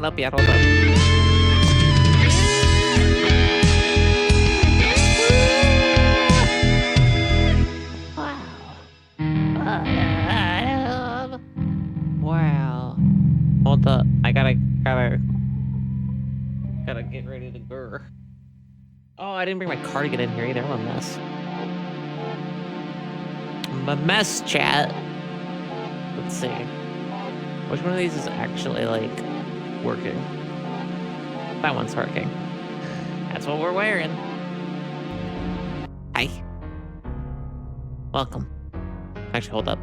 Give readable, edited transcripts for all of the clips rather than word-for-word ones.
not up yet. Hold up. Wow. Hold up. I gotta get ready to go. Oh, I didn't bring my cardigan in here either. I'm a mess. I'm a mess, chat. Let's see. Which one of these is actually, like, working? That one's working. That's what we're wearing. Hi. Welcome. Actually, hold up.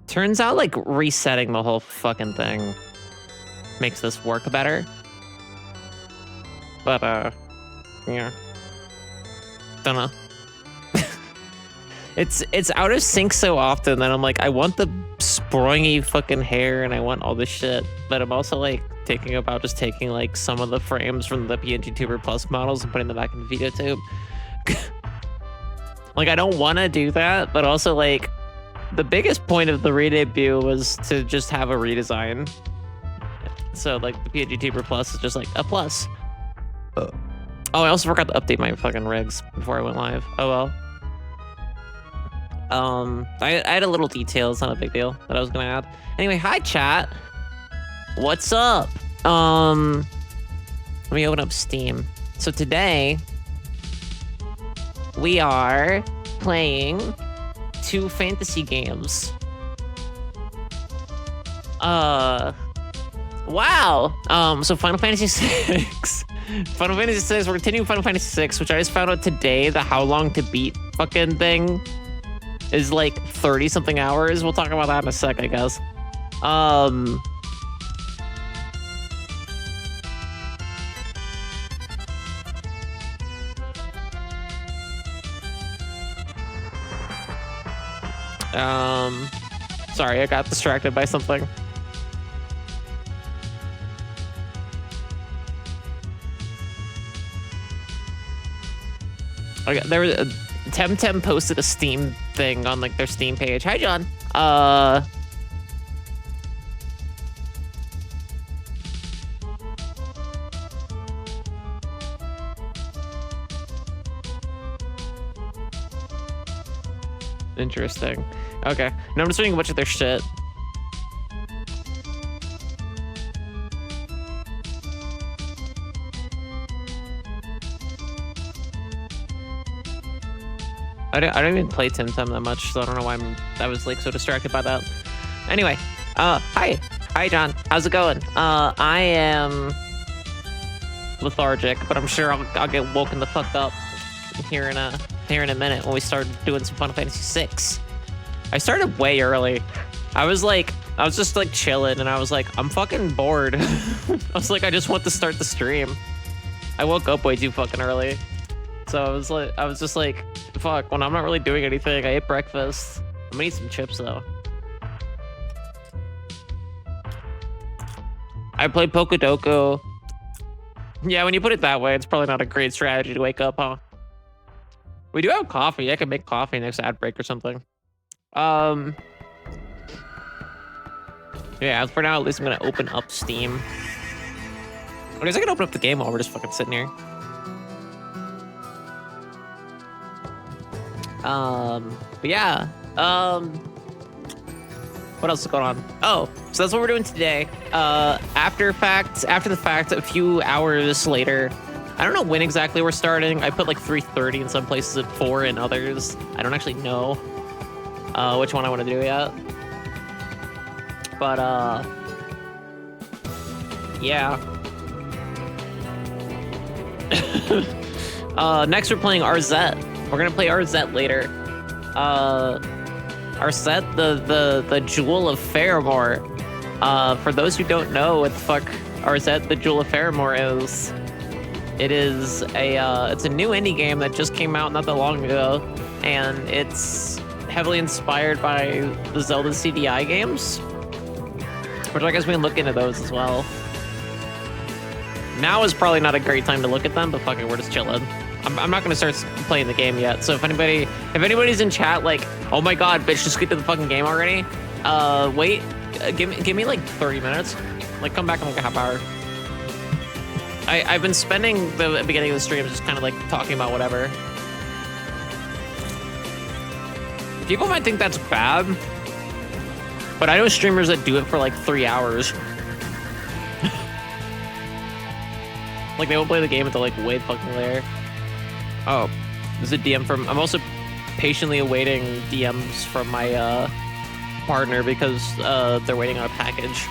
Turns out, like, resetting the whole fucking thing makes this work better. But, yeah. Don't know. It's out of sync so often that I'm like, I want the springy fucking hair and I want all this shit, but I'm also like thinking about just taking like some of the frames from the PNG Tuber Plus models and putting them back in the VideoTube. Like, I don't want to do that, but also like the biggest point of the re-debut was to just have a redesign. So like the PNG Tuber Plus is just like a plus. Oh, I also forgot to update my fucking rigs before I went live. Oh well. I had a little detail. It's not a big deal that I was gonna add. Anyway, hi chat. What's up? Let me open up Steam. So today we are playing 2 fantasy games. Wow. So Final Fantasy 6. Final Fantasy 6. We're continuing Final Fantasy 6, which I just found out today. The how long to beat fucking thing is like 30 something hours. We'll talk about that in a sec, I guess. Sorry, I got distracted by something. Okay, there was Temtem posted a Steam thing on like their Steam page. Hi, John. Interesting. Okay. No, I'm just reading a bunch of their shit. I don't even play Temtem that much, so I don't know why I was like so distracted by that. Anyway, hi John, how's it going? I am lethargic, but I'm sure I'll get woken the fuck up here in a minute when we start doing some Final Fantasy VI. I started way early. I was just like chilling, and I was like, I'm fucking bored. I was like, I just want to start the stream. I woke up way too fucking early. So I was just like, fuck, when I'm not really doing anything, I ate breakfast. I'm gonna eat some chips though. I played Pokedoku. Yeah, when you put it that way, it's probably not a great strategy to wake up, huh? We do have coffee. I can make coffee next ad break or something. Yeah, for now, at least I'm gonna open up Steam. I guess I can open up the game while we're just fucking sitting here. But yeah, what else is going on? Oh, so that's what we're doing today. After the fact, a few hours later, I don't know when exactly we're starting. I put like 3:30 in some places and 4 in others. I don't actually know, which one I want to do yet. But, yeah. Next we're playing Arzette. We're gonna play Arzette later. Arzette, the Jewel of Faramore. For those who don't know what the fuck Arzette, the Jewel of Faramore is, it's a new indie game that just came out not that long ago, and it's heavily inspired by the Zelda CDI games, which I guess we can look into those as well. Now is probably not a great time to look at them, but fuck it, we're just chilling. I'm not gonna start playing the game yet, so if anybody's in chat like, oh my god, bitch, just get to the fucking game already, Wait. Give me like 30 minutes. Like, come back in like a half hour. I've been spending the beginning of the stream just kind of like talking about whatever. People might think that's bad, but I know streamers that do it for like 3 hours. Like, they won't play the game until like way fucking later. Oh, there's a DM from... I'm also patiently awaiting DMs from my partner because they're waiting on a package.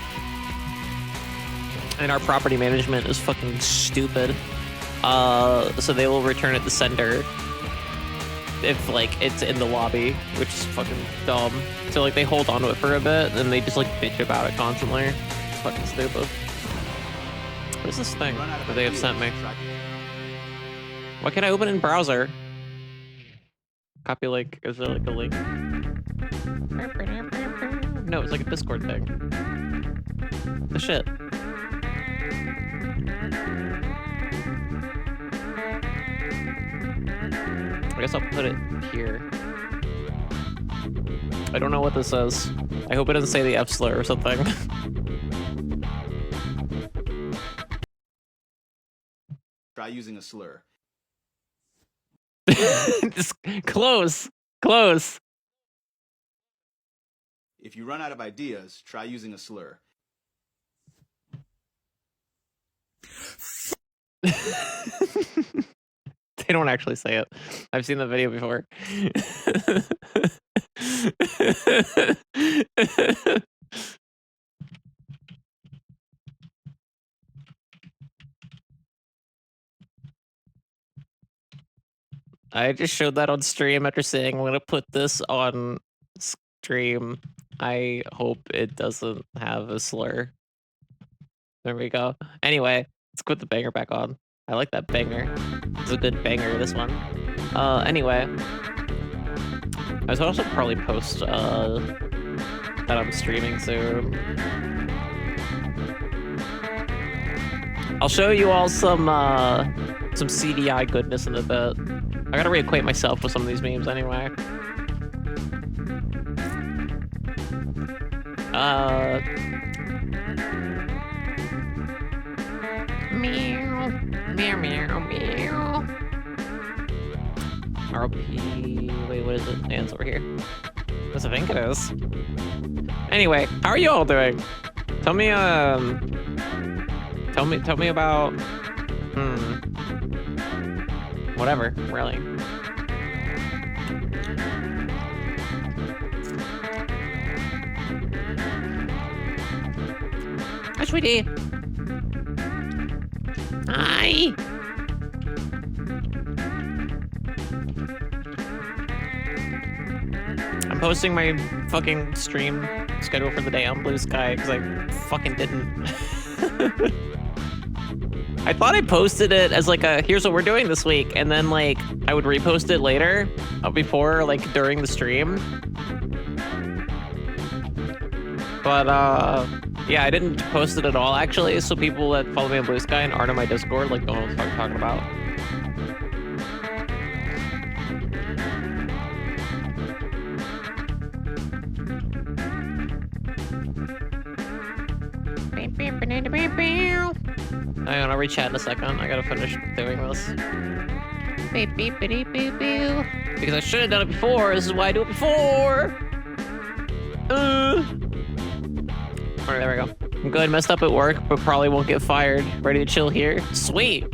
And our property management is fucking stupid. So they will return it to sender if like it's in the lobby, which is fucking dumb. So like they hold on to it for a bit and they just like bitch about it constantly. It's fucking stupid. What is this thing that they have sent me? Why can't I open it in browser? Copy link. Is there like a link? No, it's like a Discord thing. The shit. I guess I'll put it here. I don't know what this says. I hope it doesn't say the F slur or something. Try using a slur. Just close. Close. If you run out of ideas, try using a slur. They don't actually say it. I've seen the video before. I just showed that on stream after saying I'm gonna put this on stream. I hope it doesn't have a slur. There we go. Anyway, let's put the banger back on. I like that banger. It's a good banger, this one. Anyway. I should also probably post that I'm streaming soon. I'll show you all some CDI goodness in a bit. I gotta reacquaint myself with some of these memes anyway. Meow, meow, meow, meow. RP. Wait, what is it? Yeah, it's over here. That's I think it is. Anyway, how are you all doing? Tell me, tell me about, whatever, really. Hi, sweetie. Hi. I'm posting my fucking stream schedule for the day on Blue Sky because I fucking didn't. I thought I posted it as like a, here's what we're doing this week, and then like I would repost it later, before, like during the stream. But yeah, I didn't post it at all actually, so people that follow me on Blue Sky and aren't on my Discord like don't know what I'm talking about. Hang on, I'll re-chat in a second. I gotta finish doing this. Because I should have done it before. This is why I do it before. Alright, there we go. I'm good. Messed up at work, but probably won't get fired. Ready to chill here. Sweet.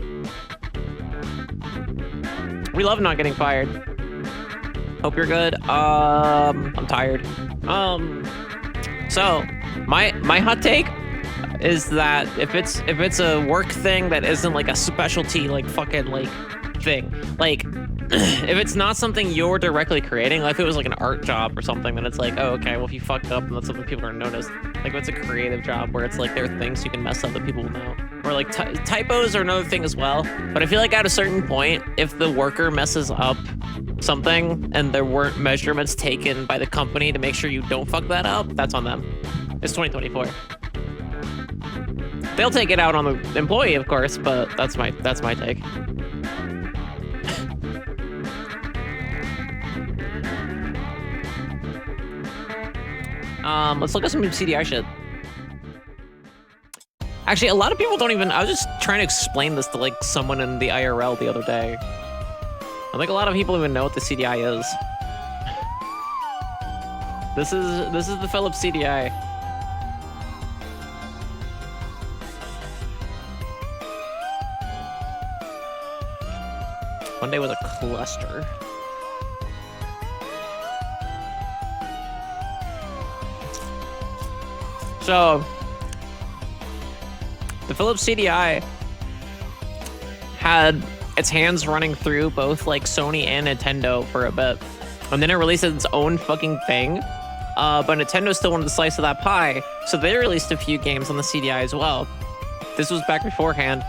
We love not getting fired. Hope you're good. I'm tired. So my hot take is that if it's a work thing that isn't like a specialty like fucking like thing, like if it's not something you're directly creating, like if it was like an art job or something, then it's like, oh, okay, well if you fucked up and that's something people are gonna notice. Like if it's a creative job where it's like there are things you can mess up that people will know, or like typos are another thing as well. But I feel like at a certain point, if the worker messes up something and there weren't measurements taken by the company to make sure you don't fuck that up, that's on them. It's 2024. They'll take it out on the employee, of course, but that's my take. Let's look at some CDI shit. Actually, a lot of people don't even. I was just trying to explain this to like someone in the IRL the other day. I think a lot of people even know what the CDI is. This is the Philips CDI. One day with a cluster. So, the Philips CDI had its hands running through both like Sony and Nintendo for a bit. And then it released its own fucking thing. But Nintendo still wanted a slice of that pie, so they released a few games on the CDI as well. This was back beforehand.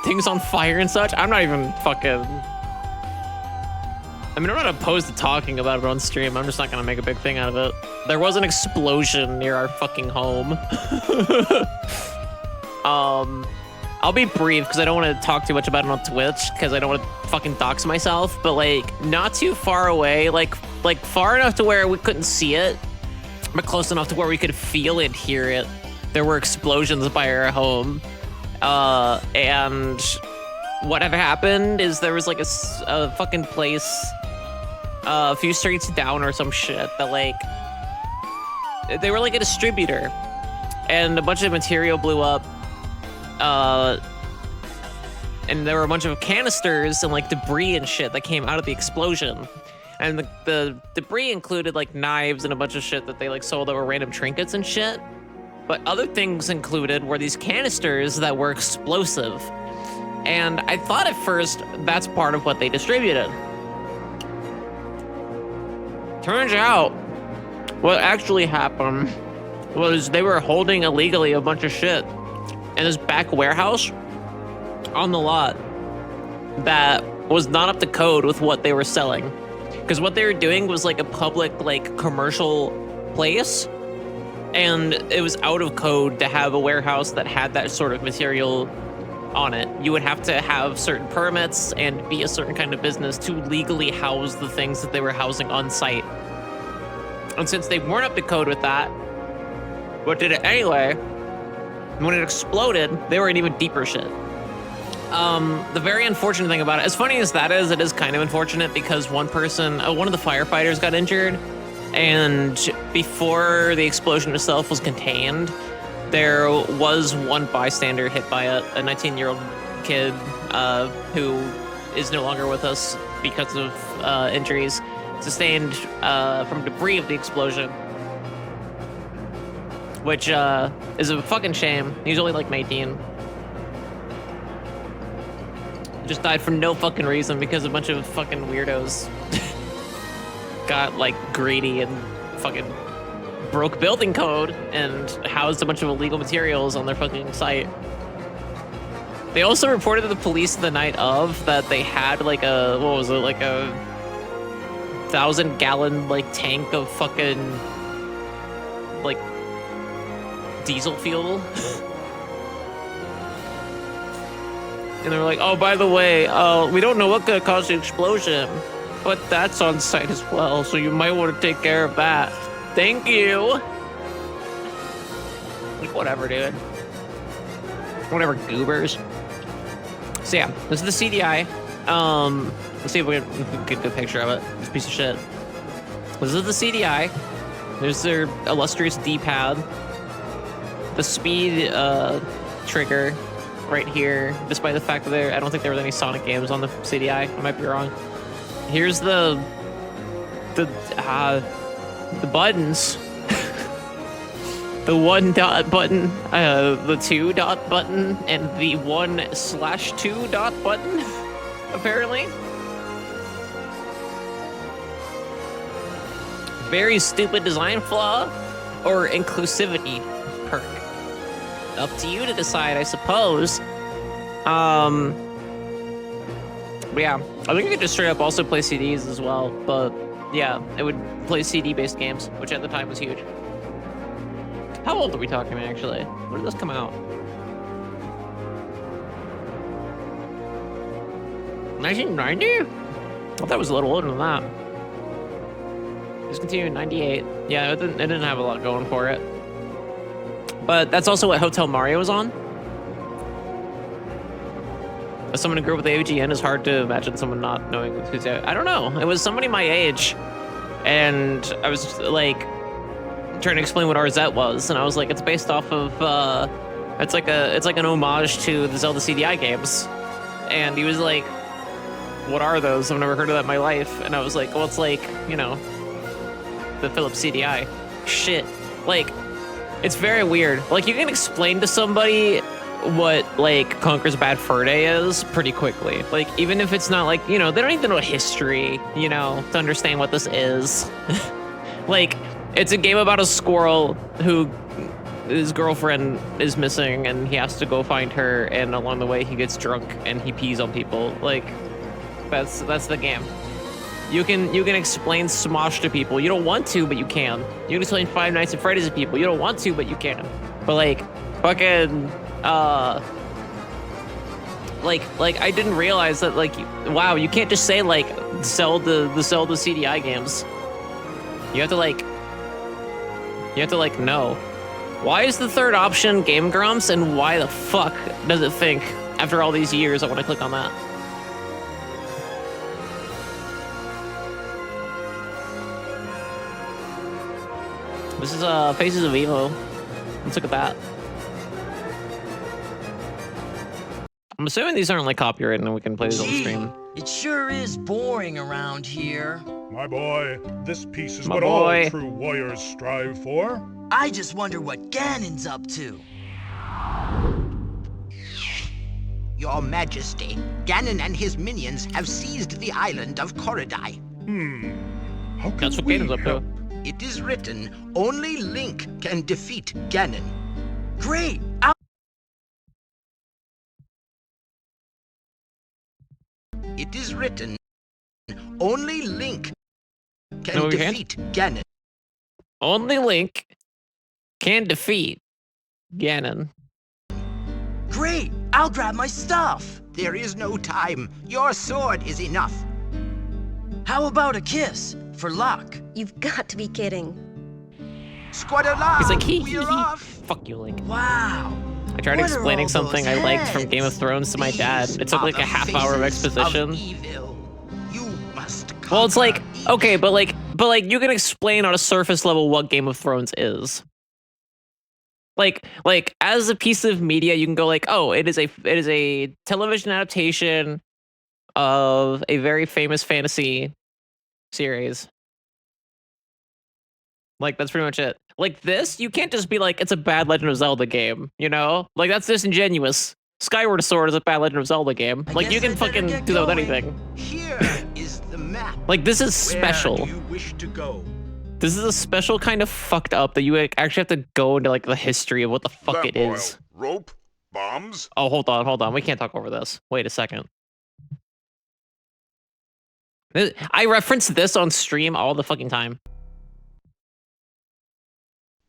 Things on fire and such. I'm not even fucking... I mean, I'm not opposed to talking about it on stream. I'm just not gonna make a big thing out of it. There was an explosion near our fucking home. I'll be brief because I don't want to talk too much about it on Twitch because I don't want to fucking dox myself. But like, not too far away, like far enough to where we couldn't see it, but close enough to where we could feel it, hear it. There were explosions by our home, and what had happened is there was like a fucking place a few streets down or some shit that like they were like a distributor, and a bunch of material blew up. And there were a bunch of canisters and like debris and shit that came out of the explosion. And the debris included like knives and a bunch of shit that they like sold that were random trinkets and shit. But other things included were these canisters that were explosive. And I thought at first that's part of what they distributed. Turns out what actually happened was they were holding illegally a bunch of shit in this back warehouse on the lot that was not up to code with what they were selling. Because what they were doing was like a public, like commercial place, and it was out of code to have a warehouse that had that sort of material on it. You would have to have certain permits and be a certain kind of business to legally house the things that they were housing on site. And since they weren't up to code with that, but did it anyway, when it exploded, they were in even deeper shit. The very unfortunate thing about it, as funny as that is, it is kind of unfortunate because one of the firefighters got injured, and before the explosion itself was contained, there was one bystander hit by a 19-year-old kid who is no longer with us because of injuries sustained from debris of the explosion. Which is a fucking shame. He's only like 18. Just died for no fucking reason because a bunch of fucking weirdos got like greedy and fucking broke building code and housed a bunch of illegal materials on their fucking site. They also reported to the police the night of that they had like a, what was it, like a 1,000-gallon like tank of fucking like diesel fuel. And they were like, oh, by the way, we don't know what could have caused the explosion, but that's on site as well, so you might want to take care of that. Thank you. Like, whatever, dude. Whatever, goobers. So yeah, this is the CDI. Let's see if we can get a good picture of it. This piece of shit. This is the CDI. There's their illustrious D-pad. The speed trigger right here, despite the fact that I don't think there were any Sonic games on the CDI. I might be wrong. Here's the buttons. The 1 dot button, the 2 dot button, and the 1/2 dot button, apparently. Very stupid design flaw or inclusivity perk. Up to you to decide, I suppose. But yeah, I think you could just straight up also play CDs as well, but yeah, it would play CD-based games, which at the time was huge. How old are we talking, actually? When did this come out? 1990? I thought it was a little older than that. Discontinued in 98. Yeah, it didn't have a lot going for it. But that's also what Hotel Mario was on. As someone who grew up with AVGN, it's hard to imagine someone not knowing who's out. I don't know. It was somebody my age, and I was like trying to explain what Arzette was, and I was like, it's based off of it's like an homage to the Zelda CDI games. And he was like, what are those? I've never heard of that in my life. And I was like, well, it's like, you know, the Philips CDI. Shit. Like, it's very weird. Like, you can explain to somebody what, like, Conker's Bad Fur Day is pretty quickly. Like, even if it's not, like, you know, they don't even know history, you know, to understand what this is. Like, it's a game about a squirrel who his girlfriend is missing and he has to go find her, and along the way he gets drunk and he pees on people. Like, that's the game. You can explain Smosh to people. You don't want to, but you can. You can explain Five Nights at Freddy's to people. You don't want to, but you can. But like, fucking, like I didn't realize that, like, wow, you can't just say like the Zelda CDI games. You have to like know. Why is the third option Game Grumps, and why the fuck does it think after all these years I want to click on that? This is Faces of Evo. Let's look at that. I'm assuming these aren't like copyrighted and we can play these on the stream. It sure is boring around here. My boy, this piece is what all true warriors strive for. I just wonder what Ganon's up to. Your Majesty, Ganon and his minions have seized the island of Korodai. How can That's what we Ganon's up to. help? It is written, only Link can defeat Ganon. Great! It is written, only Link can defeat Ganon. Only Link can defeat Ganon. Great! I'll grab my stuff! There is no time. Your sword is enough. How about a kiss? For luck. You've got to be kidding. Squadala! He's like, We're off! Fuck you, Link. Wow! I tried What are explaining all something I those liked from heads? Game of Thrones to my dad. It took like a half hour of exposition. You must Well, it's like, conquer okay, but like you can explain on a surface level what Game of Thrones is. Like as a piece of media, you can go like, oh, it is a television adaptation of a very famous fantasy series. Like, that's pretty much it. Like this, you can't just be like, it's a bad Legend of Zelda game, you know? Like, that's disingenuous. Skyward Sword is a bad Legend of Zelda game. Like, you can fucking do that with anything. Here is the map. Like, this is special. Where do you wish to go? This is a special kind of fucked up that you actually have to go into like the history of what the fuck it is. Rope? Bombs? Oh, hold on. We can't talk over this. Wait a second. I reference this on stream all the fucking time.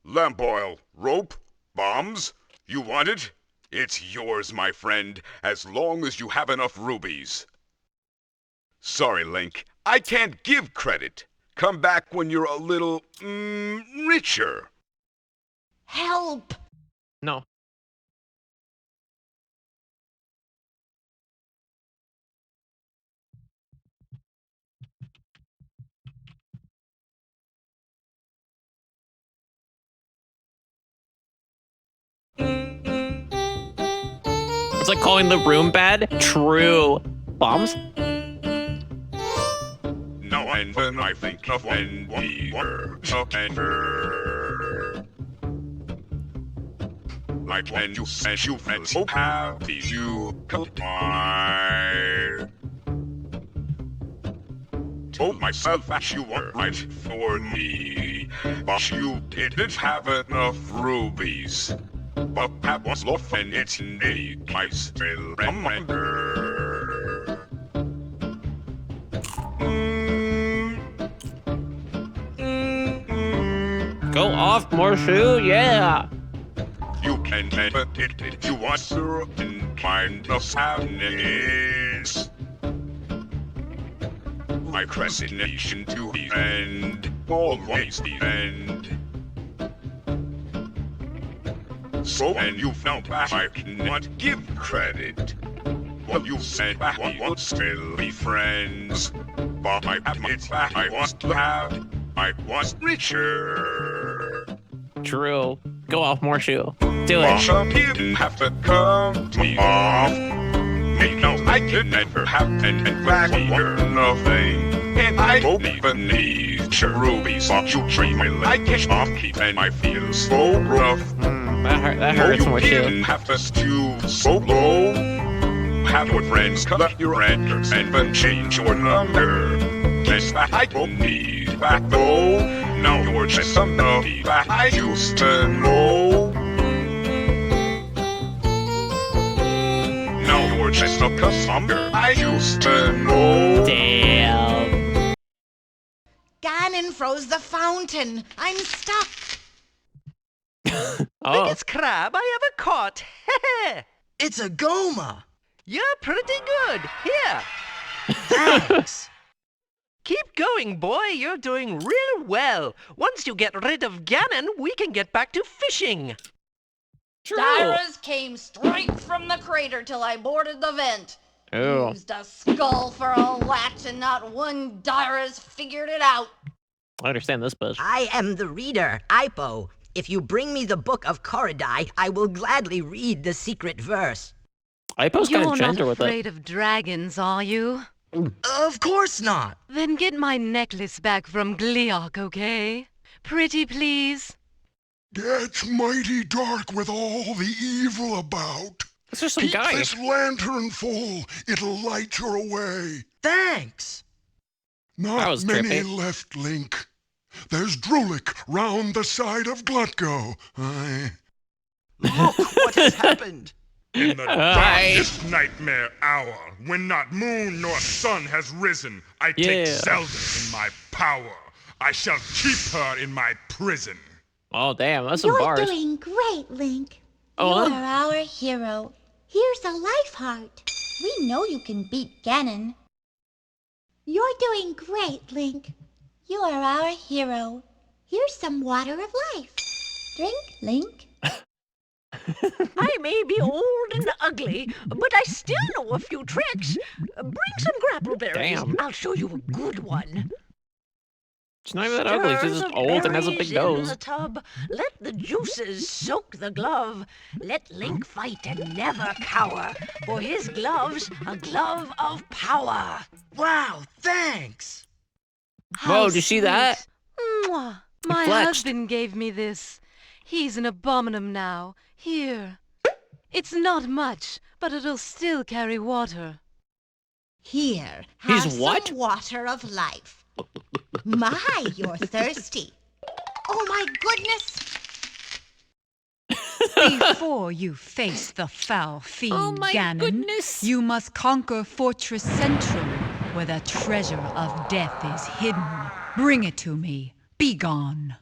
Lamp oil. Rope? Bombs? You want it? It's yours, my friend, as long as you have enough rubies. Sorry, Link. I can't give credit. Come back when you're a little, richer. Help! No. It's like calling the room bad. True. Bombs? No, and then I think of when we were together. Like when you said you felt so happy you could die. Told myself that you were right for me, but you didn't have enough rubies. But that was love and it's innate, I still remember. Go off, Morshu, yeah! You can but it you a certain kind of sadness. My resignation to the end. always the end. So when you found back, I cannot give credit. What you said back, we would still be friends. But I admit that I was glad I was richer. True. Go off, more shoe. Do it. Masha didn't have to cut me off. They know I can never have and glad we were nothing. And I don't even need rubies. But you treat me like a shopkeep and I feel so rough. That hurts more you shoe. didn't have to stew so low. Have your friends cut your records and then change your number. Guess that I don't need back though. Now you're just somebody that I used to know. Now you're just a customer I used to know. Damn. Ganon froze the fountain. I'm stuck. Oh. Biggest crab I ever caught. It's a Goma. You're pretty good. Here. Thanks. Keep going, boy. You're doing real well. Once you get rid of Ganon, we can get back to fishing. True. Dyras came straight from the crater till I boarded the vent. Ew. Used a skull for a latch and not one Dyras figured it out. I understand this, but I am the reader, Ipo. If you bring me the book of Korodai, I will gladly read the secret verse. Ipo's kind You're of not gentle with afraid it. of dragons, are you? Of course not. Then get my necklace back from Gliok, okay? Pretty please. Gets mighty dark with all the evil about. It's just some Keep guy. this lantern full, it'll light your way. Thanks. That Not was many trippy. left, Link. There's Drulik round the side of Glutgo. Look what has happened. In the Aye. darkest nightmare hour, when not moon nor sun has risen, I take Yeah. Zelda in my power. I shall keep her in my prison. Oh, damn. That's some You're bars. doing great, Link. Oh, You're our hero. Here's a life heart. We know you can beat Ganon. You're doing great, Link. You are our hero. Here's some water of life. Drink, Link. I may be old and ugly, but I still know a few tricks. Bring some grapple berries. Damn. I'll show you a good one. She's not even that ugly. She's Stir just the old and has a big berries nose. in the tub. Let the juices soak the glove. Let Link fight and never cower. For his glove's a glove of power. Wow, thanks. Whoa, How did you see that? sweet. Mwah. My flexed. husband gave me this. He's an abominum now. Here. It's not much, but it'll still carry water. Here, He's have what? some water of life. My, you're thirsty. Oh my goodness. Before you face the foul fiend Oh my Ganon, goodness. you must conquer Fortress Central, where the treasure of death is hidden. Bring it to me. Be gone.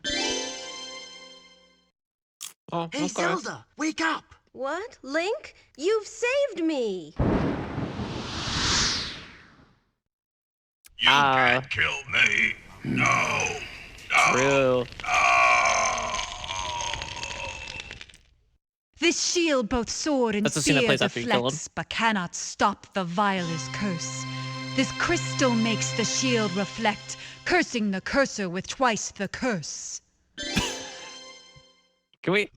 Oh, Hey, okay. Zelda, wake up. What? Link? You've saved me! You can't kill me. No. True. This shield both sword and That's the scene that spear plays after you kill him. deflects, but cannot stop the vilest curse. This crystal makes the shield reflect, cursing the cursor with twice the curse. Can we?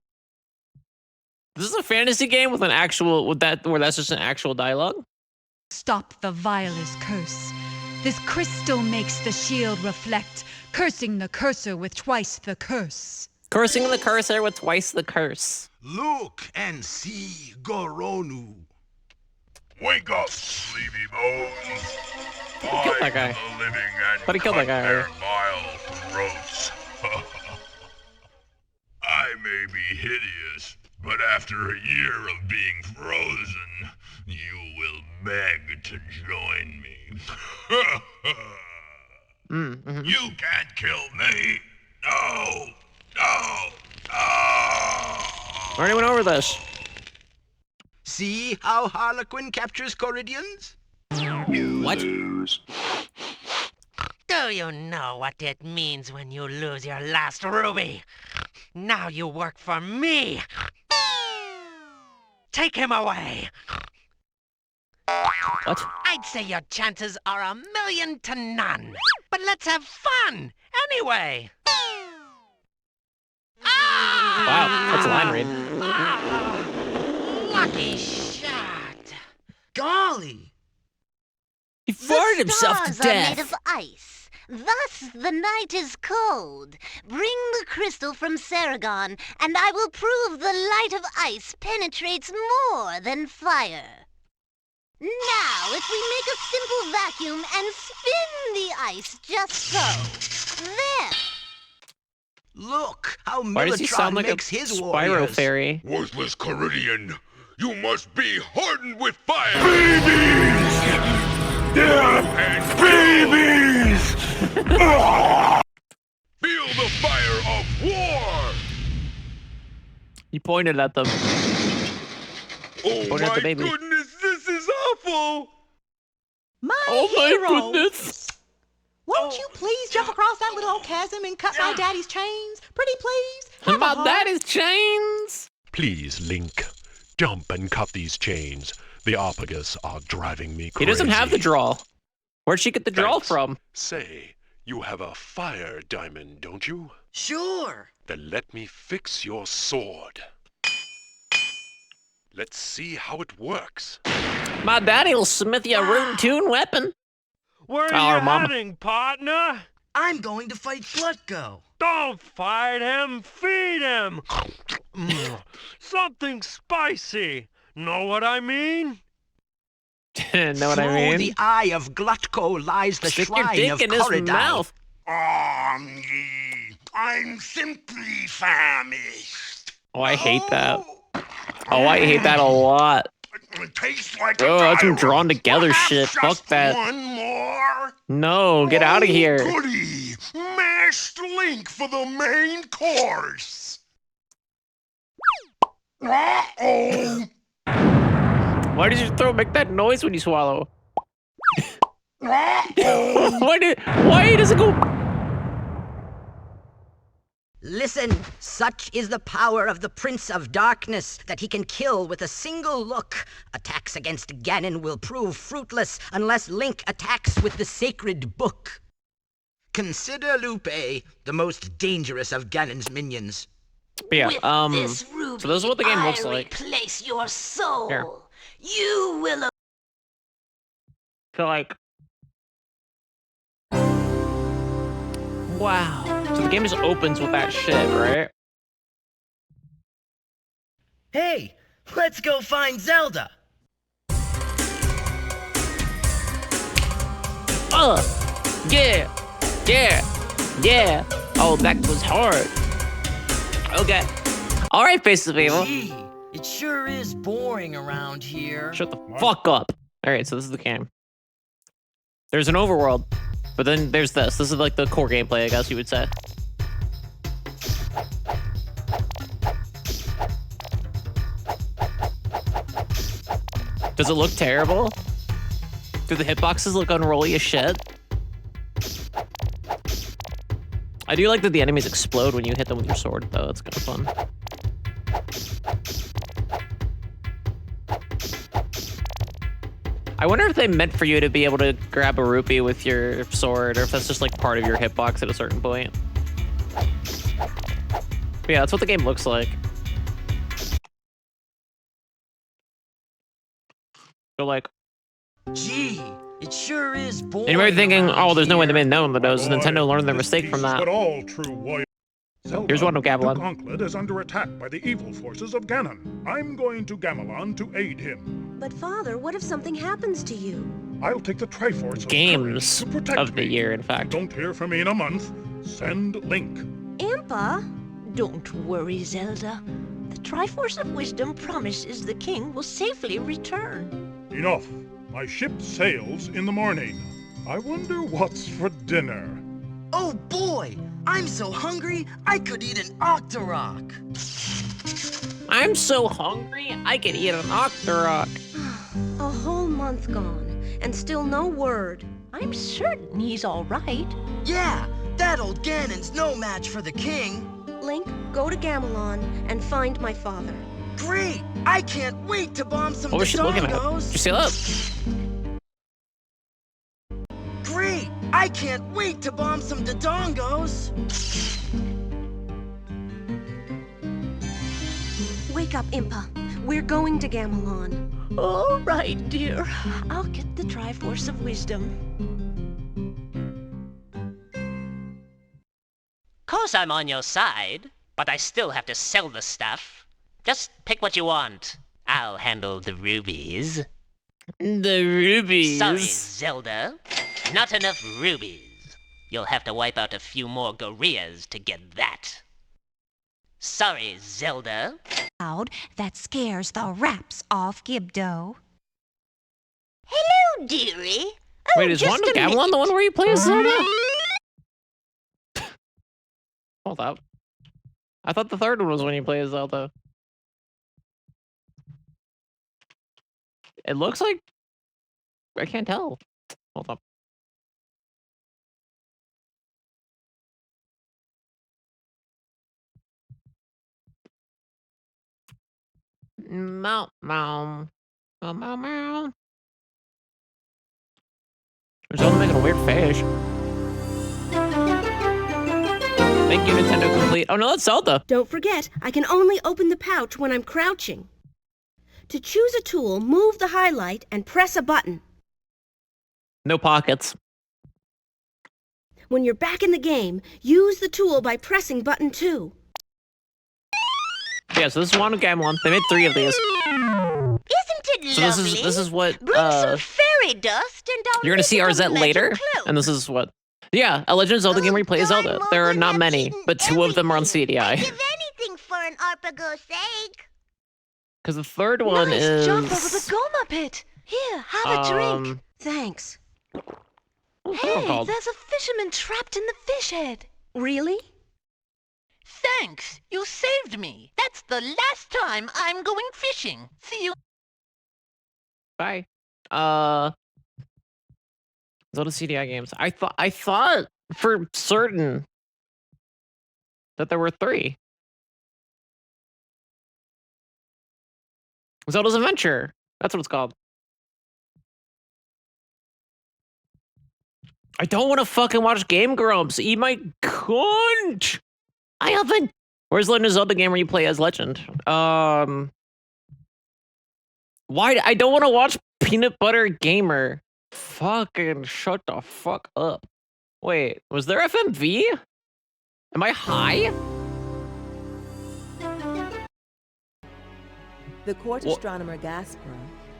This is a fantasy game with an actual where that's just an actual dialogue. Stop the vilest curse. This crystal makes the shield reflect, cursing the cursor with twice the curse. Cursing the cursor with twice the curse. Look and see Goronu. Wake up, sleepy bones. killed that guy. I'm the living and But he killed that guy. their vile throats. I may be hideous, but after a year of being frozen, you will beg to join me. You can't kill me. No, no, no. I already went over this. See how Harlequin captures Corridians? What? Do you know what it means when you lose your last ruby? Now you work for me. Take him away. What? I'd say your chances are 1,000,000 to none. But let's have fun anyway. Wow, that's a line read. Lucky shot. Golly! He farted himself to Stars are made death. of ice. Thus the night is cold. Bring the crystal from Saragon, and I will prove the light of ice penetrates more than fire. Now, if we make a simple vacuum and spin the ice just so. There. Look how Why does he sound Militron like makes a his Spyro warriors. fairy? Worthless Caridian, you must be hardened with fire! Babies! Babies! Feel the fire of war! He pointed at them. Oh Pointed at my the baby. goodness, this is awful! Oh my goodness! Won't you please jump across that little old chasm and cut my daddy's chains? Pretty please? Have a My heart. daddy's chains! Please, Link, jump and cut these chains. The Arpagus are driving me crazy. He doesn't have the draw. Where'd she get the draw from? Say, you have a fire diamond, don't you? Sure. Then let me fix your sword. Let's see how it works. My daddy'll smith you a rune-tune weapon. Where Oh, are you Mama. heading, partner? I'm going to fight Glutko. Don't fight him, feed him. Something spicy. Know what I mean? Know what I Through mean? the eye of Glutko lies the Stick your shrine dick of in his Corridai. mouth. I'm simply famished. Oh, I hate that. Oh, I hate that a lot. It tastes like Oh, a that's some diamond. drawn together Perhaps shit. Fuck just that. One more. No, get out of here. Goody! Mashed Link for the main course. Uh-oh. Why does your throat make that noise when you swallow? Uh-oh. Why does it go? Listen, such is the power of the Prince of Darkness that he can kill with a single look. Attacks against Ganon will prove fruitless unless Link attacks with the sacred book. Consider Lupe the most dangerous of Ganon's minions. But yeah, With this ruby, so this is what the game looks like. replace your soul. Here. You will. So like, wow. So the game just opens with that shit, right? Hey, let's go find Zelda. Yeah, yeah. Oh, that was hard. Okay. All right, Face of Evil. Gee, it sure is boring around here. Shut the fuck up. All right, so this is the game. There's an overworld, but then there's this. This is like the core gameplay, I guess you would say. Does it look terrible? Do the hitboxes look unrolly as shit? I do like that the enemies explode when you hit them with your sword, though. That's kind of fun. I wonder if they meant for you to be able to grab a rupee with your sword, or if that's just like part of your hitbox at a certain point. But yeah, that's what the game looks like. So like, Gee, it sure is boring. and you might be thinking, around oh, there's no way here. they made known that does. Nintendo learned their mistake from that. But all true warriors. Here's one of Gamelon. Gauntlet is under attack by the evil forces of Ganon. I'm going to Gamelon to aid him. But Father, what if something happens to you? I'll take the Triforce Games of courage to protect of the me. year, in fact. Don't hear from me in a month. Send Link. Impa? Don't worry, Zelda. The Triforce of Wisdom promises the king will safely return. Enough. My ship sails in the morning. I wonder what's for dinner. Oh boy, I'm so hungry I could eat an Octorok. I'm so hungry, I could eat an Octorok. A whole month gone, and still no word. I I'm certain he's all right. Yeah, that old Ganon's no match for the king. Link, go to Gamelon and find my father. Great! I can't wait to bomb some What was she looking at? Dodongos. Did you see that? Great! I can't wait to bomb some Dodongos. Wake up, Impa. We're going to Gamelon. All right, dear. I'll get the Triforce of Wisdom. Course I'm on your side, but I still have to sell the stuff. Just pick what you want. I'll handle the rubies. The rubies? Sorry, Zelda. Not enough rubies. You'll have to wipe out a few more gorillas to get that. Sorry, Zelda. That scares the raps off Gibdo. Hello, dearie. Wait, is Wanda Gamelon the one where you play as Zelda? Hold up. I thought the third one was when you play as Zelda. It looks like... I can't tell. Hold up. Meow, meow. Meow, meow, meow. Zelda making a weird face. Thank you, Nintendo Complete. Oh no, that's Zelda. Don't forget, I can only open the pouch when I'm crouching. To choose a tool, move the highlight and press a button. No pockets. When you're back in the game, use the tool by pressing button 2. Yeah, so this is Wanda Gamelon. They made 3 of these. Isn't it So lovely? this is what Bring some fairy dust and I'll you're gonna see make it a Arzette magic later, cloak. and this is what. Yeah, a Legend of Zelda game where you play as Zelda. There are not many, but 2 of them are on CDI. Give anything for an Arpago's sake. Because the third one Nice is. jump over the Goma pit. Here, have a drink. Thanks. What's that one Hey, called? there's a fisherman trapped in the fish head. Really? Thanks, you saved me. That's the last time I'm going fishing. See you. Bye. Zelda CDI games. I thought for certain that there were 3. Zelda's Adventure. That's what it's called. I don't want to fucking watch Game Grumps. Eat my cunt. I haven't. Where's Legend of Zelda game where you play as Legend? Why? I don't want to watch Peanut Butter Gamer. Fucking shut the fuck up. Wait, was there FMV? Am I high? The court astronomer Gaspra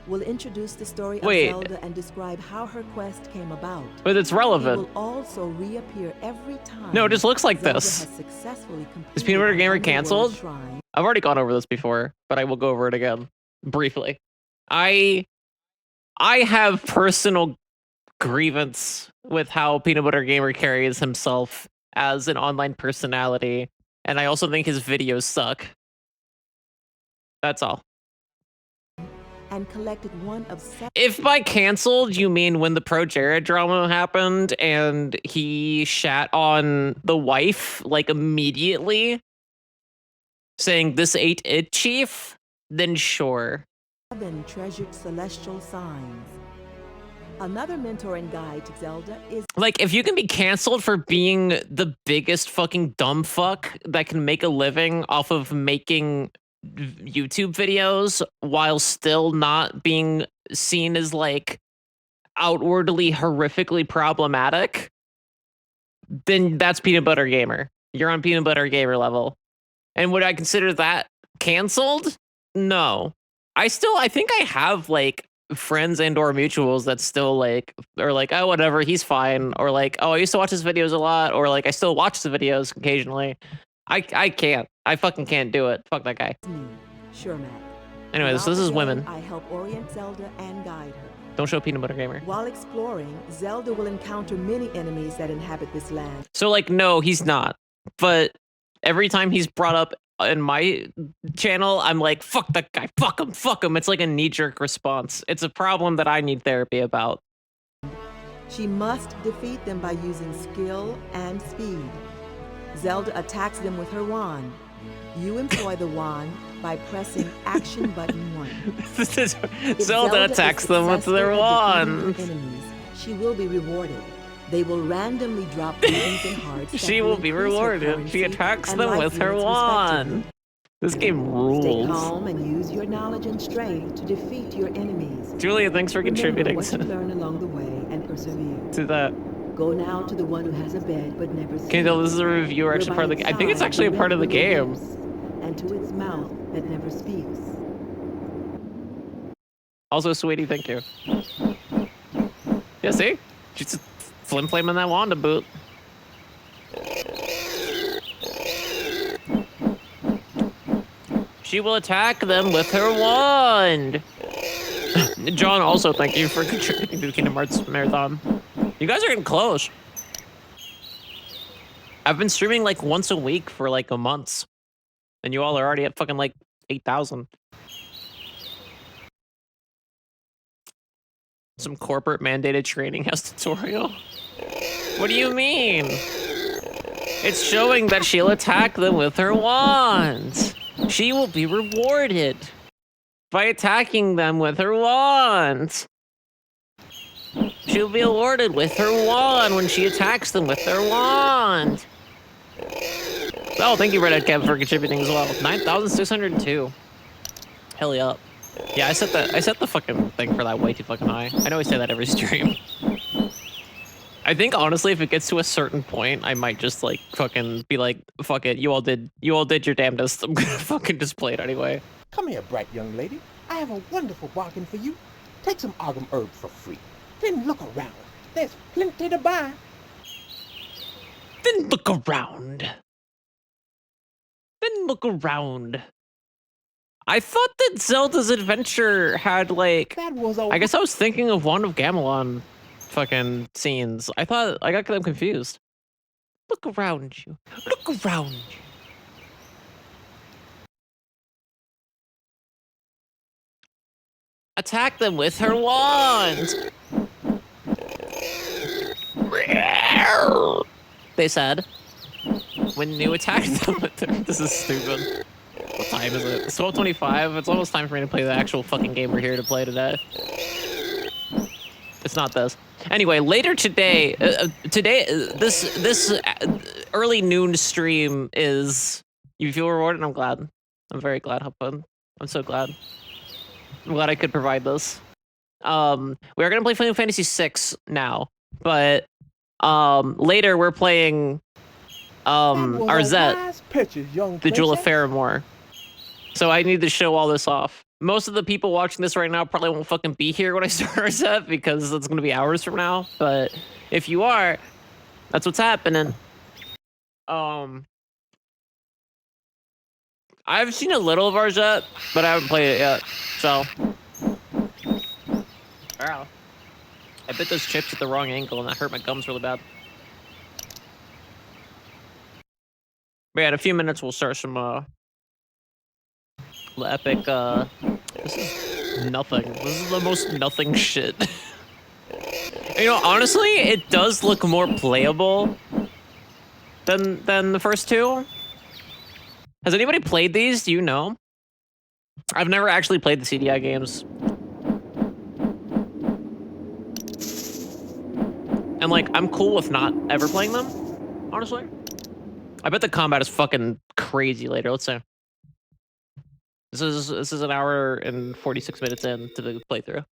will introduce the story of Wait. Zelda and describe how her quest came about. But it's relevant. He will also reappear every time. No, it just looks like Zelda this. has successfully Is Peanut Butter Gamer completed the canceled? shrine. I've already gone over this before, but I will go over it again briefly. I have personal grievance with how Peanut Butter Gamer carries himself as an online personality, and I also think his videos suck. That's all. And collected one of 7. If by canceled you mean when the Pro Jared drama happened and he shat on the wife like immediately, saying this ain't it, chief, then sure. 7 treasured celestial signs. Another mentoring guide to Zelda is Like, if you can be canceled for being the biggest fucking dumb fuck that can make a living off of making YouTube videos while still not being seen as like outwardly horrifically problematic, then that's Peanut Butter Gamer. You're on Peanut Butter Gamer level. And would I consider that canceled? No. I think I have like friends and or mutuals that still like are like, oh whatever, he's fine, or like, oh I used to watch his videos a lot, or like I still watch the videos occasionally. I can't. I fucking can't do it. Fuck that guy. Sure, Matt. Anyway, so this is women. I help orient Zelda and guide her. Don't show Peanut Butter Gamer. While exploring, Zelda will encounter many enemies that inhabit this land. So like, no, he's not. But every time he's brought up in my channel, I'm like, fuck that guy, fuck him. It's like a knee-jerk response. It's a problem that I need therapy about. She must defeat them by using skill and speed. Zelda attacks them with her wand. You employ the wand by pressing action button 1. If Zelda attacks is them with their successful at defeating wand. your enemies, she will be rewarded. They will randomly drop rubies and hearts. She will be rewarded. She attacks them with her wand. This game Stay rules. calm and use your knowledge and strength to defeat your enemies. Julia, thanks for contributing Remember what you learn along the way and persevere. to that. Go now to the one who has a bed but never sleeps. Can you tell this is a review or actually part of the game? I think it's actually a part of the game. And to its mouth that never speaks. Also, sweetie, thank you. Yeah, see? She's just flim-flaming that wand to boot. She will attack them with her wand. John, also thank you for contributing to the Kingdom Hearts Marathon. You guys are getting close. I've been streaming like once a week for like a month. And you all are already at fucking like 8,000. Some corporate mandated training house tutorial. What do you mean? It's showing that she'll attack them with her wand. She will be rewarded by attacking them with her wand. She'll be awarded with her wand when she attacks them with her wand. Oh, thank you, Red Kev, for contributing as well. 9,602. Hell yeah. Yeah, I set the fucking thing for that way too fucking high. I know I say that every stream. I think honestly, if it gets to a certain point, I might just like fucking be like, fuck it, you all did your damnedest. I'm gonna fucking just play it anyway. Come here, bright young lady. I have a wonderful bargain for you. Take some Argum herb for free. Then look around. There's plenty to buy. Then look around. Then look around. I thought that Zelda's Adventure had like... I guess I was thinking of Wand of Gamelon fucking scenes. I got them confused. Look around you. Look around you. Attack them with her wand. They said. When you attack them with her... This is stupid. What time is it? It's 12:25. It's almost time for me to play the actual fucking game we're here to play today. It's not this. Anyway, later today, this early noon stream is... You feel rewarded? I'm glad. I'm very glad, Hupun. I'm so glad. I'm glad I could provide this. We are gonna play Final Fantasy VI now, but later we're playing Arzette, the Jewel of Faramore. So I need to show all this off. Most of the people watching this right now probably won't fucking be here when I start Arzette because it's gonna be hours from now. But if you are, that's what's happening. I've seen a little of Arzette, but I haven't played it yet. So, wow. I bit those chips at the wrong angle and that hurt my gums really bad. But yeah, in a few minutes we'll start some epic this is nothing. This is the most nothing shit. You know, honestly, it does look more playable than the first two. Has anybody played these? Do you know? I've never actually played the CDI games. And like, I'm cool with not ever playing them, honestly. I bet the combat is fucking crazy later. Let's say. This is an hour and 46 minutes in to the playthrough.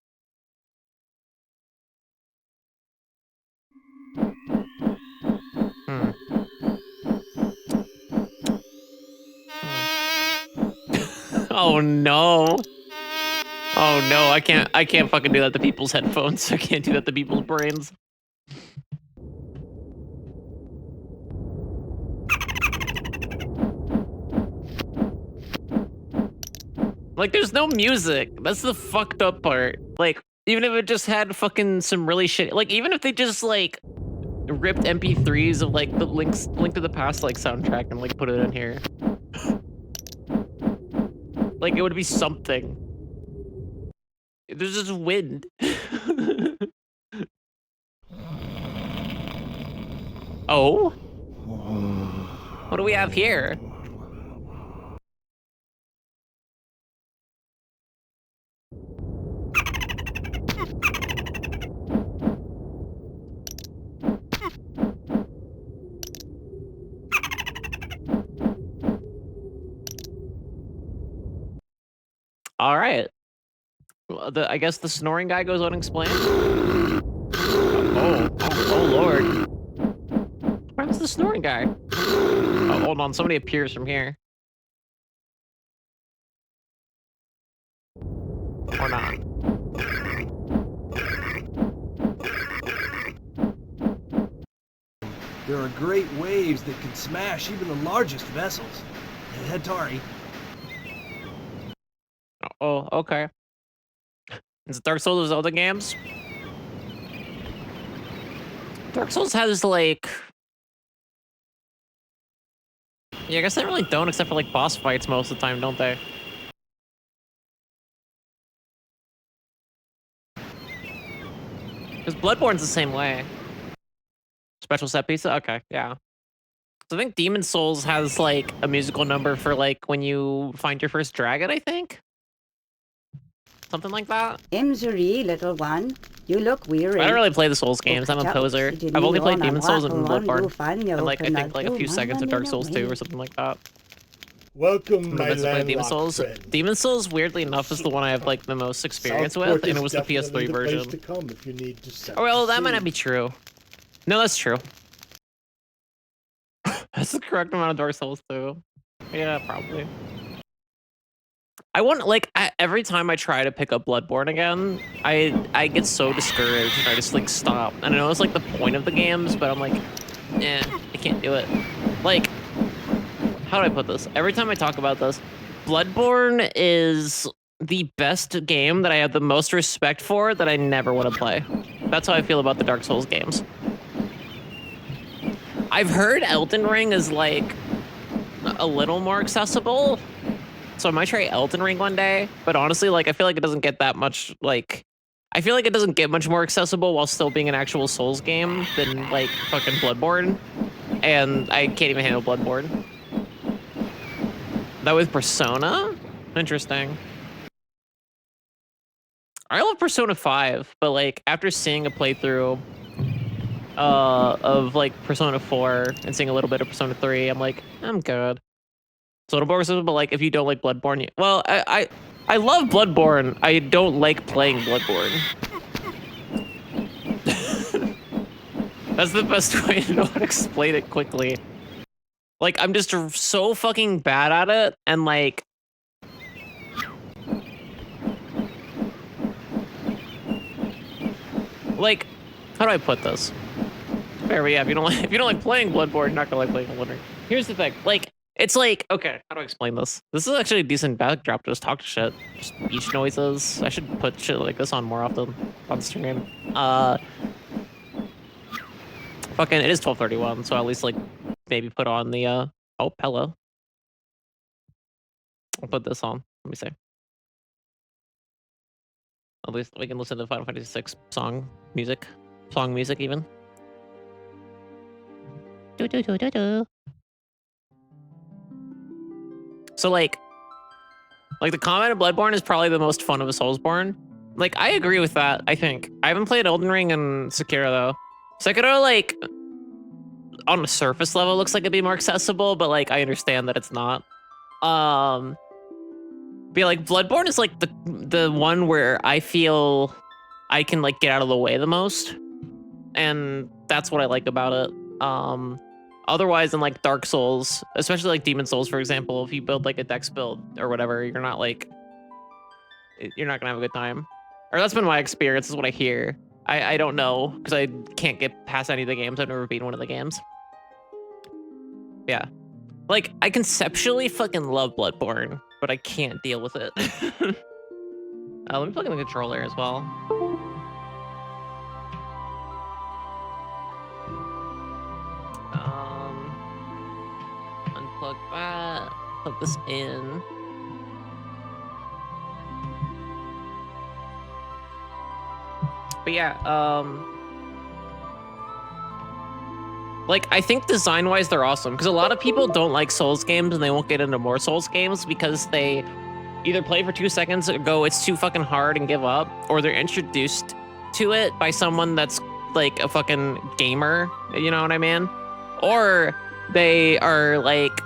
Oh no. Oh no, I can't fucking do that to people's headphones. I can't do that to people's brains. Like, there's no music. That's the fucked up part. Like, even if it just had fucking some really shit, like, even if they just, like, ripped MP3s of, like, the Link to the Past, like, soundtrack and, like, put it in here. Like, it would be something. There's just wind. Oh? What do we have here? All right. Well, I guess the snoring guy goes unexplained. Oh, Lord. Where's the snoring guy? Oh, hold on. Somebody appears from here. Or not. There are great waves that can smash even the largest vessels. Hetari. Oh, okay. Is it Dark Souls or Zelda games? Dark Souls has like... Yeah, I guess they really don't except for like boss fights most of the time, don't they? Because Bloodborne's the same way. Special set piece? Okay, yeah. So I think Demon Souls has like a musical number for like when you find your first dragon, I think? Something like that? Imzuri, little one. You look weary. I don't really play the Souls games. I'm a poser. I've only played Demon Souls and Bloodborne. And like, I think like a few seconds of Dark Souls 2 or something like that. Welcome, my Demon Souls. Demon Souls, weirdly enough, is the one I have like the most experience with, and it was the PS3 version. To come if you need to Oh, well, that might not be true. No, that's true. That's the correct amount of Dark Souls too. Yeah, probably. I want like every time I try to pick up Bloodborne again, I get so discouraged and I just like stop. And I know it's like the point of the games, but I'm like, I can't do it. Like, how do I put this? Every time I talk about this, Bloodborne is the best game that I have the most respect for that I never want to play. That's how I feel about the Dark Souls games. I've heard Elden Ring is like a little more accessible, so I might try Elden Ring one day. But honestly, like I feel like it doesn't get that much. Like I feel like it doesn't get much more accessible while still being an actual Souls game than like fucking Bloodborne, and I can't even handle Bloodborne. That with Persona, interesting. I love Persona 5, but like after seeing a playthrough of like Persona 4 and seeing a little bit of Persona 3, I'm like, I'm good. So but like if you don't like Bloodborne, well, I love Bloodborne. I don't like playing Bloodborne. That's the best way to know how to explain it quickly. Like I'm just so fucking bad at it, and like how do I put this? Fair, yeah, if you don't like playing Bloodborne, you're not gonna like playing Elden Ring. Here's the thing, like, it's like, okay, how do I explain this? This is actually a decent backdrop to just talk shit. Just beach noises. I should put shit like this on more often on stream. Fucking, it is 12:31, so at least like maybe put on the oh, hello. I'll put this on. Let me see. At least we can listen to Final Fantasy VI song music even. So like the combat in Bloodborne is probably the most fun of a Soulsborne. Like I agree with that. I think I haven't played Elden Ring and Sekiro though. Sekiro, like on a surface level, looks like it'd be more accessible, but like I understand that it's not. But like Bloodborne is like the one where I feel I can like get out of the way the most, and that's what I like about it. Otherwise, in like Dark Souls, especially like Demon Souls, for example, if you build like a dex build or whatever, you're not gonna have a good time. Or that's been my experience, is what I hear. I don't know, because I can't get past any of the games. I've never beaten one of the games. Yeah. Like, I conceptually fucking love Bloodborne, but I can't deal with it. Let me plug in the controller as well. Unplug that, plug this in. But yeah, Like, I think design-wise they're awesome, because a lot of people don't like Souls games and they won't get into more Souls games because they either play for 2 seconds or go, it's too fucking hard and give up, or they're introduced to it by someone that's like a fucking gamer, you know what I mean? Or they are like,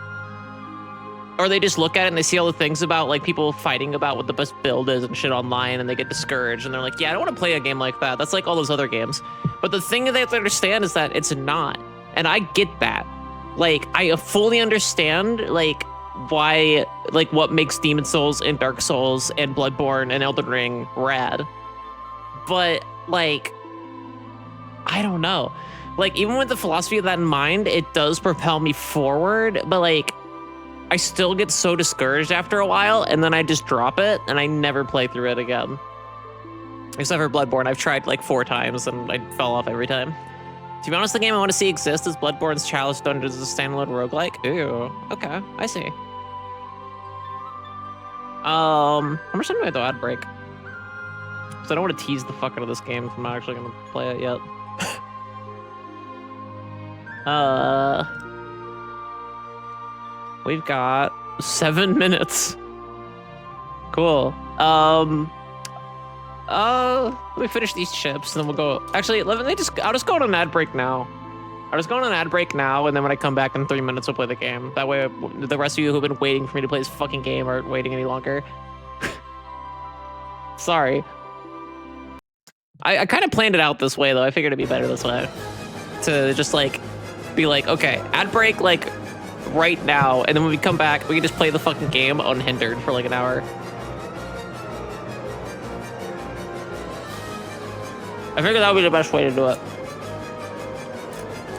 or they just look at it and they see all the things about like people fighting about what the best build is and shit online, and they get discouraged and they're like, yeah, I don't want to play a game like that. That's like all those other games. But the thing that they have to understand is that it's not. And I get that. Like, I fully understand, like, why, like, what makes Demon Souls and Dark Souls and Bloodborne and Elden Ring rad. But, like, I don't know. Like, even with the philosophy of that in mind, it does propel me forward, but, like, I still get so discouraged after a while, and then I just drop it, and I never play through it again. Except for Bloodborne, I've tried, like, 4 times, and I fell off every time. To be honest, the game I want to see exist is Bloodborne's Chalice Dungeons as a standalone roguelike. Ooh, okay, I see. How much time do I have to ad break? Because I don't want to tease the fuck out of this game if I'm not actually going to play it yet. We've got 7 minutes. Cool. Let me finish these chips, and then we'll go. Actually, I'll just go on an ad break now. I'll just go on an ad break now, and then when I come back in 3 minutes, we'll play the game. That way, the rest of you who've been waiting for me to play this fucking game aren't waiting any longer. Sorry. I kind of planned it out this way, though. I figured it'd be better this way. To just, like, be like, okay, ad break, like, right now, and then when we come back, we can just play the fucking game unhindered for, like, an hour. I figured that would be the best way to do it.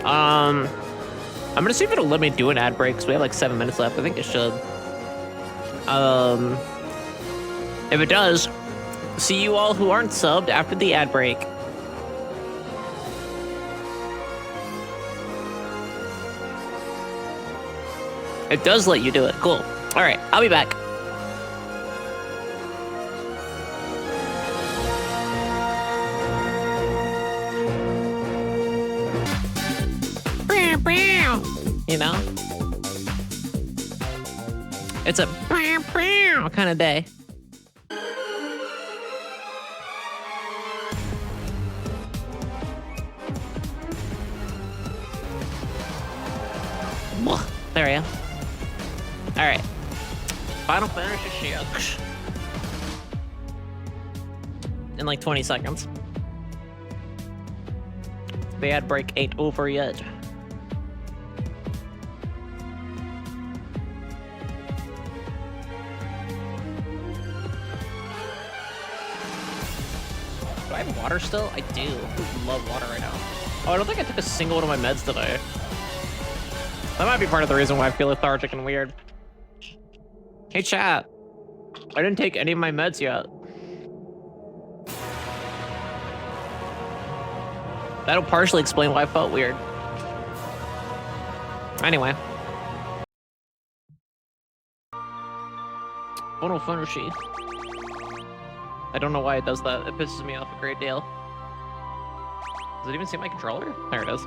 I'm gonna see if it'll let me do an ad break, because we have like 7 minutes left. I think it should. If it does, see you all who aren't subbed after the ad break. It does let you do it. Cool. All right, I'll be back. You know? It's a kind of day. There I am. Alright. Final Fantasy VI. In like 20 seconds. The ad break ain't over yet. Do I have water still? I do. I love water right now. Oh, I don't think I took a single one of my meds today. That might be part of the reason why I feel lethargic and weird. Hey, chat. I didn't take any of my meds yet. That'll partially explain why I felt weird. Anyway. Final Fantasy. I don't know why it does that. It pisses me off a great deal. Does it even see my controller? There it is.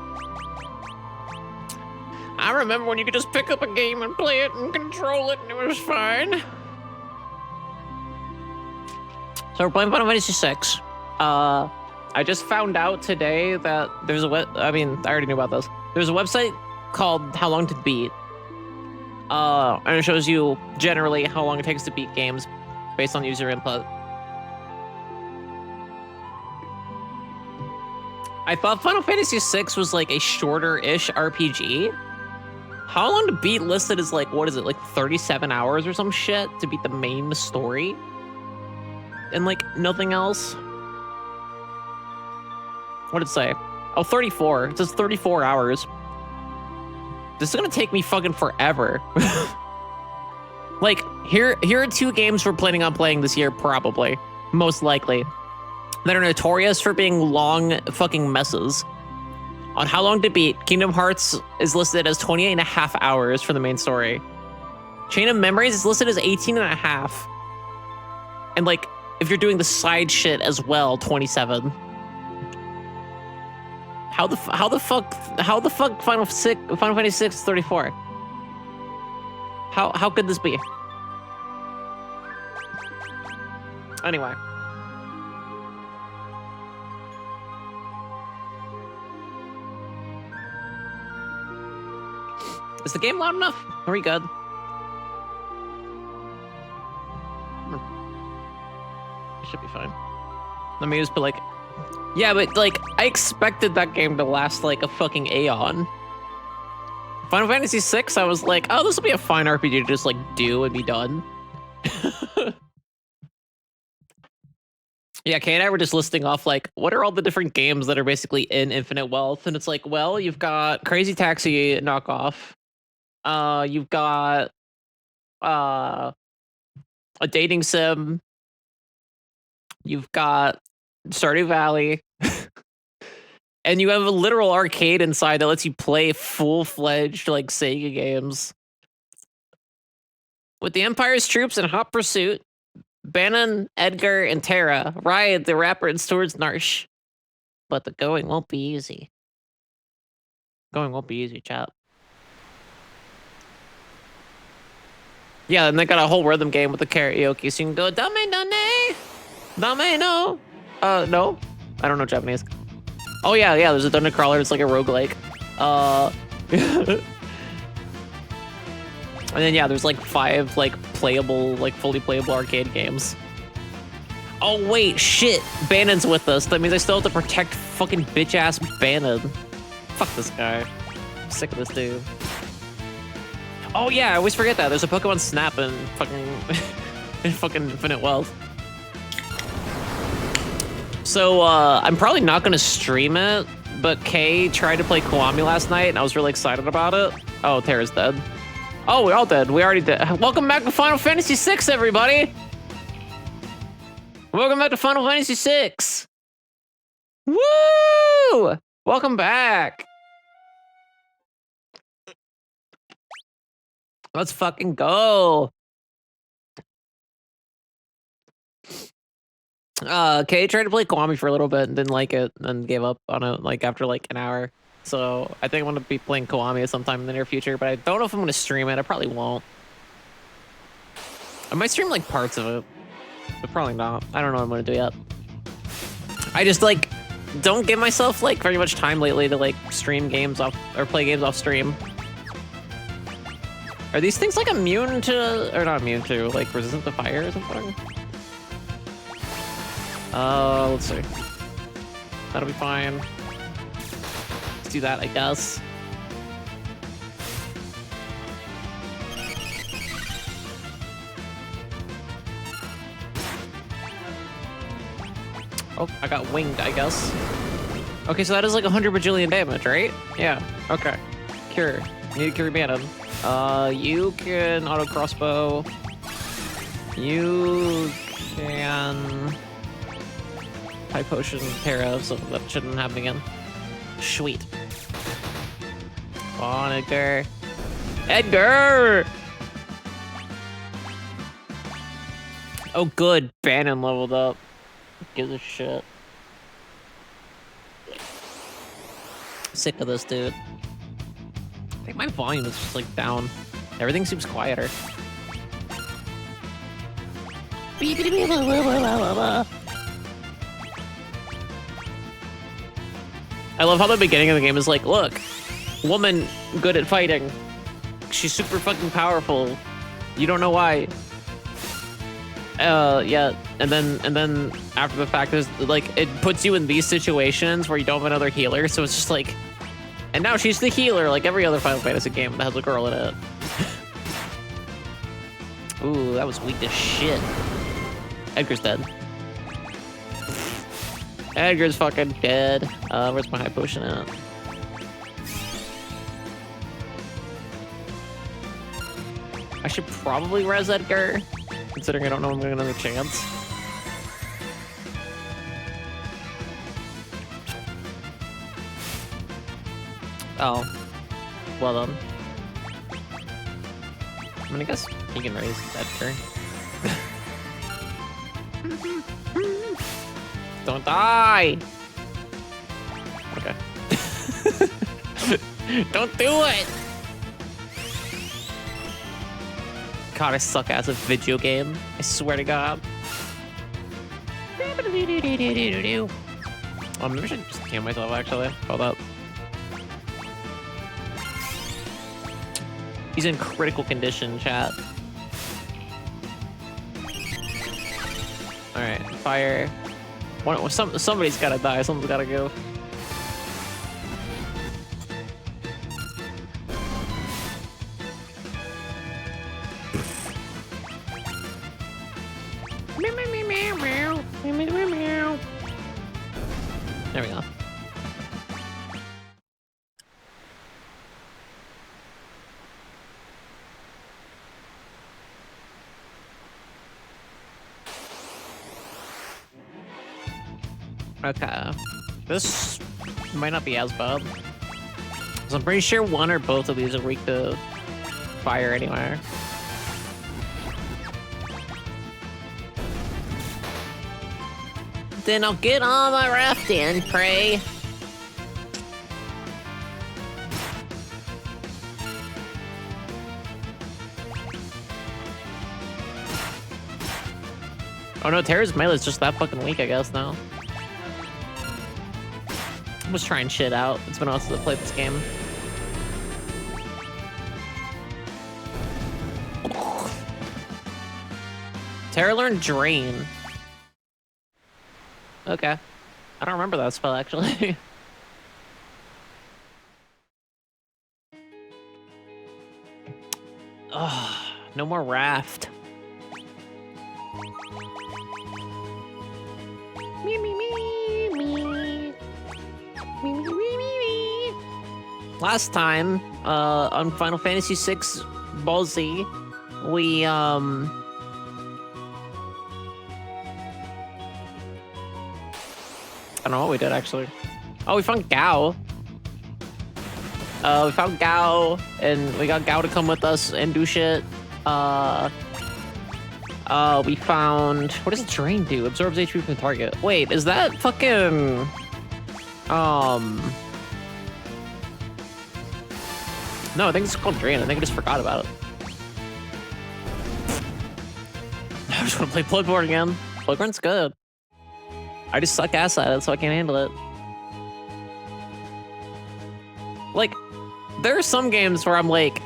I remember when you could just pick up a game and play it and control it and it was fine. So we're playing Final Fantasy VI. I just found out today that there's a I already knew about this. There's a website called How Long to Beat. And it shows you generally how long it takes to beat games based on user input. I thought Final Fantasy VI was like a shorter-ish RPG. How Long to Beat listed is like, what is it, like 37 hours or some shit to beat the main story? And like nothing else? What did it say? Oh, 34. It says 34 hours. This is gonna take me fucking forever. Like, here are 2 games we're planning on playing this year, probably. Most likely. That are notorious for being long fucking messes. On How Long to Beat, Kingdom Hearts is listed as 28.5 hours for the main story. Chain of Memories is listed as 18.5. And like, if you're doing the side shit as well, 27. How the fuck Final Fantasy 6 is 34? How could this be? Anyway. Is the game loud enough? Are we good? It should be fine. Let me just be like, yeah, but like, I expected that game to last like a fucking aeon. Final Fantasy 6, I was like, oh, this will be a fine RPG to just like do and be done. Yeah, Kay and I were just listing off like, what are all the different games that are basically in Infinite Wealth? And it's like, well, you've got Crazy Taxi knockoff. You've got a dating sim. You've got Stardew Valley. And you have a literal arcade inside that lets you play full-fledged like Sega games. With the Empire's troops in hot pursuit, Bannon, Edgar, and Terra ride the rapids towards Narsh. But the going won't be easy. Going won't be easy, chap. Yeah, and they got a whole rhythm game with the karaoke, so you can go dame no. No, I don't know Japanese. Oh yeah, there's a dungeon crawler. It's like a roguelike. And then yeah, there's like 5 like playable, like fully playable arcade games. Oh wait, shit! Bannon's with us. That means I still have to protect fucking bitch ass Bannon. Fuck this guy. I'm sick of this dude. Oh yeah, I always forget that. There's a Pokemon Snap in fucking Infinite Wealth. So I'm probably not gonna stream it, but Kay tried to play Kiwami last night and I was really excited about it. Oh, Terra's dead. Oh, we're all dead. We already did. Welcome back to Final Fantasy 6, everybody! Welcome back to Final Fantasy 6! Woo! Welcome back! Let's fucking go! Kay tried to play Kiwami for a little bit and didn't like it and gave up on it like after like an hour. So I think I'm gonna be playing Kiwami sometime in the near future, but I don't know if I'm gonna stream it. I probably won't. I might stream like parts of it, but probably not. I don't know what I'm gonna do yet. I just like don't give myself like very much time lately to like stream games off or play games off stream. Are these things like immune to, or not immune to, like resistant to fire or something? Let's see. That'll be fine. Let's do that, I guess. Oh, I got winged, I guess. Okay, so that is like 100 bajillion damage, right? Yeah, okay. Cure. Need to cure Bannon. You can auto crossbow. You can high potion Terra, so that shouldn't happen again. Sweet. Come on, Edgar. Edgar! Oh, good. Bannon leveled up. Who gives a shit? Sick of this dude. I think my volume is just like down. Everything seems quieter. I love how the beginning of the game is like, look, woman good at fighting. She's super fucking powerful. You don't know why. Yeah, and then after the fact, there's like, it puts you in these situations where you don't have another healer, so it's just like, and now she's the healer, like every other Final Fantasy game that has a girl in it. Ooh, that was weak as shit. Edgar's dead. Edgar's fucking dead. Where's my high potion at? I should probably res Edgar, considering I don't know if I'm gonna get another chance. Oh. Well done. I mean, I guess he can raise Edgar. Don't die! Okay. Don't do it! God, I suck ass at video game. I swear to God. Oh, maybe I should just heal myself, actually. Hold up. He's in critical condition, chat. Alright, fire. Somebody's gotta die, someone's gotta go. There we go. Okay. This might not be as bad. So I'm pretty sure one or both of these are weak to fire anywhere. Then I'll get on my raft and pray. Oh no, Terra's melee is just that fucking weak, I guess, now. I'm just trying shit out. It's been a while since I played this game. Terra learned Drain. Okay. I don't remember that spell, actually. Ugh, no more raft. Me, me, me, me. Me, me, me, me. Last time, on Final Fantasy VI Ball Z, we, I don't know what we did, actually. Oh, we found Gao. We found Gao, and we got Gao to come with us and do shit. We found... What does Drain do? Absorbs HP from the target. Wait, is that fucking... No, I think it's called Drain. I think I just forgot about it. I just want to play Bloodborne again. Bloodborne's good. I just suck ass at it, so I can't handle it. Like, there are some games where I'm like,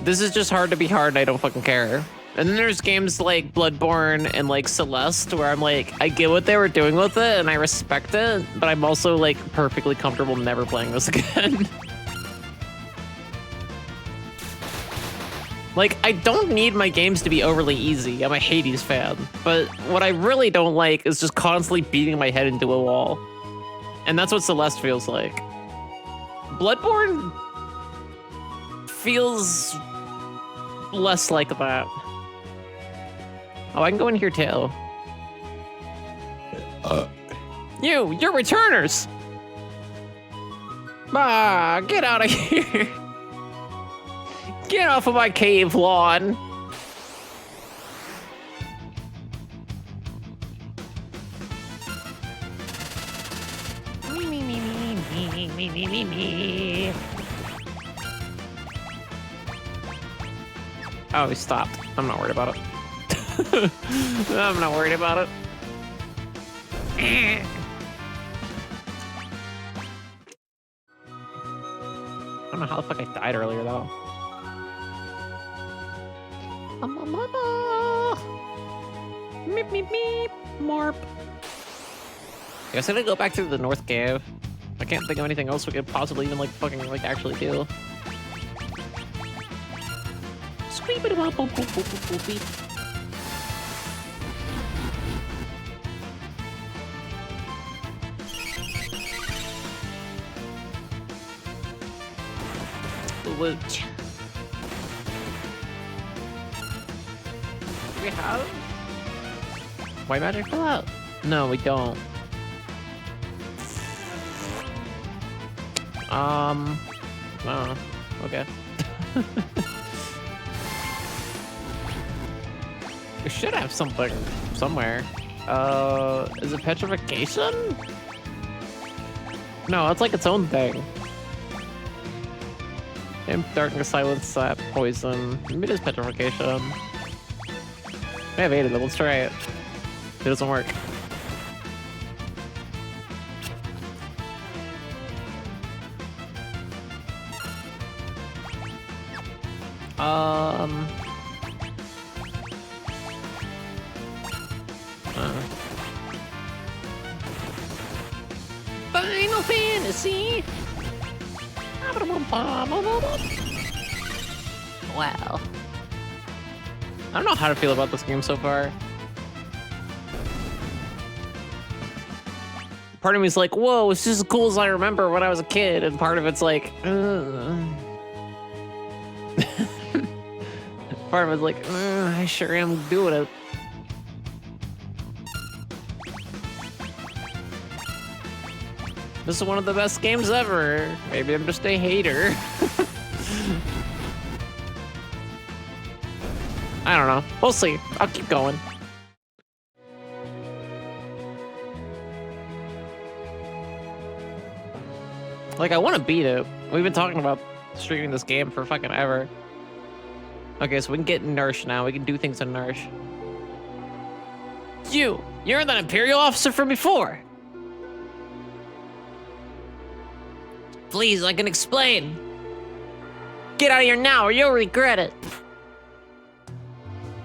this is just hard to be hard and I don't fucking care. And then there's games like Bloodborne and like Celeste where I'm like, I get what they were doing with it and I respect it, but I'm also like perfectly comfortable never playing this again. Like, I don't need my games to be overly easy. I'm a Hades fan. But what I really don't like is just constantly beating my head into a wall. And that's what Celeste feels like. Bloodborne feels less like that. Oh, I can go in here too. You're returners! Ah, get out of here! Get off of my cave lawn! Me, me, me, me, me, me, me, me, me. Oh, he stopped. I'm not worried about it. I'm not worried about it. I don't know how the fuck I died earlier, though. Meep, meep, meep. Morp. I guess I'm gonna go back through the North Cave. I can't think of anything else we could possibly even, like, fucking, like, actually do. Squeep-a-da-bop-boop-boop-boop-boop-beep. Loot. Do we have white magic fill out? No, we don't. Oh, okay. We should have something somewhere. Is it petrification? No, it's like its own thing. Imp, darkness, silence, sap, poison. Maybe it is petrification. I have 8 of them. Let's try it. It doesn't work. Final Fantasy. Wow. I don't know how to feel about this game so far. Part of me is like, whoa, it's just as cool as I remember when I was a kid, and part of it's like, part of it's like, I sure am doing it. This is one of the best games ever. Maybe I'm just a hater. I don't know. We'll see. I'll keep going. Like, I want to beat it. We've been talking about streaming this game for fucking ever. Okay, so we can get Nourish now. We can do things on Nourish. You're that Imperial officer from before. Please, I can explain. Get out of here now or you'll regret it.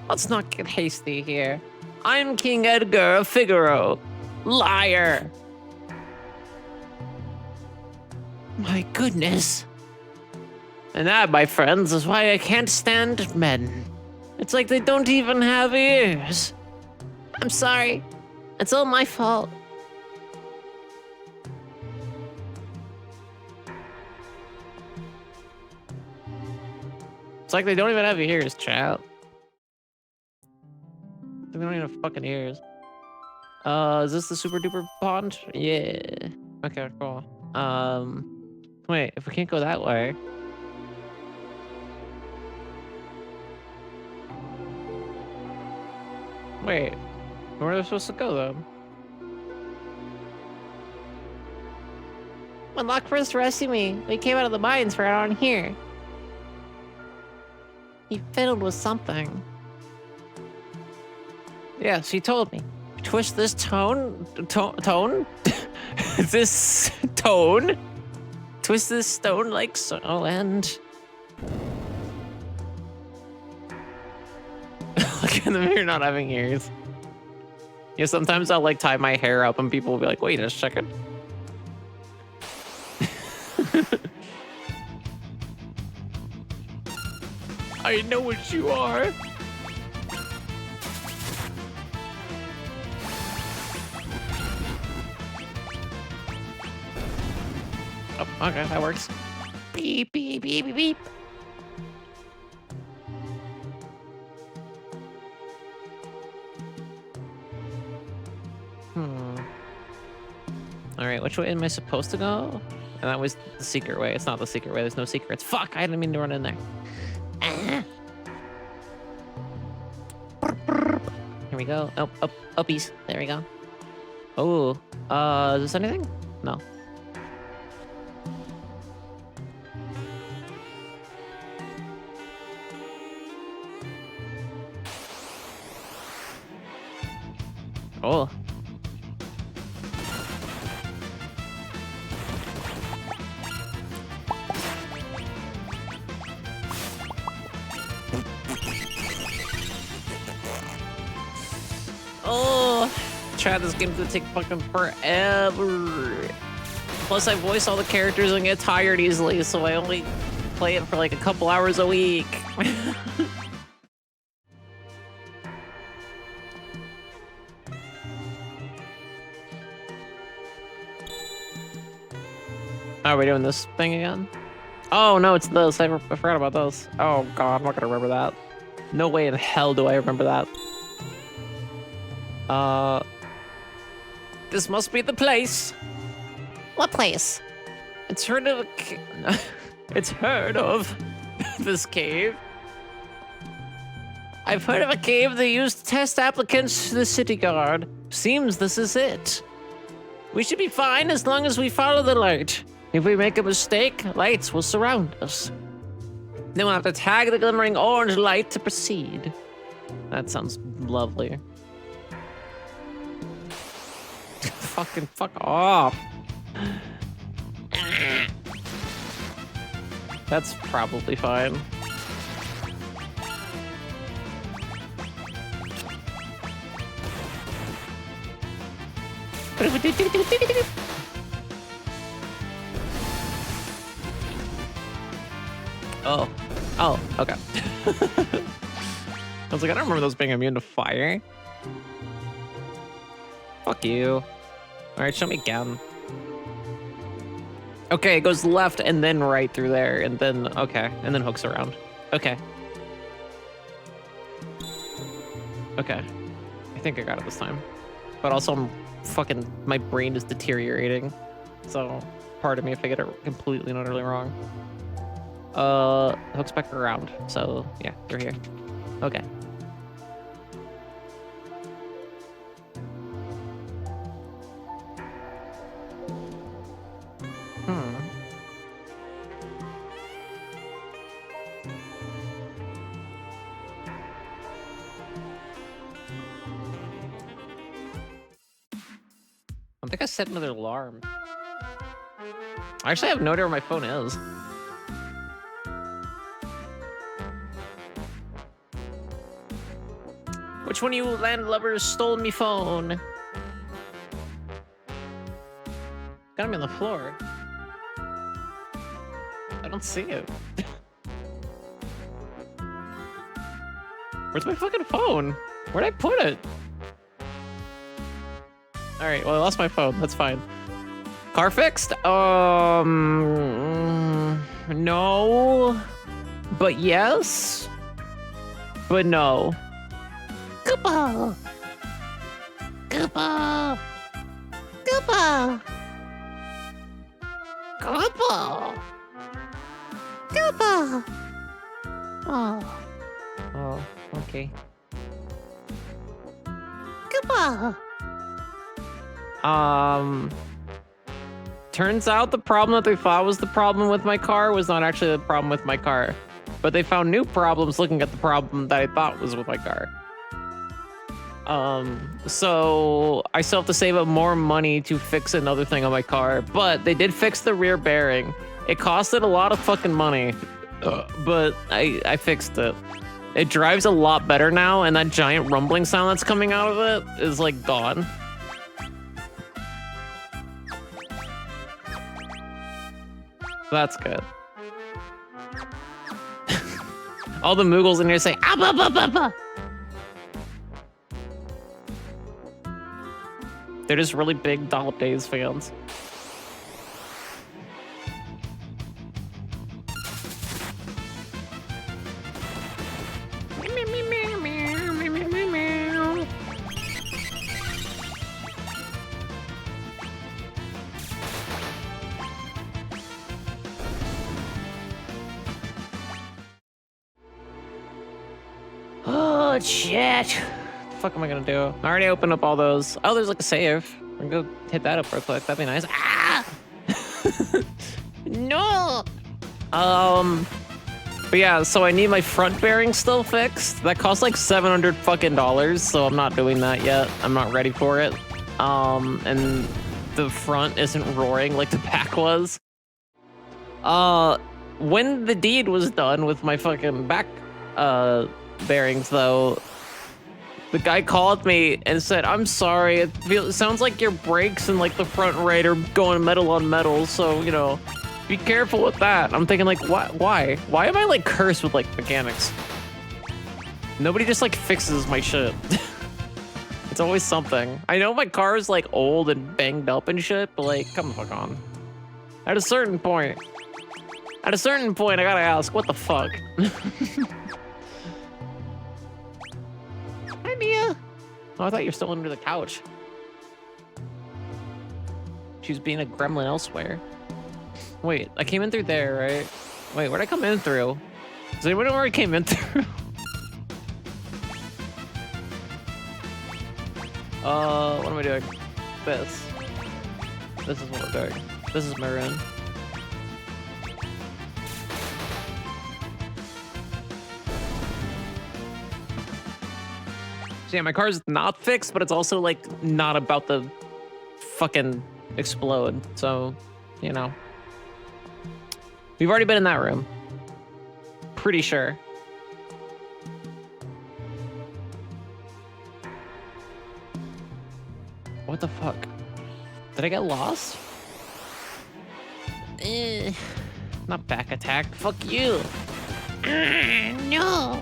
Let's not get hasty here. I'm King Edgar of Figaro. Liar. My goodness. And that, my friends, is why I can't stand men. It's like they don't even have ears. I'm sorry. It's all my fault. It's like they don't even have ears, child. They don't even have fucking ears. Is this the super duper pond? Yeah. Okay, cool. Wait, if we can't go that way. Wait, where are they supposed to go then? When Locke first rescued me, we came out of the mines for out on here. He fiddled with something. Yeah, she told me. Twist this tone? This tone? Twist this stone like so, and... Look at them here not having ears. Yeah, sometimes I'll like tie my hair up and people will be like, wait a second. I know what you are. Oh, okay, that works. Beep, beep, beep, beep, beep. All right, which way am I supposed to go? And that was the secret way. It's not the secret way. There's no secrets. Fuck, I didn't mean to run in there. Here we go. Oh, up, uppies. There we go. Oh, is this anything? No. Oh. Oh, Chad, this game's gonna take fucking forever. Plus, I voice all the characters and get tired easily, so I only play it for like a couple hours a week. Are we doing this thing again? Oh no, it's this. I forgot about this. Oh god, I'm not gonna remember that. No way in hell do I remember that. This must be the place. What place? It's heard of it's heard of this cave. I've heard of a cave they use to test applicants to the city guard. Seems this is it. We should be fine as long as we follow the light. If we make a mistake, lights will surround us. Then we'll have to tag the glimmering orange light to proceed. That sounds lovely. Fucking fuck off. That's probably fine. Oh. Oh, okay. I was like, I don't remember those being immune to fire. Fuck you. Alright, show me again. Okay, it goes left and then right through there, and then, okay, and then hooks around. Okay. Okay. I think I got it this time. But also, I'm fucking, my brain is deteriorating. So, pardon me if I get it completely and utterly wrong. Hooks back around. So, yeah, they're here. Okay. I think I set another alarm. I actually have no idea where my phone is. Which one of you landlubbers stole me phone? Got me on the floor. I don't see it. Where's my fucking phone? Where'd I put it? Alright, well, I lost my phone. That's fine. Car fixed? No. But yes. But no. Koopa! Koopa! Koopa! Koopa! Koopa! Oh. Oh, okay. Koopa! Turns out the problem that they thought was the problem with my car was not actually the problem with my car. But they found new problems looking at the problem that I thought was with my car. So I still have to save up more money to fix another thing on my car, but they did fix the rear bearing. It costed a lot of fucking money, but I fixed it. It drives a lot better now, and that giant rumbling sound that's coming out of it is like gone. That's good. All the Moogles in here say, "Ah, bah, bah, bah, bah." They're just really big Dollop Days fans. Oh, shit. What the fuck am I gonna do? I already opened up all those. Oh, there's like a save. I'm gonna go hit that up real quick. That'd be nice. Ah! No! But yeah, so I need my front bearing still fixed. That costs like $700 fucking dollars, so I'm not doing that yet. I'm not ready for it. And the front isn't roaring like the back was. When the deed was done with my fucking back, bearings though, the guy called me and said, "I'm sorry, it sounds like your brakes and like the front right are going metal on metal, so you know, be careful with that." I'm thinking like, why am I like cursed with like mechanics? Nobody just like fixes my shit. It's always something. I know my car is like old and banged up and shit, but like, come the fuck on. At a certain point I gotta ask, what the fuck? Hi, Mia. Oh, I thought you were still under the couch. She's being a gremlin elsewhere. Wait, I came in through there, right? Wait, where'd I come in through? Does anyone know where I came in through? What am I doing? This. This is what I'm doing. This is my room. So yeah, my car's not fixed, but it's also like not about to fucking explode. So, you know. We've already been in that room. Pretty sure. What the fuck? Did I get lost? Not back attack. Fuck you. No.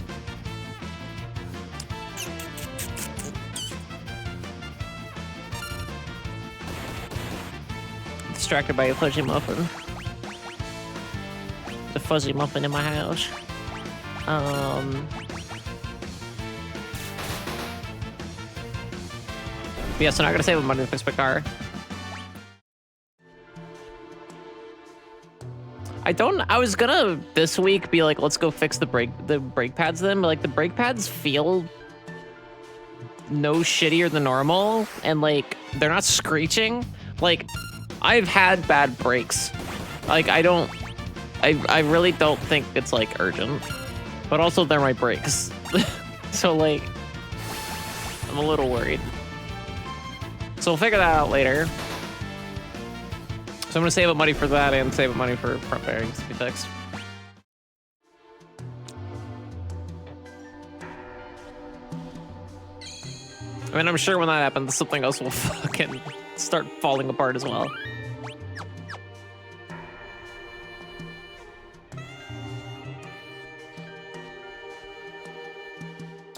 Distracted by a fuzzy muffin. The fuzzy muffin in my house. Yeah, so now I gotta save money to fix my car. I was gonna this week be like, let's go fix the brake pads then, but like the brake pads feel no shittier than normal, and like they're not screeching. Like, I've had bad brakes. Like, I really don't think it's like urgent, but also they're my brakes. So like, I'm a little worried. So we'll figure that out later. So I'm gonna save up money for that and save up money for front bearings to be fixed. I mean, I'm sure when that happens, something else will fucking start falling apart as well.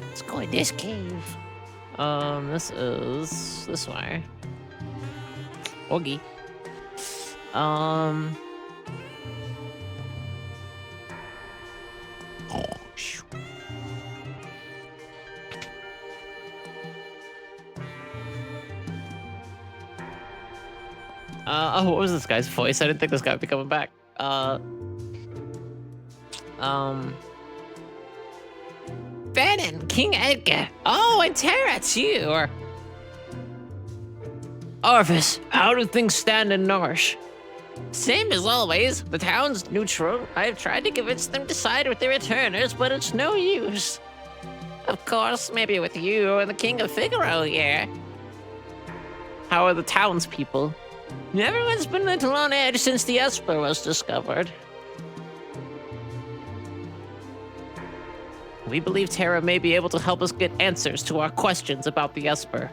Let's go in this cave. This is this way. Oogie. Oh, what was this guy's voice? I didn't think this guy would be coming back. Bannon, King Edgar. Oh, and Terra, it's you. Arvis, how do things stand in Narsh? Same as always. The town's neutral. I've tried to convince them to side with the returners, but it's no use. Of course, maybe with you and the King of Figaro here. How are the townspeople? Everyone's been a little on edge since the Esper was discovered. We believe Terra may be able to help us get answers to our questions about the Esper.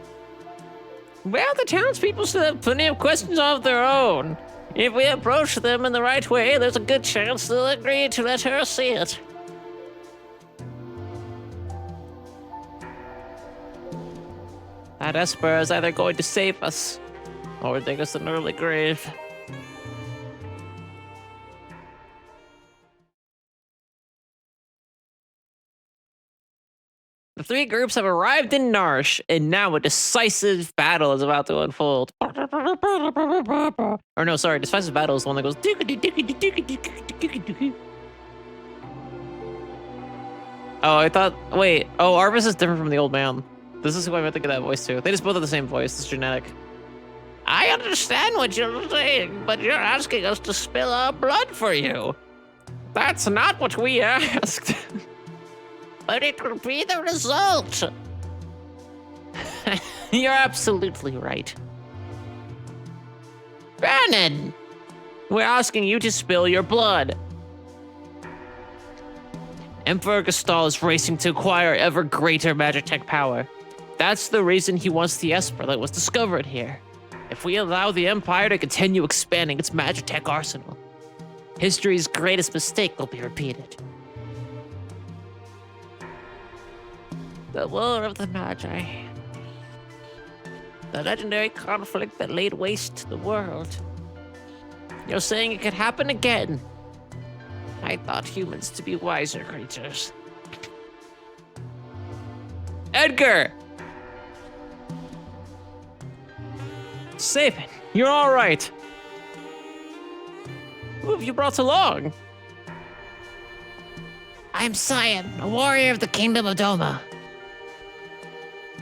Well, the townspeople still have plenty of questions of their own. If we approach them in the right way, there's a good chance they'll agree to let her see it. That Esper is either going to save us, or dig us an early grave. The three groups have arrived in Narsh, and now a decisive battle is about to unfold. Or no, sorry, decisive battle is the one that goes. Oh, I thought. Wait. Oh, Arvis is different from the old man. This is who I meant to get that voice to. They just both have the same voice. It's genetic. I understand what you're saying, but you're asking us to spill our blood for you. That's not what we asked. But it will be the result. You're absolutely right. Bannon! We're asking you to spill your blood. Emperor Gestal is racing to acquire ever greater Magitech power. That's the reason he wants the Esper that was discovered here. If we allow the Empire to continue expanding its Magitech arsenal, history's greatest mistake will be repeated. The War of the Magi. The legendary conflict that laid waste to the world. You're saying it could happen again? I thought humans to be wiser creatures. Edgar! Sabin, you're all right. Who have you brought along? I'm Cyan, a warrior of the Kingdom of Doma.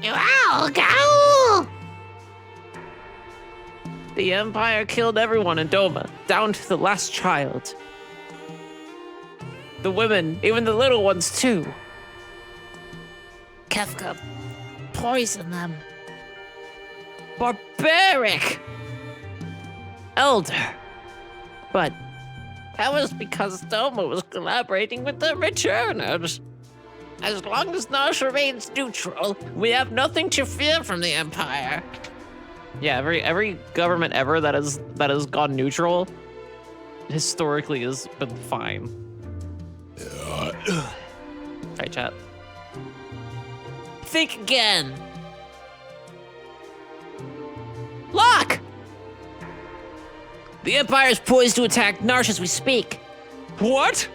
Ow, go! The Empire killed everyone in Doma, down to the last child. The women, even the little ones too. Kefka, poison them. Barbaric! Elder. But that was because Doma was collaborating with the Returners. As long as Nash remains neutral, we have nothing to fear from the Empire. Yeah, every government ever that has gone neutral historically has been fine. Right, chat. Think again. Lock! The Empire is poised to attack Narsh as we speak. What?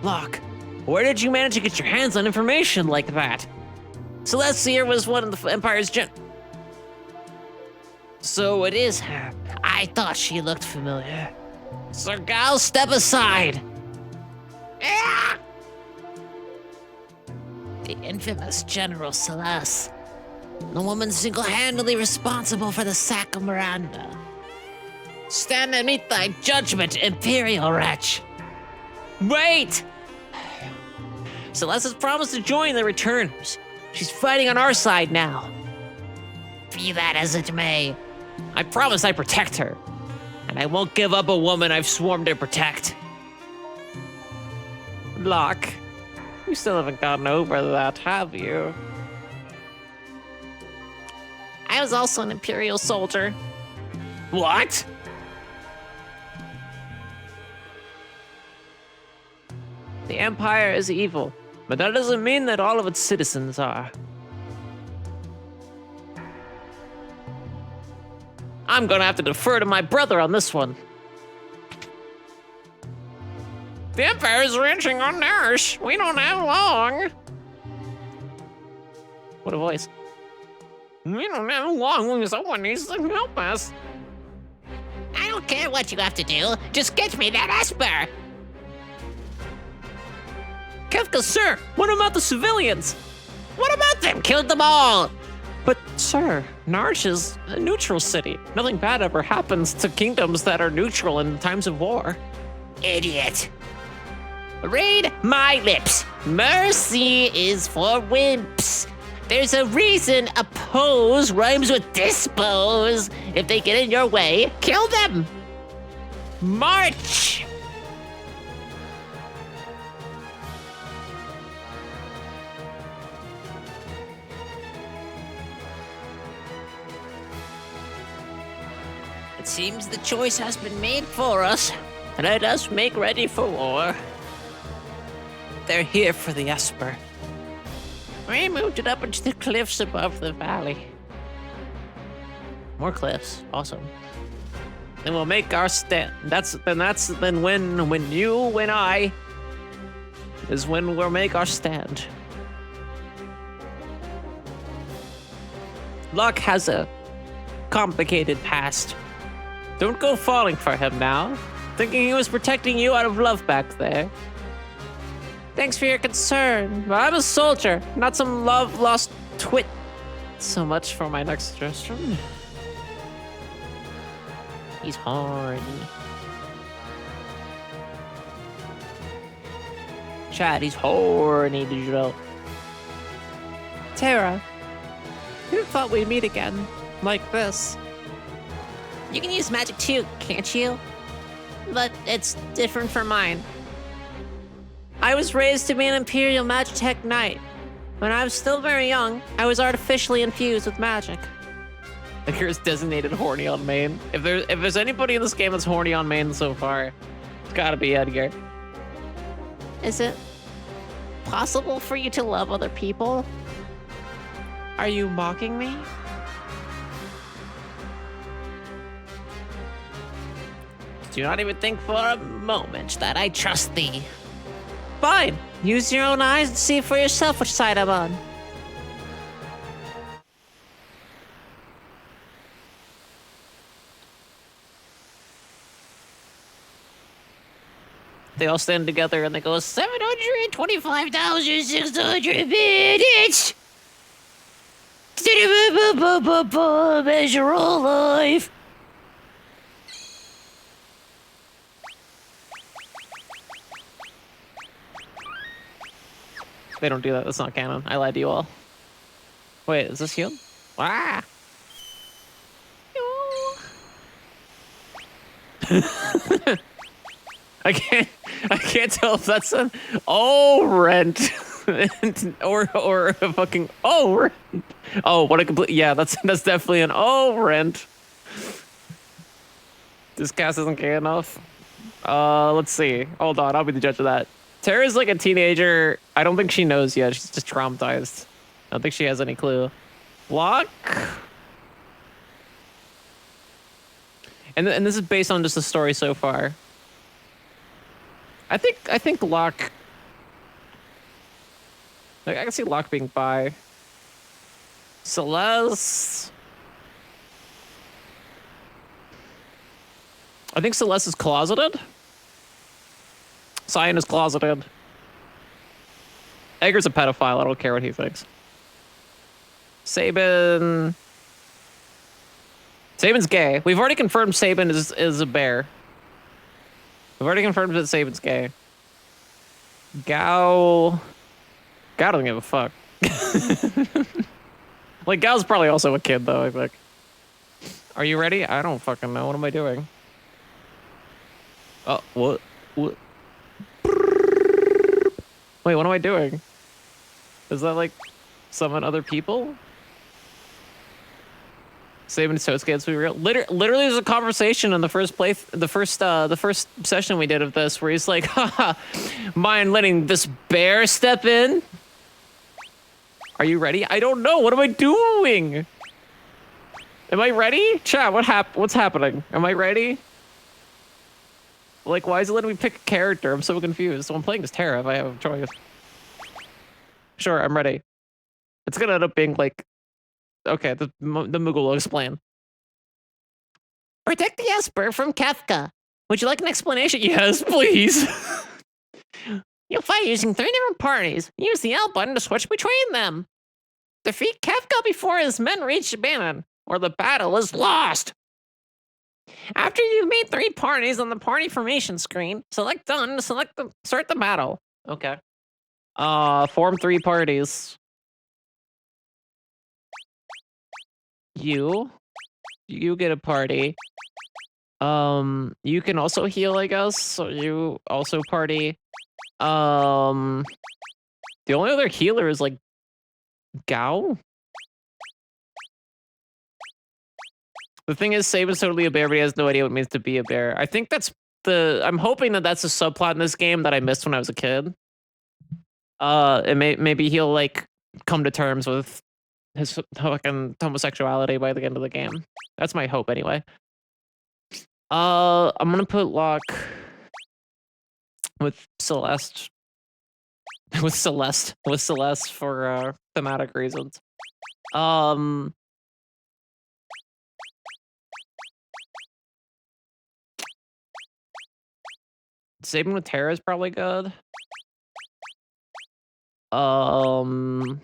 Lock, where did you manage to get your hands on information like that? Celestia was one of the Empire's So it is her. I thought she looked familiar. Sir Gal, step aside. Ah! The infamous General Celeste. The woman single-handedly responsible for the sack of Miranda. Stand and meet thy judgment, Imperial wretch. Wait! Celeste has promised to join the Returners. She's fighting on our side now. Be that as it may, I promise I protect her. And I won't give up a woman I've sworn to protect. Locke, you still haven't gotten over that, have you? I was also an Imperial soldier. What? The Empire is evil, but that doesn't mean that all of its citizens are. I'm gonna have to defer to my brother on this one. The Empire is reaching on Nash. We don't have long. What a voice. We don't have long. Someone needs to help us. I don't care what you have to do. Just get me that Esper. Kefka, sir, what about the civilians? What about them? Killed them all. But, sir, Narsh is a neutral city. Nothing bad ever happens to kingdoms that are neutral in times of war. Idiot. Read my lips. Mercy is for wimps. There's a reason oppose rhymes with dispose. If they get in your way, kill them. March. It seems the choice has been made for us. Let us make ready for war. They're here for the Esper. We moved it up into the cliffs above the valley. More cliffs, awesome. Then we'll make our stand. Then when you and I is when we'll make our stand. Luck has a complicated past. Don't go falling for him now, thinking he was protecting you out of love back there. Thanks for your concern, but I'm a soldier, not some love-lost twit. So much for my next suggestion. He's horny. Chad, he's horny, did you know? Tara, who thought we'd meet again? Like this. You can use magic too, can't you? But it's different from mine. I was raised to be an Imperial Magitech Knight. When I was still very young, I was artificially infused with magic. Edgar's designated horny on main. If there's anybody in this game that's horny on main so far, it's gotta be Edgar. Is it possible for you to love other people? Are you mocking me? Do not even think for a moment that I trust thee. Fine. Use your own eyes and see for yourself which side I'm on. They all stand together and they go 725,600 minutes. Measure all life. They don't do that. That's not canon. I lied to you all. Wait, is this healed? Ah! I can't tell if that's an rent or a fucking rent. Oh, what a complete, yeah, that's definitely an rent. This cast isn't gay enough. Let's see. Hold on, I'll be the judge of that. Tara's like a teenager. I don't think she knows yet. She's just traumatized. I don't think she has any clue. Block. And this is based on just the story so far. I think Locke. Like, I can see Locke being bi. Celeste. I think Celeste is closeted. Cyan is closeted. Edgar's a pedophile. I don't care what he thinks. Sabin. Sabin's gay. We've already confirmed Sabin is a bear. We've already confirmed that Sabin's gay. Gao doesn't give a fuck. Like, Gao's probably also a kid, though, I think. Are you ready? I don't fucking know. What am I doing? Oh, what? Wait, what am I doing? Is that, like, summon other people? Saving so scared to be real. Literally, there's a conversation in the first session we did of this where he's like, haha, mind letting this bear step in? Are you ready? I don't know. What am I doing? Am I ready? Chat, what's happening? Am I ready? Like, why is it letting me pick a character? I'm so confused. So I'm playing as Tara if I have a choice. Sure, I'm ready. It's gonna end up being like, okay, the Moogle will explain. Protect the Esper from Kefka. Would you like an explanation? Yes, please. You'll fight using 3 different parties. Use the L button to switch between them. Defeat Kefka before his men reach Bannon, or the battle is lost. After you've made 3 parties on the party formation screen, select done to start the battle. Okay. Form 3 parties. You get a party. You can also heal, I guess. So you also party. The only other healer is like Gao. The thing is, Sabin's totally a bear, but he has no idea what it means to be a bear. I think that's I'm hoping that that's a subplot in this game that I missed when I was a kid. Maybe he'll like come to terms with his fucking homosexuality by the end of the game. That's my hope, anyway. I'm gonna put Locke with Celeste. With Celeste for thematic reasons. Sabin with Tara is probably good. I'm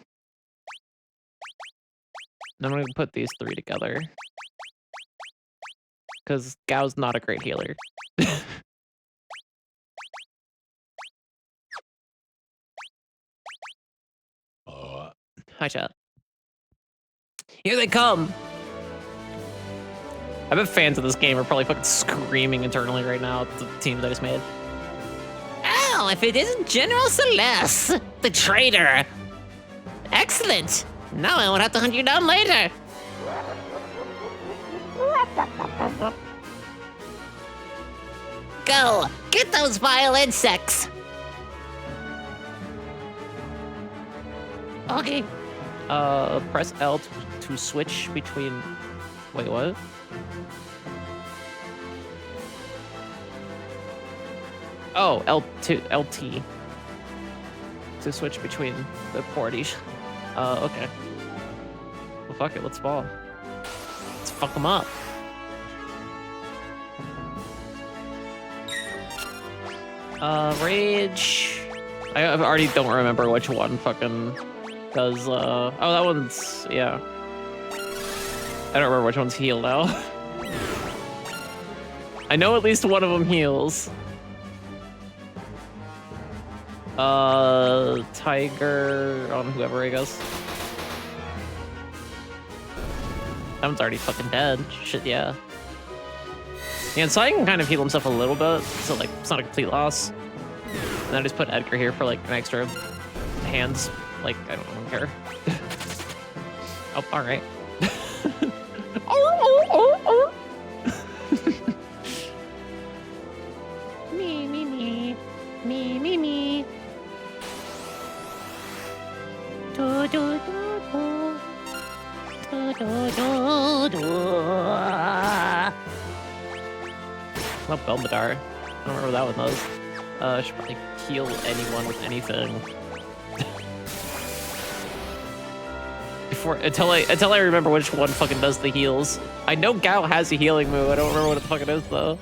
gonna put these 3 together. Because Gao's not a great healer. Hi, chat. Here they come! I bet fans of this game are probably fucking screaming internally right now at the team that I just made. Oh, if it isn't General Celeste, the traitor! Excellent! Now I won't have to hunt you down later! Go! Get those vile insects! Okay. Press L to switch between... Wait, what? Oh, LT. To switch between the parties. Okay. Well, fuck it, let's ball. Let's fuck them up. Rage. I already don't remember which one fucking does, oh, that one's, yeah. I don't remember which one's heal now. I know at least one of them heals. Tiger on whoever, I guess. That one's already fucking dead. Shit, yeah. Yeah, and Sai can kind of heal himself a little bit, so like it's not a complete loss. And I just put Edgar here for like an extra hands. Like, I don't care. Oh, alright. Me, me, me. Me, me, me. Do, do, do, do. Do, do, do, do. Not Belmadar. I don't remember what that one was. I should probably heal anyone with anything. Until I remember which one fucking does the heals. I know Gao has a healing move. I don't remember what the fuck it is though.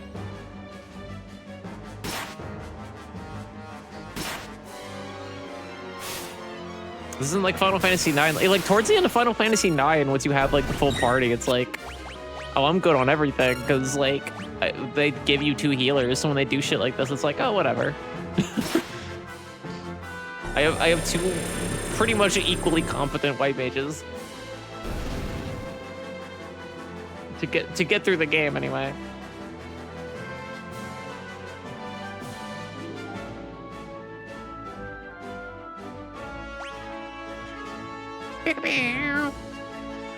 This isn't like Final Fantasy IX. Like towards the end of Final Fantasy IX, once you have like the full party, it's like, oh, I'm good on everything because like they give you 2 healers. So when they do shit like this, it's like, oh, whatever. I have 2 pretty much equally competent white mages to get through the game anyway.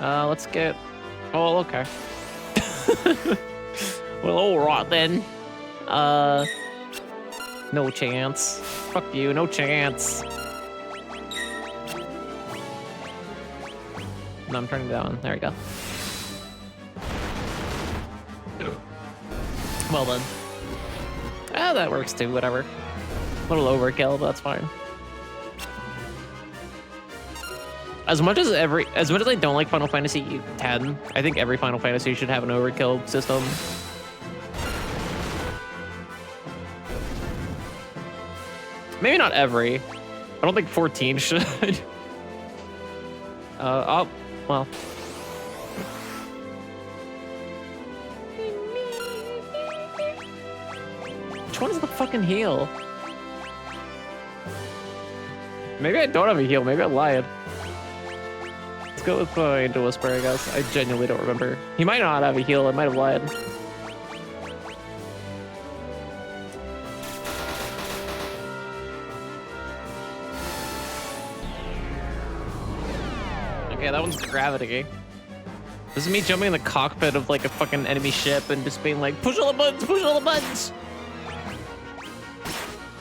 Let's get. Oh, okay. Well, alright then. No chance. Fuck you, no chance. No, I'm turning it down. There we go. Well then. Ah, that works too, whatever. A little overkill, but that's fine. As much as I don't like Final Fantasy X, I think every Final Fantasy should have an overkill system. Maybe not every. I don't think 14 should. Oh, well. Which one's the fucking heal? Maybe I don't have a heal. Maybe I lied. Let's go with Angel Whisper, I guess. I genuinely don't remember. He might not have a heal. I might have lied. Okay, that one's gravity. This is me jumping in the cockpit of like a fucking enemy ship and just being like, push all the buttons, push all the buttons.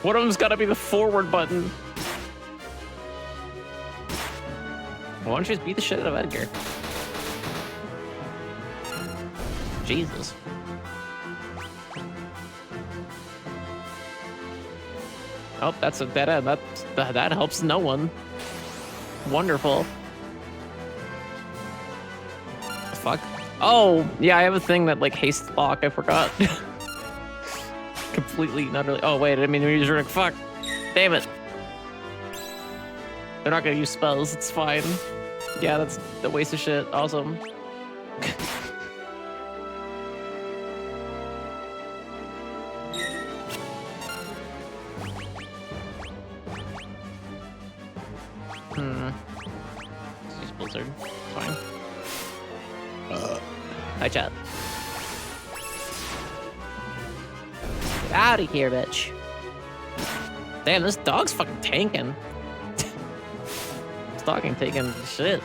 One of them's gotta be the forward button. Why don't you just beat the shit out of Edgar? Jesus. Oh, that's a dead end. That helps no one. Wonderful. Fuck. Oh, yeah, I have a thing that like haste lock. I forgot. Completely, not really. Oh wait, I mean, use runic. Fuck. Damn it. They're not gonna use spells. It's fine. Yeah, that's a waste of shit. Awesome. Use Blizzard. It's fine. Hi, chat. Get out of here, bitch. Damn, this dog's fucking tanking. This dog ain't taking shit.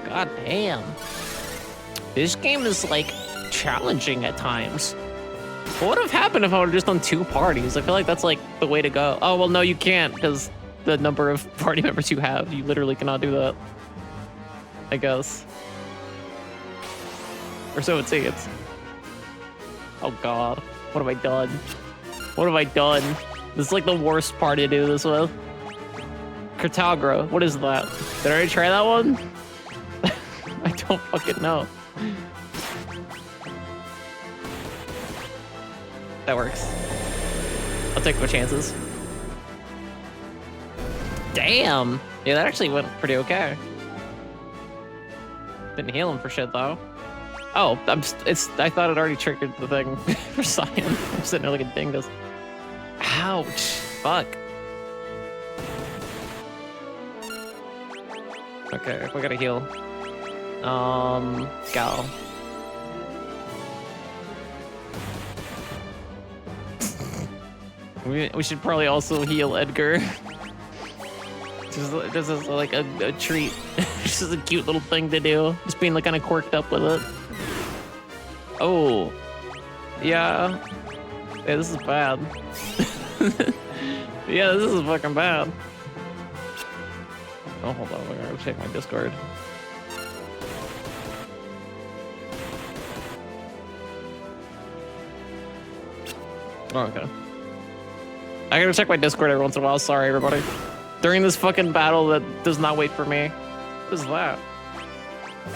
God damn. This game is like challenging at times. What would have happened if I would have just done 2 parties? I feel like that's like the way to go. Oh, well, no, you can't because the number of party members you have, you literally cannot do that. I guess. Or so it seems. Oh God, what have I done? What have I done? This is like the worst party to do this with. Cartagra. What is that? Did I already try that one? I don't fucking know. That works. I'll take my chances. Damn! Yeah, that actually went pretty okay. Didn't heal him for shit though. Oh, I thought it already triggered the thing for Cyan. I'm sitting there like a dingus. Ouch! Fuck. Okay, we gotta heal. Gal. We should probably also heal Edgar. Just as like a treat. Just as a cute little thing to do. Just being like kind of quirked up with it. Oh. Yeah. Yeah, this is bad. Yeah, this is fucking bad. Oh, hold on. I gotta check my Discord. Oh, okay. I gotta check my Discord every once in a while. Sorry, everybody. During this fucking battle that does not wait for me. What is that?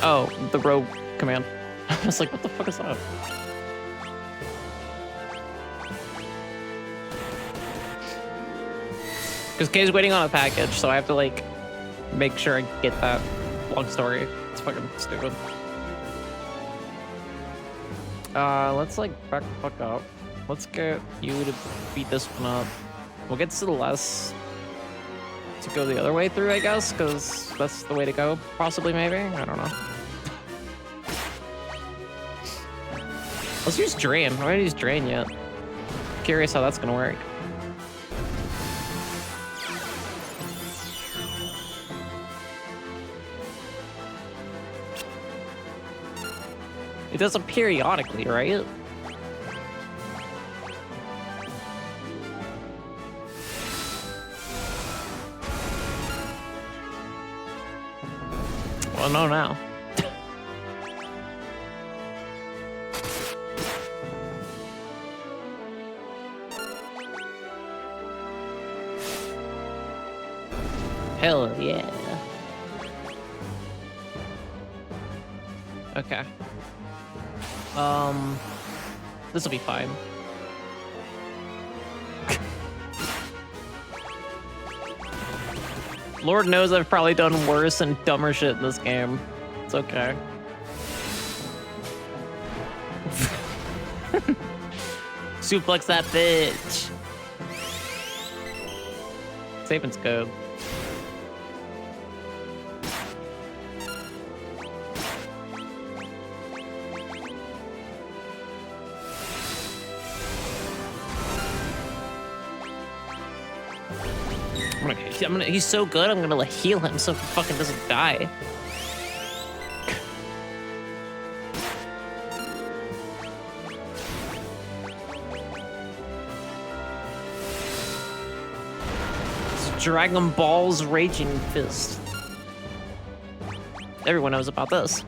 Oh, the rogue command. I was like, what the fuck is that? Because Kay's waiting on a package, so I have to like make sure I get that. Long story. It's fucking stupid. Let's like back the fuck up. Let's get you to beat this one up. We'll get Celeste to go the other way through, I guess, because that's the way to go, possibly, maybe? I don't know. Let's use Drain. I haven't used Drain yet. Curious how that's gonna work. It does it periodically, right? Well, no, now. Hell yeah. Okay. This will be fine. Lord knows I've probably done worse and dumber shit in this game. It's okay. Suplex that bitch. Saving's good. He's so good, I'm gonna heal him so he fucking doesn't die. It's Dragon Ball's Raging Fist. Everyone knows about this.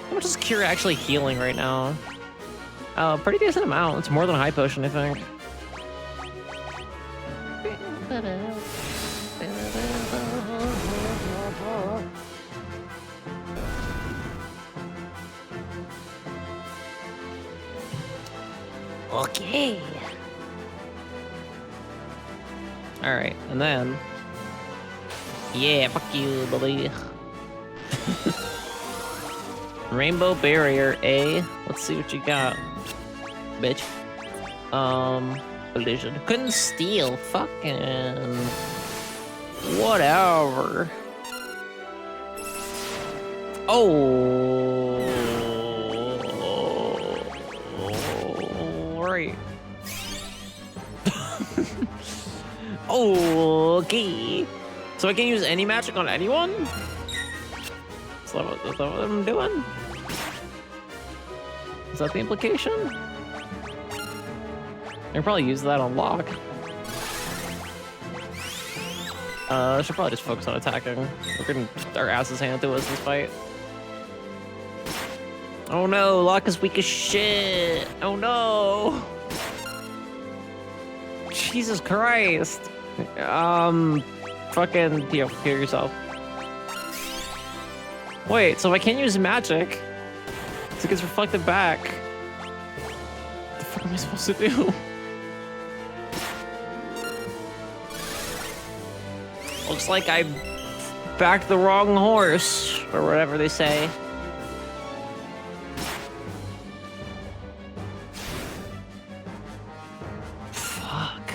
How much is Cure actually healing right now? Pretty decent amount. It's more than a high potion, I think. Okay. All right, and then, yeah, fuck you, buddy. Rainbow Barrier A. Let's see what you got, bitch. Collision. Couldn't steal. Fucking whatever. Oh. Right. Okay. So I can use any magic on anyone? Is that what I'm doing? Is that the implication? I can probably use that on Locke. I should probably just focus on attacking. We're getting our asses handed to us this fight. Oh no, Locke is weak as shit. Oh no. Jesus Christ. Fucking, heal yourself. Wait, so I can't use magic. So it gets reflected back. What the fuck am I supposed to do? Looks like I backed the wrong horse, or whatever they say. Fuck.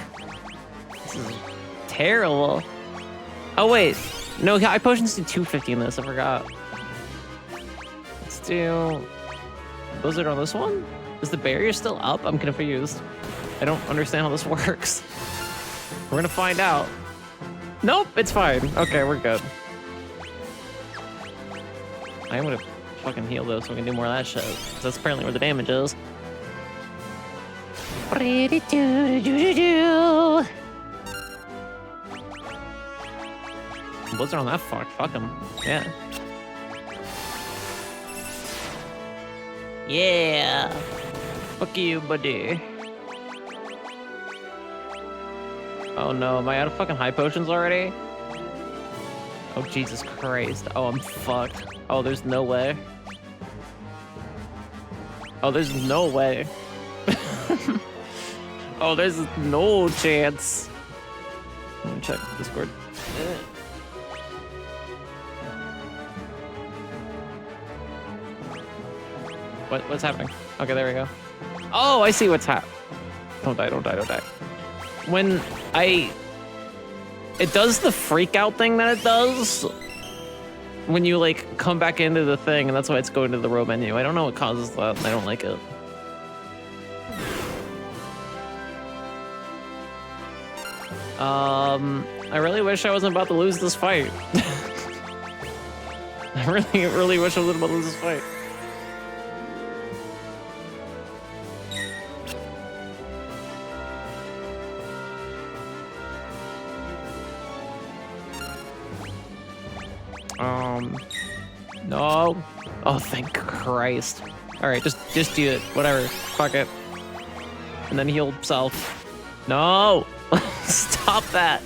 This is terrible. Oh wait, no, high potions do 250 in this, I forgot. Let's do... Was it on this one? Is the barrier still up? I'm confused. I don't understand how this works. We're gonna find out. Nope, it's fine. Okay, we're good. I'm gonna fucking heal this so we can do more of that shit. 'Cause that's apparently where the damage is. Blizzard on that fuck. Fuck him. Yeah. Yeah. Fuck you, buddy. Oh no, am I out of fucking high potions already? Oh Jesus Christ. Oh, I'm fucked. Oh, there's no way. Oh, there's no way. Oh, there's no chance. Let me check Discord. What's happening? Okay, there we go. Oh, I see what's happening. Don't die, don't die, don't die. When it does the freak out thing that it does when you like come back into the thing, and that's why it's going to the row menu. I don't know what causes that, and I don't like it. I really wish I wasn't about to lose this fight. I really wish I wasn't about to lose this fight. No. Oh, thank Christ. All right, just do it. Whatever. Fuck it. And then heal himself. No. Stop that.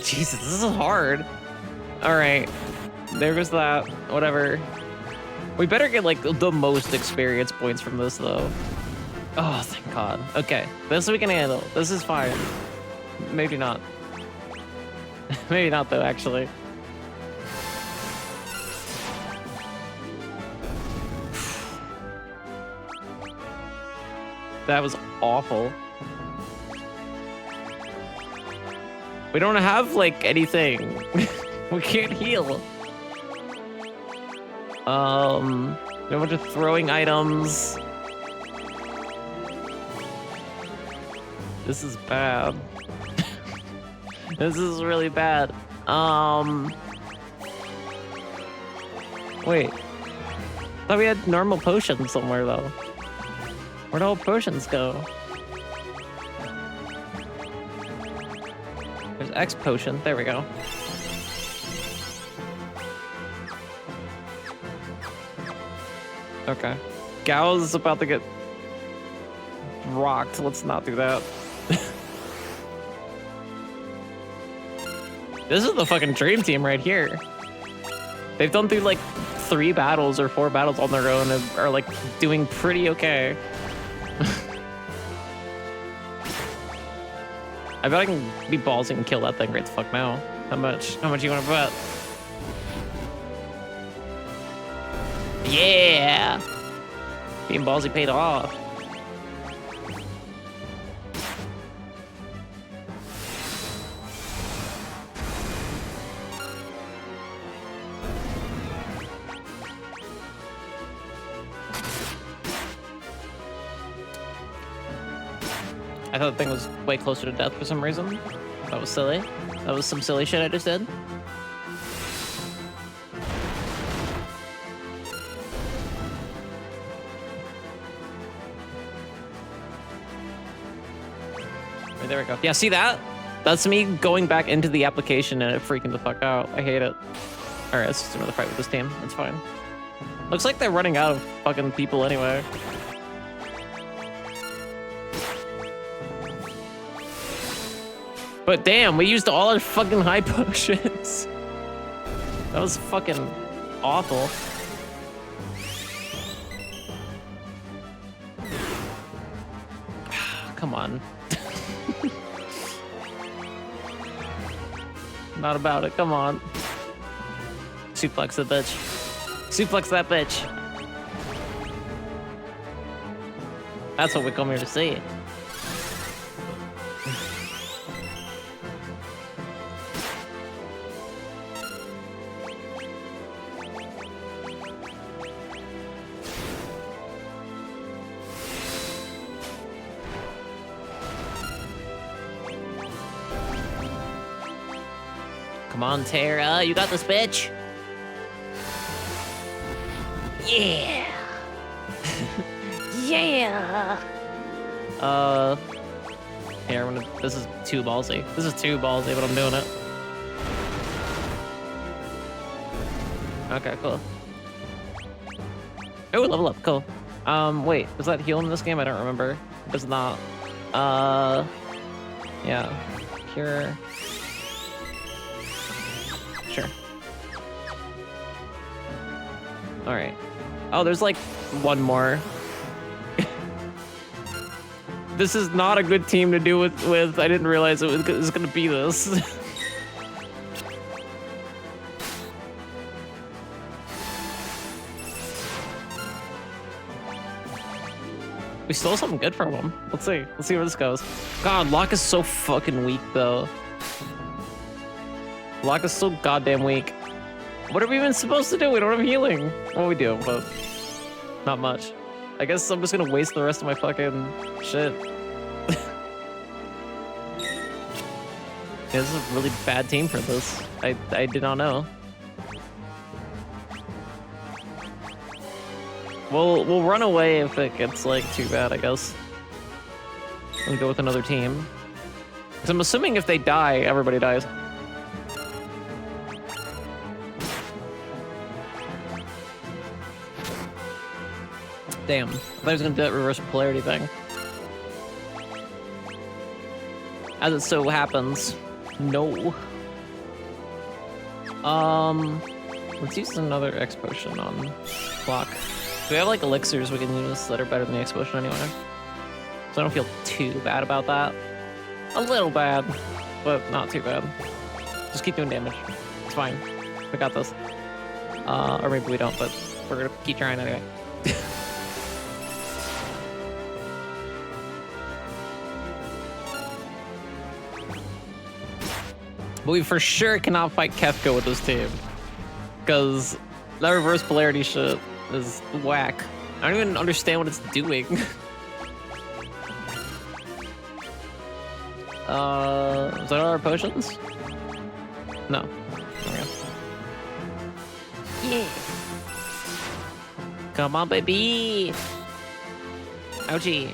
Jesus, this is hard. All right. There goes that. Whatever. We better get like the most experience points from this though. Oh, thank God. Okay, this we can handle. This is fine. Maybe not. Maybe not though, actually. That was awful. We don't have like anything. We can't heal. We have a bunch of throwing items. This is bad. This is really bad. Wait. I thought we had normal potions somewhere though. Where'd all potions go? There's X potion. There we go. Okay. Gao's about to get rocked. Let's not do that. This is the fucking dream team right here. They've done through like 3 battles or 4 battles on their own and are like doing pretty okay. I bet I can be ballsy and kill that thing right the fuck now. How much you wanna bet? Yeah! Being ballsy paid off. I thought the thing was way closer to death for some reason. That was silly. That was some silly shit I just did. Right, there we go. Yeah, see that? That's me going back into the application and it freaking the fuck out. I hate it. Alright, let's just do another fight with this team. That's fine. Looks like they're running out of fucking people anyway. But damn, we used all our fucking high potions. That was fucking awful. Come on. Not about it, come on. Suplex the bitch. Suplex that bitch. That's what we come here to see. Come on, Tara, you got this, bitch. Yeah. Yeah. Here, this is too ballsy. This is too ballsy, but I'm doing it. Okay, cool. Oh, level up, cool. Wait, does that heal in this game? I don't remember. It does not. Yeah. Cure. Sure. Alright. Oh, there's like one more. This is not a good team to do with. I didn't realize it was gonna be this. We stole something good from him. Let's see. Let's see where this goes. God, Locke is so fucking weak though. Locke is so goddamn weak. What are we even supposed to do? We don't have healing. Well, we do, but not much. I guess I'm just gonna waste the rest of my fucking shit. Yeah, this is a really bad team for this. I did not know. We'll run away if it gets like too bad, I guess. And go with another team. Because I'm assuming if they die, everybody dies. Damn, I thought I was gonna do that reverse polarity thing. As it so happens, no. Let's use another X potion on Locke. We have like elixirs we can use that are better than the X potion anyway. So I don't feel too bad about that. A little bad, but not too bad. Just keep doing damage. It's fine. We got this. Or maybe we don't, but we're gonna keep trying anyway. But we for sure cannot fight Kefka with this team. Because that reverse polarity shit is whack. I don't even understand what it's doing. Is that all our potions? No. Okay. Yeah. Come on, baby. Ouchie.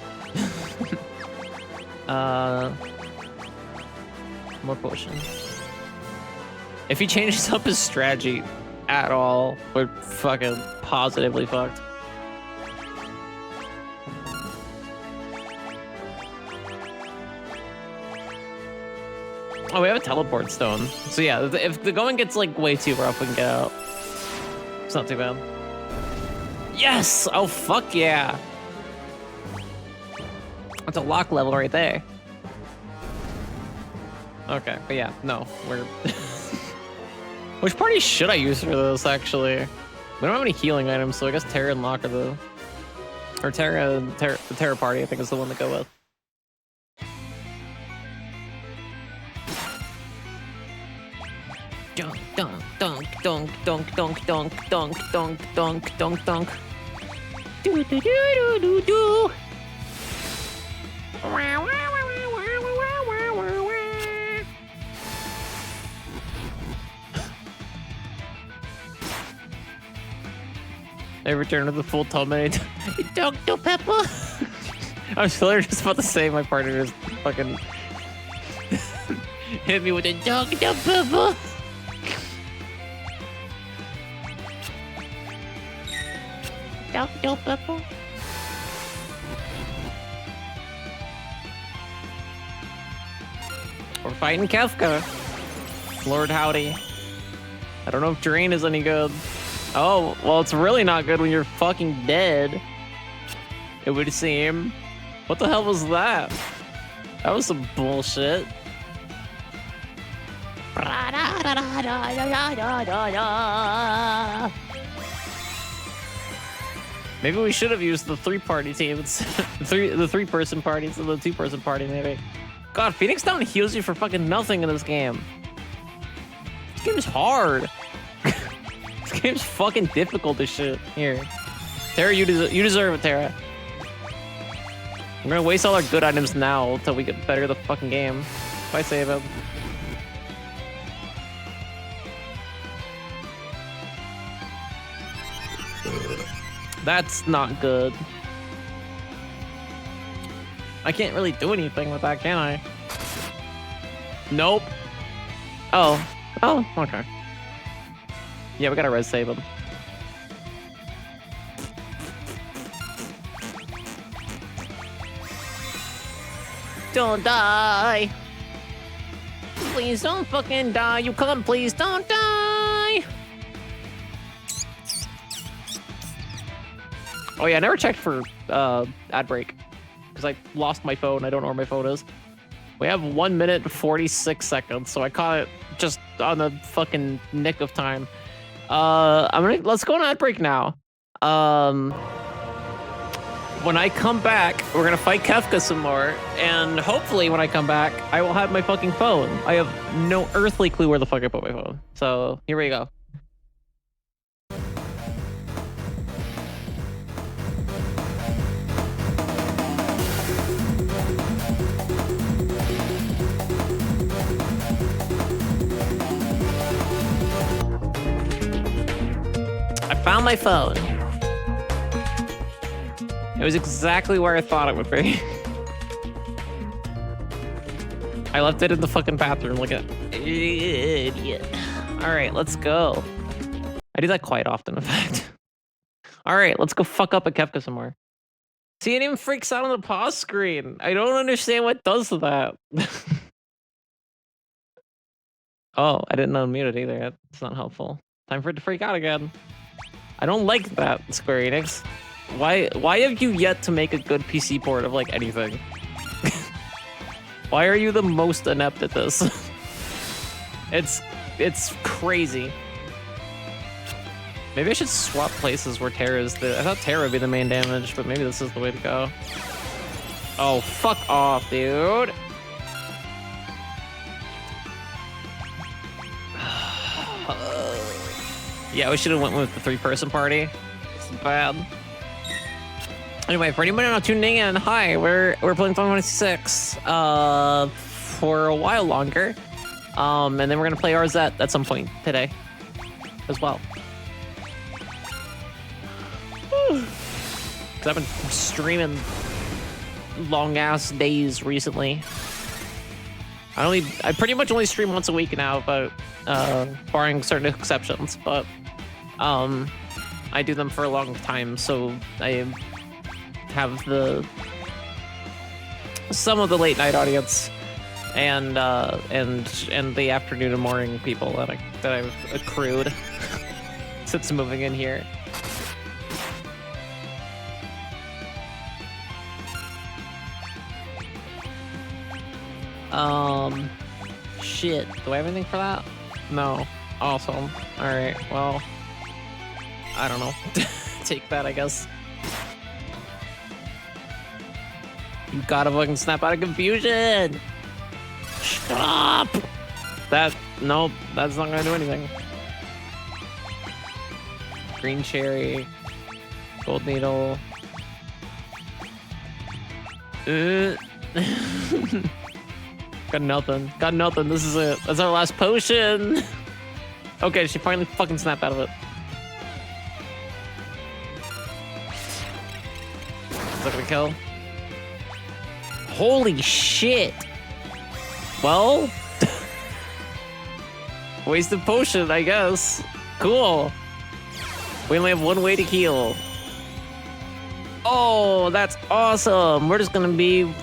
More potions. If he changes up his strategy at all, we're fucking positively fucked. Oh, we have a teleport stone. So yeah, if the going gets like way too rough, we can get out. It's not too bad. Yes! Oh, fuck yeah! That's a Locke level right there. Okay, but yeah, no, we're... Which party should I use for this, actually? We don't have any healing items, so I guess Terra and Locke are the... Or Terra, the Terra party, I think, is the one to go with. Dunk, dunk, dunk, dunk, dunk, dunk, dunk, dunk, dunk, dunk, dunk, dunk. Do do do do do do. They return to the full dominate. Dr. Pepper. I was literally just about to say my partner just fucking hit me with a Dr. Pepper. Dr. Pepper. We're fighting Kefka. Lord howdy. I don't know if Drain is any good. Oh, well, it's really not good when you're fucking dead. It would seem. What the hell was that? That was some bullshit. Maybe we should have used the three-party teams. the three-person party instead of the two-person party, maybe. God, Phoenix Down heals you for fucking nothing in this game. This game is hard. This game's fucking difficult as shit. Here. Terra, you deserve it, Terra. I'm gonna waste all our good items now until we get better the fucking game. If I save him. That's not good. I can't really do anything with that, can I? Nope. Oh. Oh, okay. Yeah, we gotta res save him. Don't die. Please don't fucking die. You come, please don't die. Oh yeah, I never checked for ad break because I lost my phone. I don't know where my phone is. We have 1 minute and 46 seconds, so I caught it just on the fucking nick of time. Let's go on ad break now. When I come back, we're gonna fight Kefka some more, and hopefully when I come back, I will have my fucking phone. I have no earthly clue where the fuck I put my phone. So here we go. I found my phone. It was exactly where I thought it would be. I left it in the fucking bathroom like an idiot. All right, let's go. I do that quite often, in fact. All right, let's go fuck up at Kefka some more. See, it even freaks out on the pause screen. I don't understand what does that. Oh, I didn't unmute it either. That's not helpful. Time for it to freak out again. I don't like that, Square Enix. Why have you yet to make a good PC port of like anything? Why are you the most inept at this? It's crazy. Maybe I should swap places where Terra is I thought Terra would be the main damage, but maybe this is the way to go. Oh, fuck off, dude. Yeah, we should have went with the three-person party. It's bad. Anyway, for anyone not tuning in, hi, we're playing Final Fantasy 6 for a while longer. And then we're gonna play Arzette at some point today as well. Cause I've been streaming long ass days recently. I pretty much only stream once a week now, but barring certain exceptions, but I do them for a long time, so I have some of the late night audience and the afternoon and morning people that I've accrued since moving in here. Shit. Do I have anything for that? No. Awesome. Alright, well, I don't know. Take that, I guess. You gotta fucking snap out of confusion! Stop! Nope, that's not gonna do anything. Green cherry. Gold needle. Got nothing. Got nothing. This is it. That's our last potion. Okay, she finally fucking snapped out of it. Is that gonna kill? Holy shit. Well, wasted potion, I guess. Cool. We only have one way to heal. Oh, that's awesome. We're just gonna be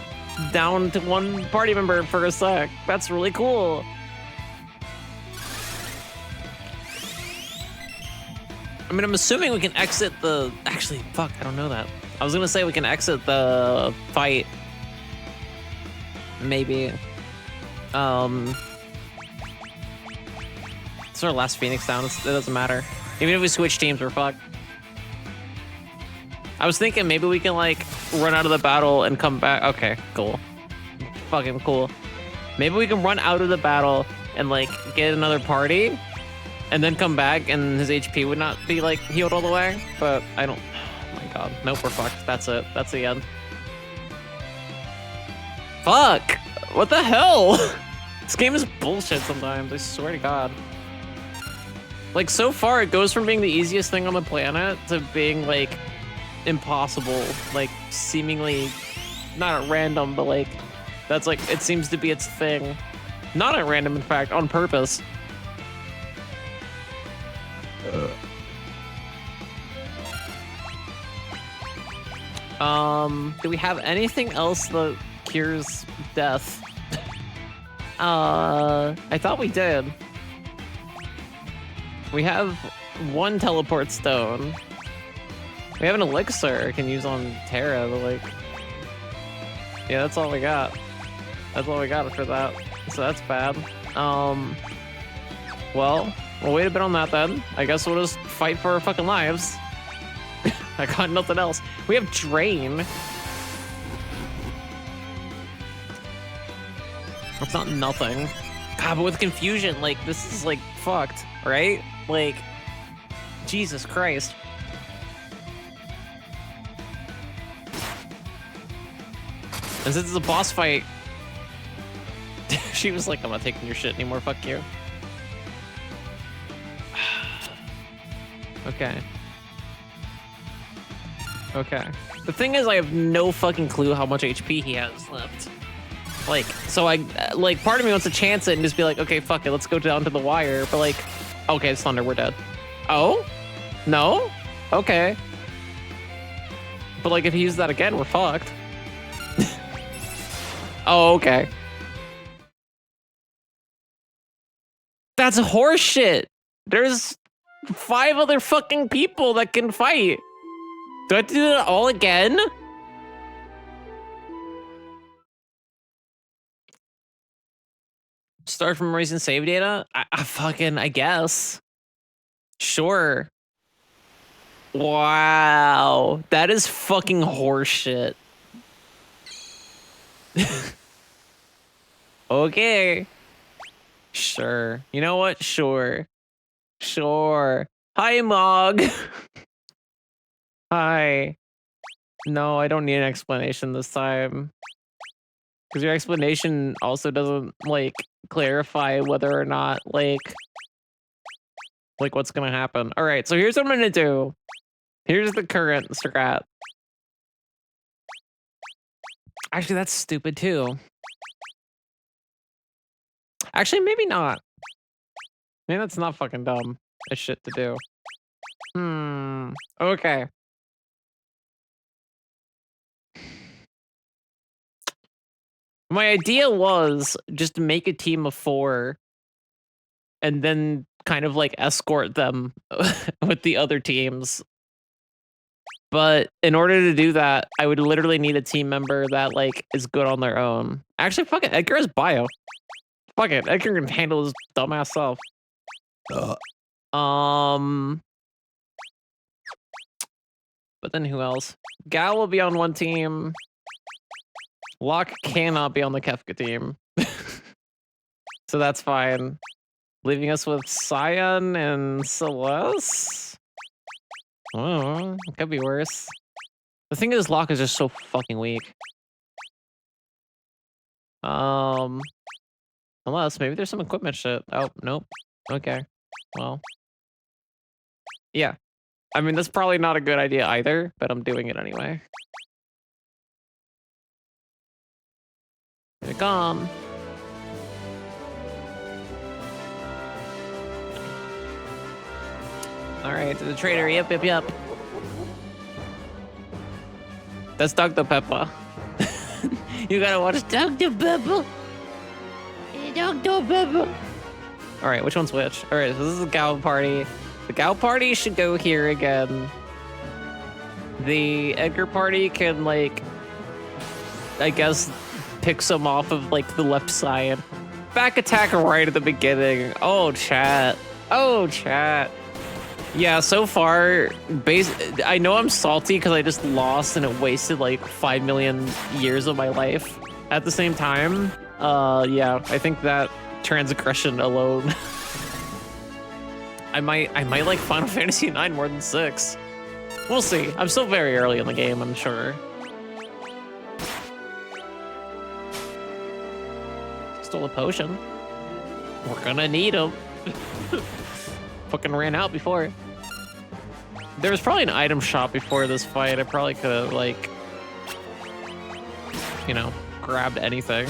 down to one party member for a sec. That's really cool. I mean, I'm assuming we can exit the... Actually, fuck, I don't know that. I was gonna say we can exit the fight. Maybe. It's our last Phoenix down. It doesn't matter. Even if we switch teams, we're fucked. I was thinking maybe we can, like, run out of the battle and come back. Okay, cool. Fucking cool. Maybe we can run out of the battle and, like, get another party and then come back and his HP would not be, like, healed all the way. But I don't... Oh, my God. Nope, we're fucked. That's it. That's the end. Fuck! What the hell? This game is bullshit sometimes. I swear to God. Like, so far, it goes from being the easiest thing on the planet to being, like, impossible. Like, seemingly, not at random, but, like, that's, like, it seems to be its thing. Not at random, in fact, on purpose. Do we have anything else that cures death? I thought we did. We have one teleport stone. We have an elixir I can use on Terra, but like... Yeah, that's all we got. That's all we got for that. So that's bad. Well, we'll wait a bit on that then. I guess we'll just fight for our fucking lives. I got nothing else. We have Drain. That's not nothing. God, but with confusion, like, this is, like, fucked, right? Like, Jesus Christ. And since it's a boss fight, she was like, I'm not taking your shit anymore, fuck you. Okay. Okay. The thing is, I have no fucking clue how much HP he has left. Like, so I, like, part of me wants to chance it and just be like, okay, fuck it, let's go down to the wire. But like, okay, it's Thunder, we're dead. Oh? No? Okay. But like, if he uses that again, we're fucked. Oh, okay. That's horseshit. There's 5 other fucking people that can fight. Do I have to do that all again? Start from erasing save data? I guess. Sure. Wow. That is fucking horseshit. Okay. Sure. You know what? Sure. Sure. Hi, Mog. Hi. No, I don't need an explanation this time. Because your explanation also doesn't, like, clarify whether or not, like, what's gonna happen. All right, so here's what I'm gonna do. Here's the current strat. Actually, that's stupid too. Actually, maybe not. Maybe that's not fucking dumb. That's shit to do. Okay. My idea was just to make a team of 4 and then kind of like escort them with the other teams. But in order to do that, I would literally need a team member that like is good on their own. Actually, fuck it, Edgar has bio. Fuck it, Edgar can handle his dumbass self. But then who else? Gal will be on one team. Locke cannot be on the Kefka team. So that's fine. Leaving us with Cyan and Celeste? Oh, it could be worse. The thing is, Locke is just so fucking weak. Unless maybe there's some equipment shit. Oh, nope. Okay. Well. Yeah. I mean, that's probably not a good idea either, but I'm doing it anyway. Here they come. Alright, to the trader. Yep, yep, yep. That's Dr. Peppa. You gotta watch Dr. Pepper. Dr. Pepper. All right, which one's which? All right, so this is the Gal party. The Gal party should go here again. The Edgar party can, like, I guess, pick some off of, like, the left side. Back attack right at the beginning. Oh, chat. Oh, chat. Yeah, so far, I know I'm salty because I just lost and it wasted, like, 5 million years of my life. At the same time, yeah, I think that transgression alone. I might like Final Fantasy IX more than 6. We'll see. I'm still very early in the game, I'm sure. Stole a potion. We're gonna need them. Fucking ran out before. There was probably an item shop before this fight. I probably could have, like, you know, grabbed anything.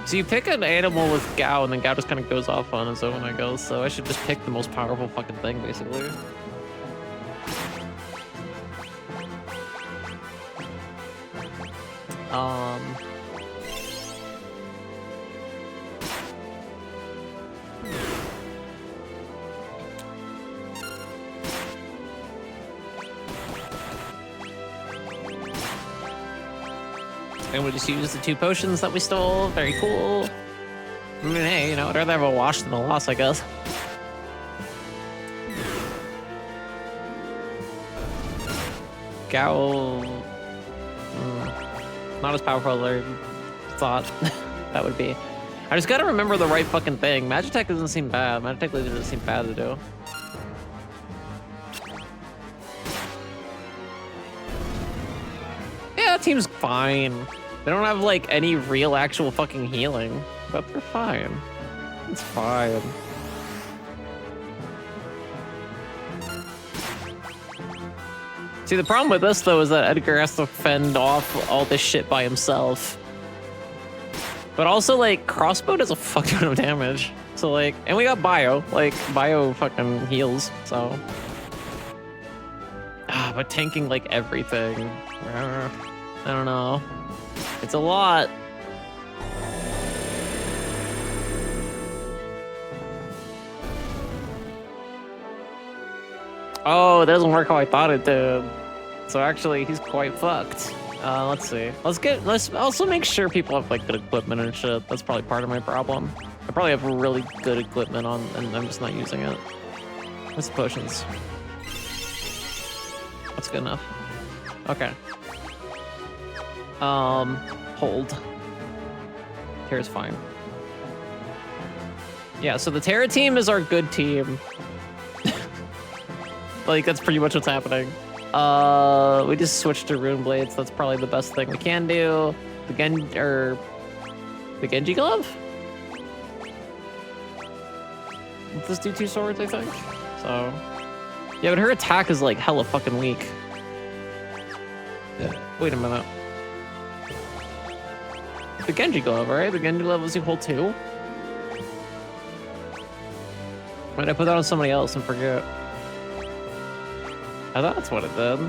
So you pick an animal with Gao, and then Gao just kind of goes off on his own, I guess. So I should just pick the most powerful fucking thing, basically. And we'll just use the 2 potions that we stole. Very cool. I mean, hey, you know, I'd rather have a wash than a loss, I guess. Gao... not as powerful as I thought that would be. I just gotta remember the right fucking thing. Magitech doesn't seem bad. Magitech doesn't seem bad to do. Yeah, that team's fine. They don't have, like, any real actual fucking healing, but they're fine. It's fine. See, the problem with this, though, is that Edgar has to fend off all this shit by himself. But also, like, crossbow does a fuck ton of damage. So, like, and we got Bio. Like, Bio fucking heals, so. But tanking, like, everything. I don't know. It's a lot. Oh, it doesn't work how I thought it did. So actually, he's quite fucked. Let's see. Let's also make sure people have, like, good equipment and shit. That's probably part of my problem. I probably have really good equipment on, and I'm just not using it. What's the potions? That's good enough. Okay. Hold. Terra's fine. Yeah, so the Terra team is our good team. Like, that's pretty much what's happening. We just switched to Rune Blades. That's probably the best thing we can do. The Genji Glove? Let's just do 2 swords, I think. So, yeah, but her attack is, like, hella fucking weak. Wait a minute. The Genji Glove, right? The Genji Glove was equal 2? Wait, I put that on somebody else and forget. I thought that's what it did.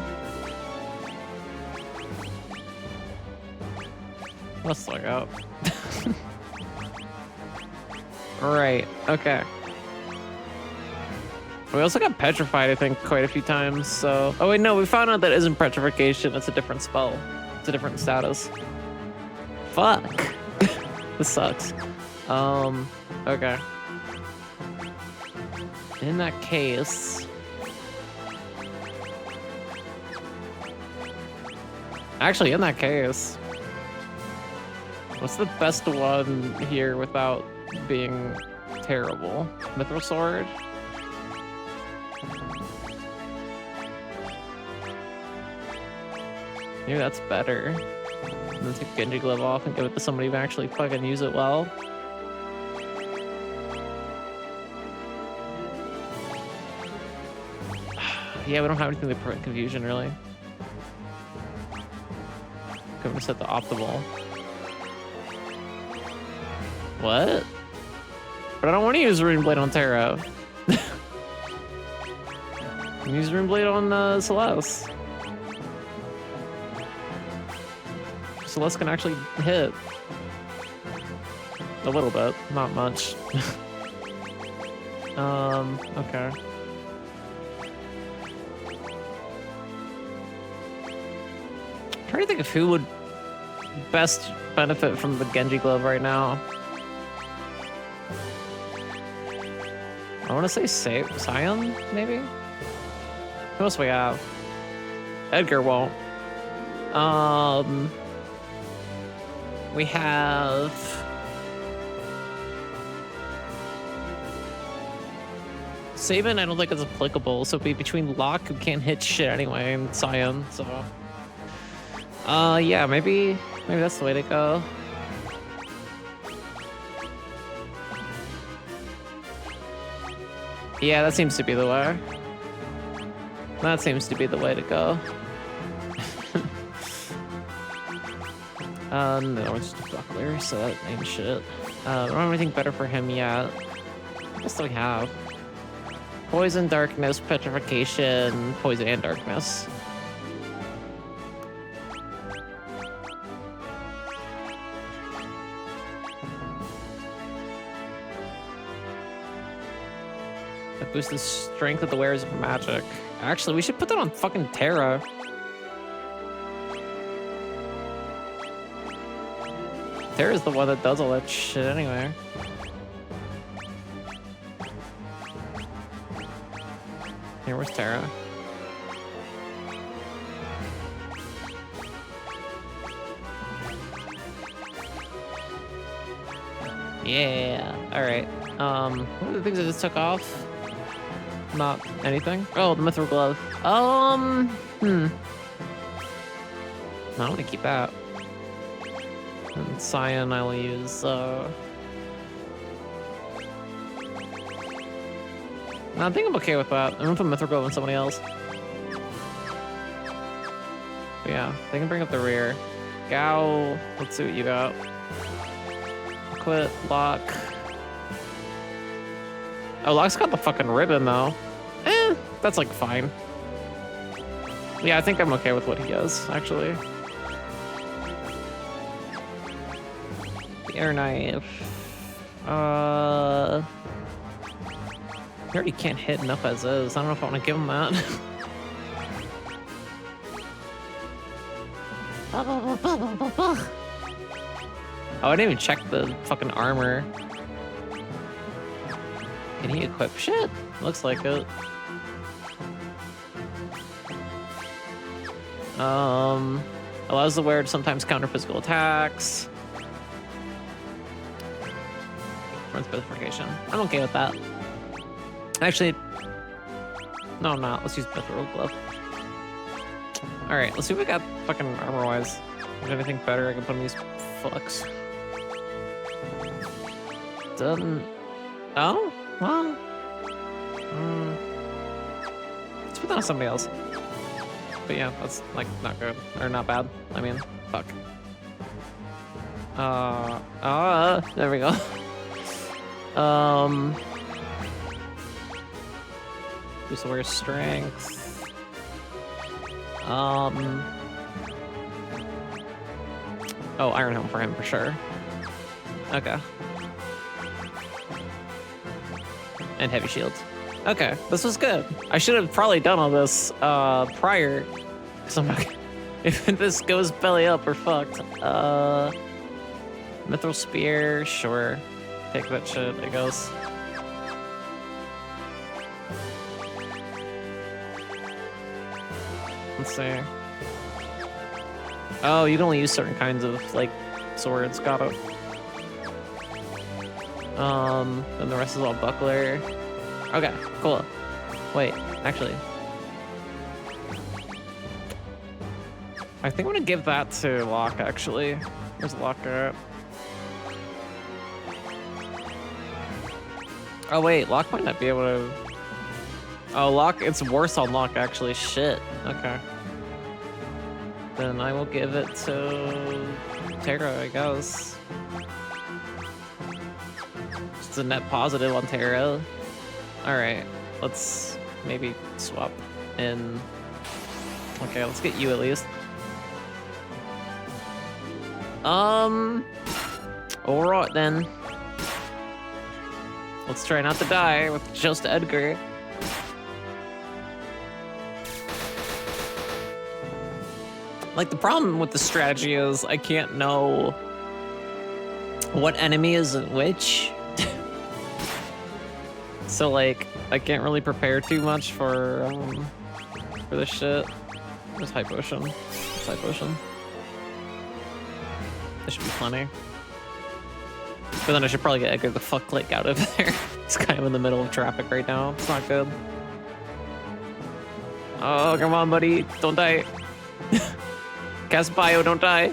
Let's look up. Right, okay. We also got petrified, I think, quite a few times, so... Oh wait, no, we found out that isn't petrification, it's a different spell. It's a different status. Fuck. This sucks. Okay. In that case... Actually, in that case... What's the best one here without being terrible? Mithril Sword? Maybe that's better. And then take Genji Glove off and give it to somebody who actually fucking use it well. Yeah, we don't have anything to prevent confusion, really. Going to set the optimal. What? But I don't want to use Rune Blade on Terra. Use Rune Blade on Celeste. Celeste can actually hit. A little bit, not much. Okay. I'm trying to think of who would best benefit from the Genji glove right now. I want to say Sion, maybe? Who else we have? Edgar won't. We have... Sabin, I don't think it's applicable, so it'd be between Locke, who can't hit shit anyway, and Sion, so... yeah, maybe that's the way to go. Yeah, that seems to be the way. That seems to be the way to go. No, it's just a buckler, so that ain't shit. I don't have anything better for him yet. What else do we have? Poison, darkness, petrification, poison, and darkness. That boosts the strength of the wearers of magic. Actually, we should put that on fucking Terra. Terra's the one that does all that shit anyway. Here, where's Terra? Yeah, alright. What are the things I just took off? Not anything? Oh, the mithril glove. I want to keep that. And Sion, I will use, I think I'm okay with that. I'm gonna put mithril glove on somebody else. But yeah, they can bring up the rear. Gao, let's see what you got. Quit, Lock. Oh, Lock's got the fucking ribbon though. That's like fine. Yeah, I think I'm okay with what he does, actually. The air knife. He already can't hit enough as is. I don't know if I want to give him that. Oh, I didn't even check the fucking armor. Can he equip shit? Looks like it. Allows the wearer to sometimes counter physical attacks. Runs specification. I'm okay with that. Actually, no, I'm not. Let's use mithril glove. All right, let's see what we got fucking armor-wise. Is there anything better I can put on these fucks? Doesn't. Oh, well. Let's put that on somebody else. But yeah, that's like not good or not bad. I mean, fuck. There we go. Boost wear strength. Oh, Iron Helm for him for sure. Okay. And heavy shields. Okay, this was good. I should have probably done all this prior. Cause I'm not. If this goes belly up, we're fucked. Mithril spear, sure. Take that shit, I guess. Let's see. Oh, you can only use certain kinds of like swords. Got it. Then the rest is all buckler. Okay, cool. Wait, actually. I think I'm gonna give that to Locke, actually. Where's Locke at? Oh wait, Locke might not be able to... Oh, Locke, it's worse on Locke, actually. Shit. Okay. Then I will give it to Terra, I guess. It's a net positive on Terra. Alright, let's maybe swap in. Okay, let's get you at least. Alright then. Let's try not to die with just Edgar. Like, the problem with the strategy is I can't know what enemy is which. So, like, I can't really prepare too much for this shit. There's high potion. There's high potion. There should be plenty. But then I should probably get Edgar the fuck like out of there. He's kind of in the middle of traffic right now. It's not good. Oh, come on, buddy. Don't die. Cast Bio, don't die.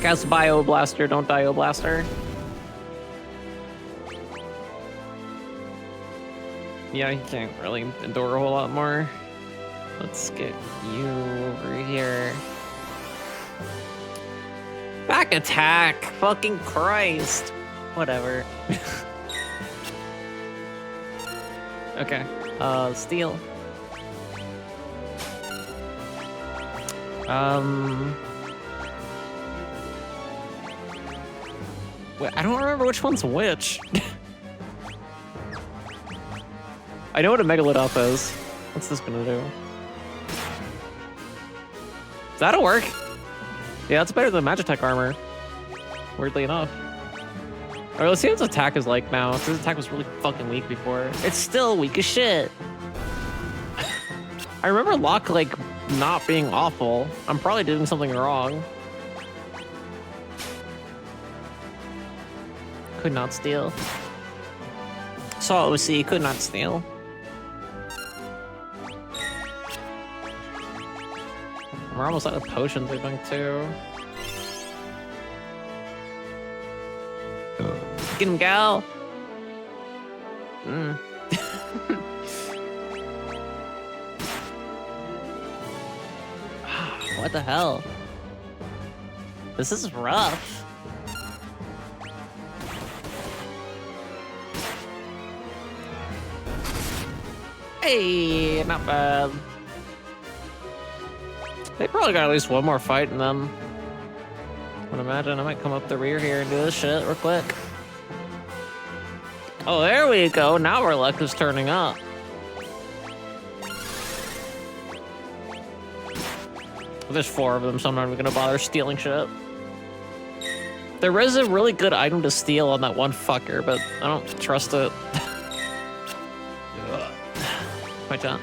Cast Bio Blaster, don't die, O Blaster. Yeah, he can't really endure a whole lot more. Let's get you over here. Back attack! Fucking Christ! Whatever. Okay. Steel. Wait, I don't remember which one's which. I know what a Megalith is. What's this gonna do? That'll work. Yeah, that's better than Magitech armor. Weirdly enough. Alright, let's see what his attack is like now. 'Cause his attack was really fucking weak before. It's still weak as shit. I remember Locke, like, not being awful. I'm probably doing something wrong. Could not steal. Saw OC, could not steal. We're almost out of potions, I think, too. Get him, gal! What the hell? This is rough. Hey, not bad. They probably got at least one more fight in them. I would imagine I might come up the rear here and do this shit real quick. Oh, there we go. Now our luck is turning up. There's 4 of them, so I'm not even gonna bother stealing shit. There is a really good item to steal on that one fucker, but I don't trust it. My turn.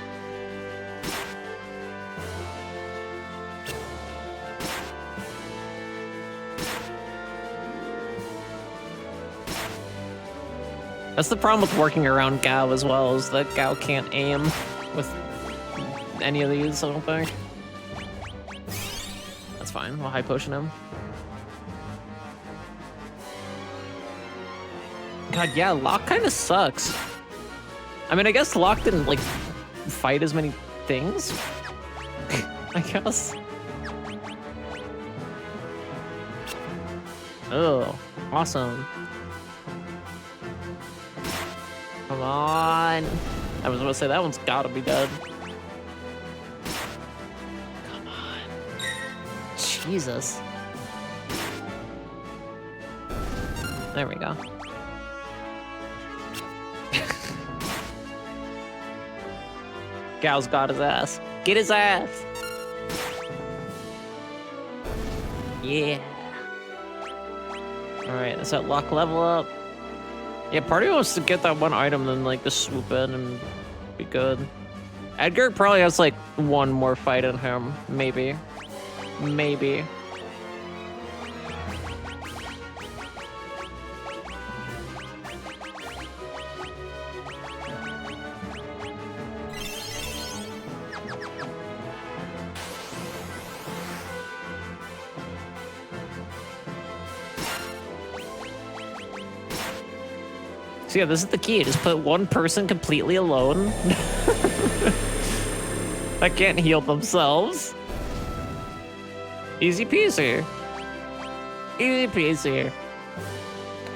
That's the problem with working around Gao as well, is that Gao can't aim with any of these, I don't think. That's fine, we'll high potion him. God, yeah, Locke kind of sucks. I mean, I guess Locke didn't, like, fight as many things. I guess. Oh, awesome. Come on. I was about to say, that one's gotta be dead. Come on. Jesus. There we go. Gao's got his ass. Get his ass! Yeah. Alright, is that Locke level up? Yeah, part of me wants to get that one item, then like just swoop in and be good. Edgar probably has like one more fight in him, maybe. Maybe. So yeah, this is the key. Just put one person completely alone. That can't heal themselves. Easy peasy. Easy peasy.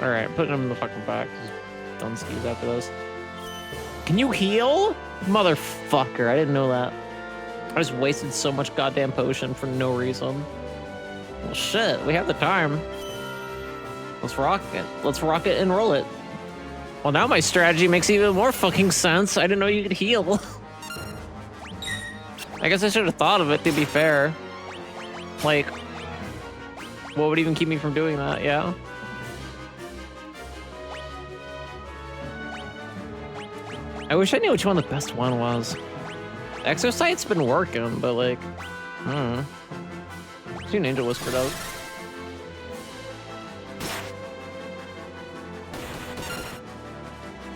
Alright, putting him in the fucking back. Just done skis after this. Can you heal? Motherfucker, I didn't know that. I just wasted so much goddamn potion for no reason. Well, shit, we have the time. Let's rock it. Let's rock it and roll it. Well, now my strategy makes even more fucking sense. I didn't know you could heal. I guess I should have thought of it, to be fair. Like, what would even keep me from doing that, yeah? I wish I knew which one the best one was. Exocyte's been working, but like, see Ninja Whisper does.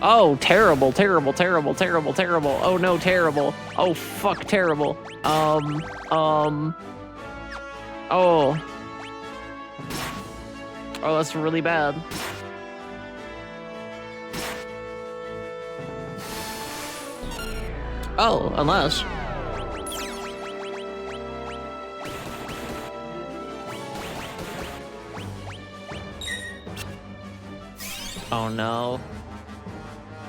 Oh, terrible, terrible, terrible, terrible, terrible. Oh no, terrible. Oh fuck, terrible. Oh. Oh, that's really bad. Oh, unless. Oh no.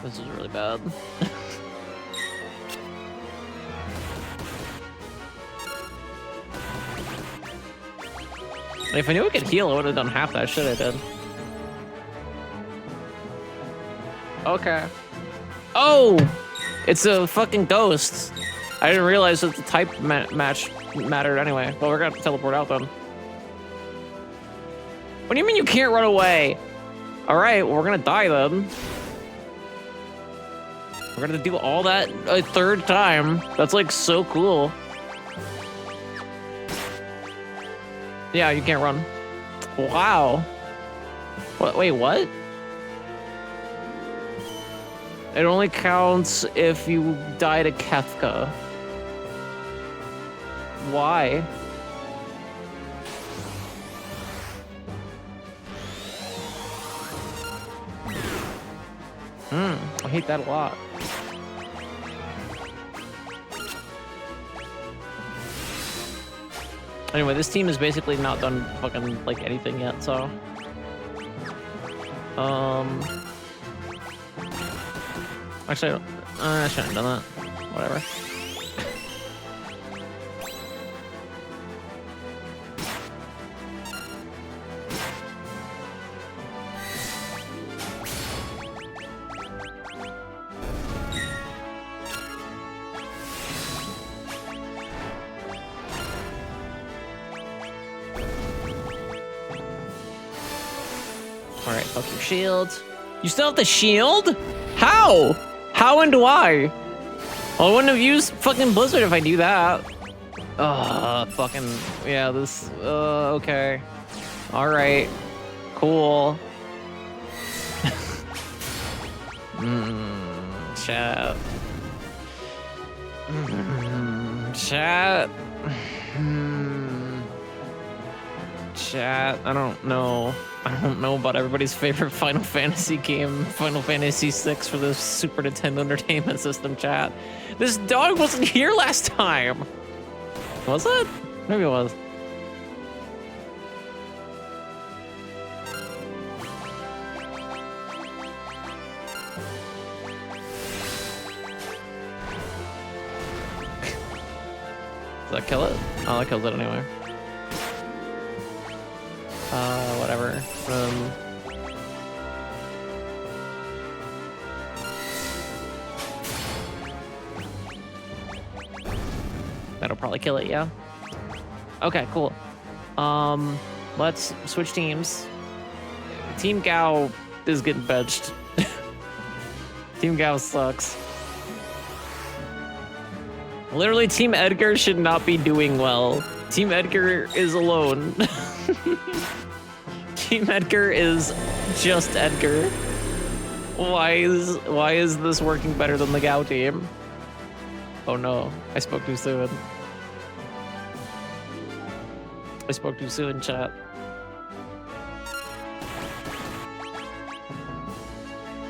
This is really bad. If I knew I could heal, I would have done half that shit I did. Okay. Oh! It's a fucking ghost. I didn't realize that the type match mattered anyway. Well, we're gonna have to teleport out then. What do you mean you can't run away? Alright, well, we're gonna die then. We're gonna do all that a third time. That's like so cool. Yeah, you can't run. Wow. What? Wait, what? It only counts if you die to Kefka. Why? I hate that a lot. Anyway, this team has basically not done fucking like anything yet, so. Actually, I shouldn't have done that. Whatever. Alright, fuck your shield. You still have the shield? How? How and why? Well, I wouldn't have used fucking Blizzard if I knew that. Fucking, yeah, this, okay. Alright, cool. Chat. Chat. Chat, I don't know. I don't know about everybody's favorite Final Fantasy game, Final Fantasy VI for the Super Nintendo Entertainment System, chat. This dog wasn't here last time. Was it? Maybe it was. Does that kill it? Oh, that kills it anyway. Whatever. That'll probably kill it, yeah? Okay, cool. Let's switch teams. Team Gao is getting benched. Team Gao sucks. Literally, Team Edgar should not be doing well. Team Edgar is alone. Team Edgar is just Edgar. Why is this working better than the Gao team? Oh no, I spoke too soon. I spoke too soon, chat.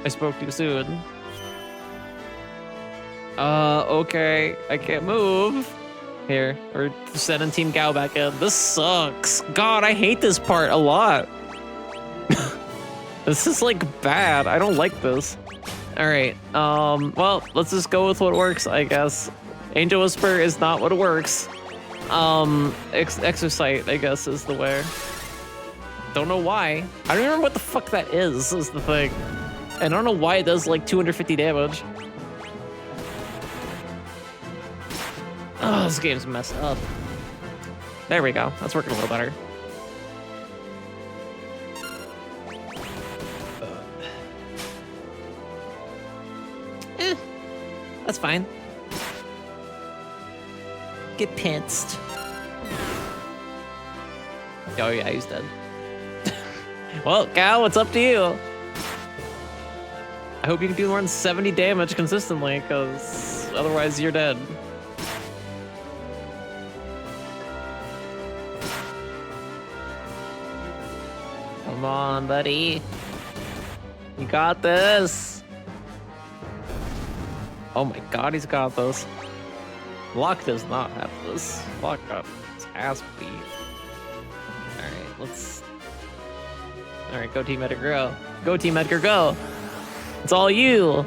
I spoke too soon. Okay, I can't move. Here, we're sending Team Gao back in. This sucks. God, I hate this part a lot. This is like bad. I don't like this. All right. Well, let's just go with what works, I guess. Angel Whisper is not what it works. Exercise, I guess, is the way. Don't know why. I don't remember what the fuck that is the thing. And I don't know why it does like 250 damage. Oh, this game's messed up. There we go. That's working a little better. That's fine. Get pinched. Oh yeah, he's dead. Well, Cal, it's up to you. I hope you can do more than 70 damage consistently, because otherwise you're dead. Come on, buddy. You got this. Oh my god, he's got this. Locke does not have this. Locke got his ass beat. Alright, let's... Alright, go Team Edgar, go. Go Team Edgar, go! It's all you!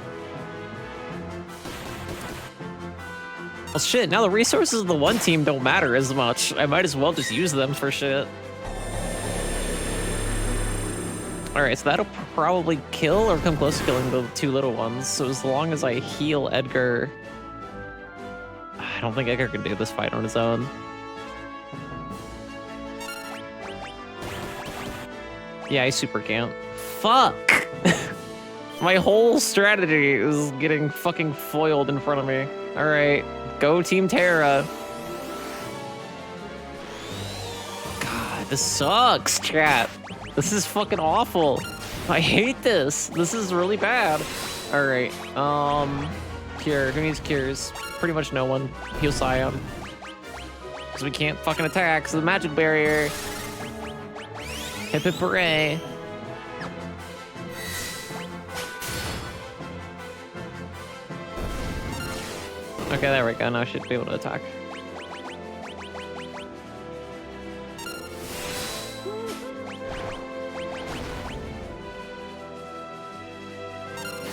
Well shit, now the resources of the one team don't matter as much. I might as well just use them for shit. Alright, so that'll probably kill or come close to killing the two little ones. So as long as I heal Edgar... I don't think Edgar can do this fight on his own. Yeah, I super can't. Fuck! My whole strategy is getting fucking foiled in front of me. Alright, go Team Terra. God, this sucks, chat. This is fucking awful. I hate this. This is really bad. Alright, cure. Who needs cures? Pretty much no one. Heal Scion. Because we can't fucking attack, so the magic barrier. Hip hip hooray. Okay, there we go. Now I should be able to attack.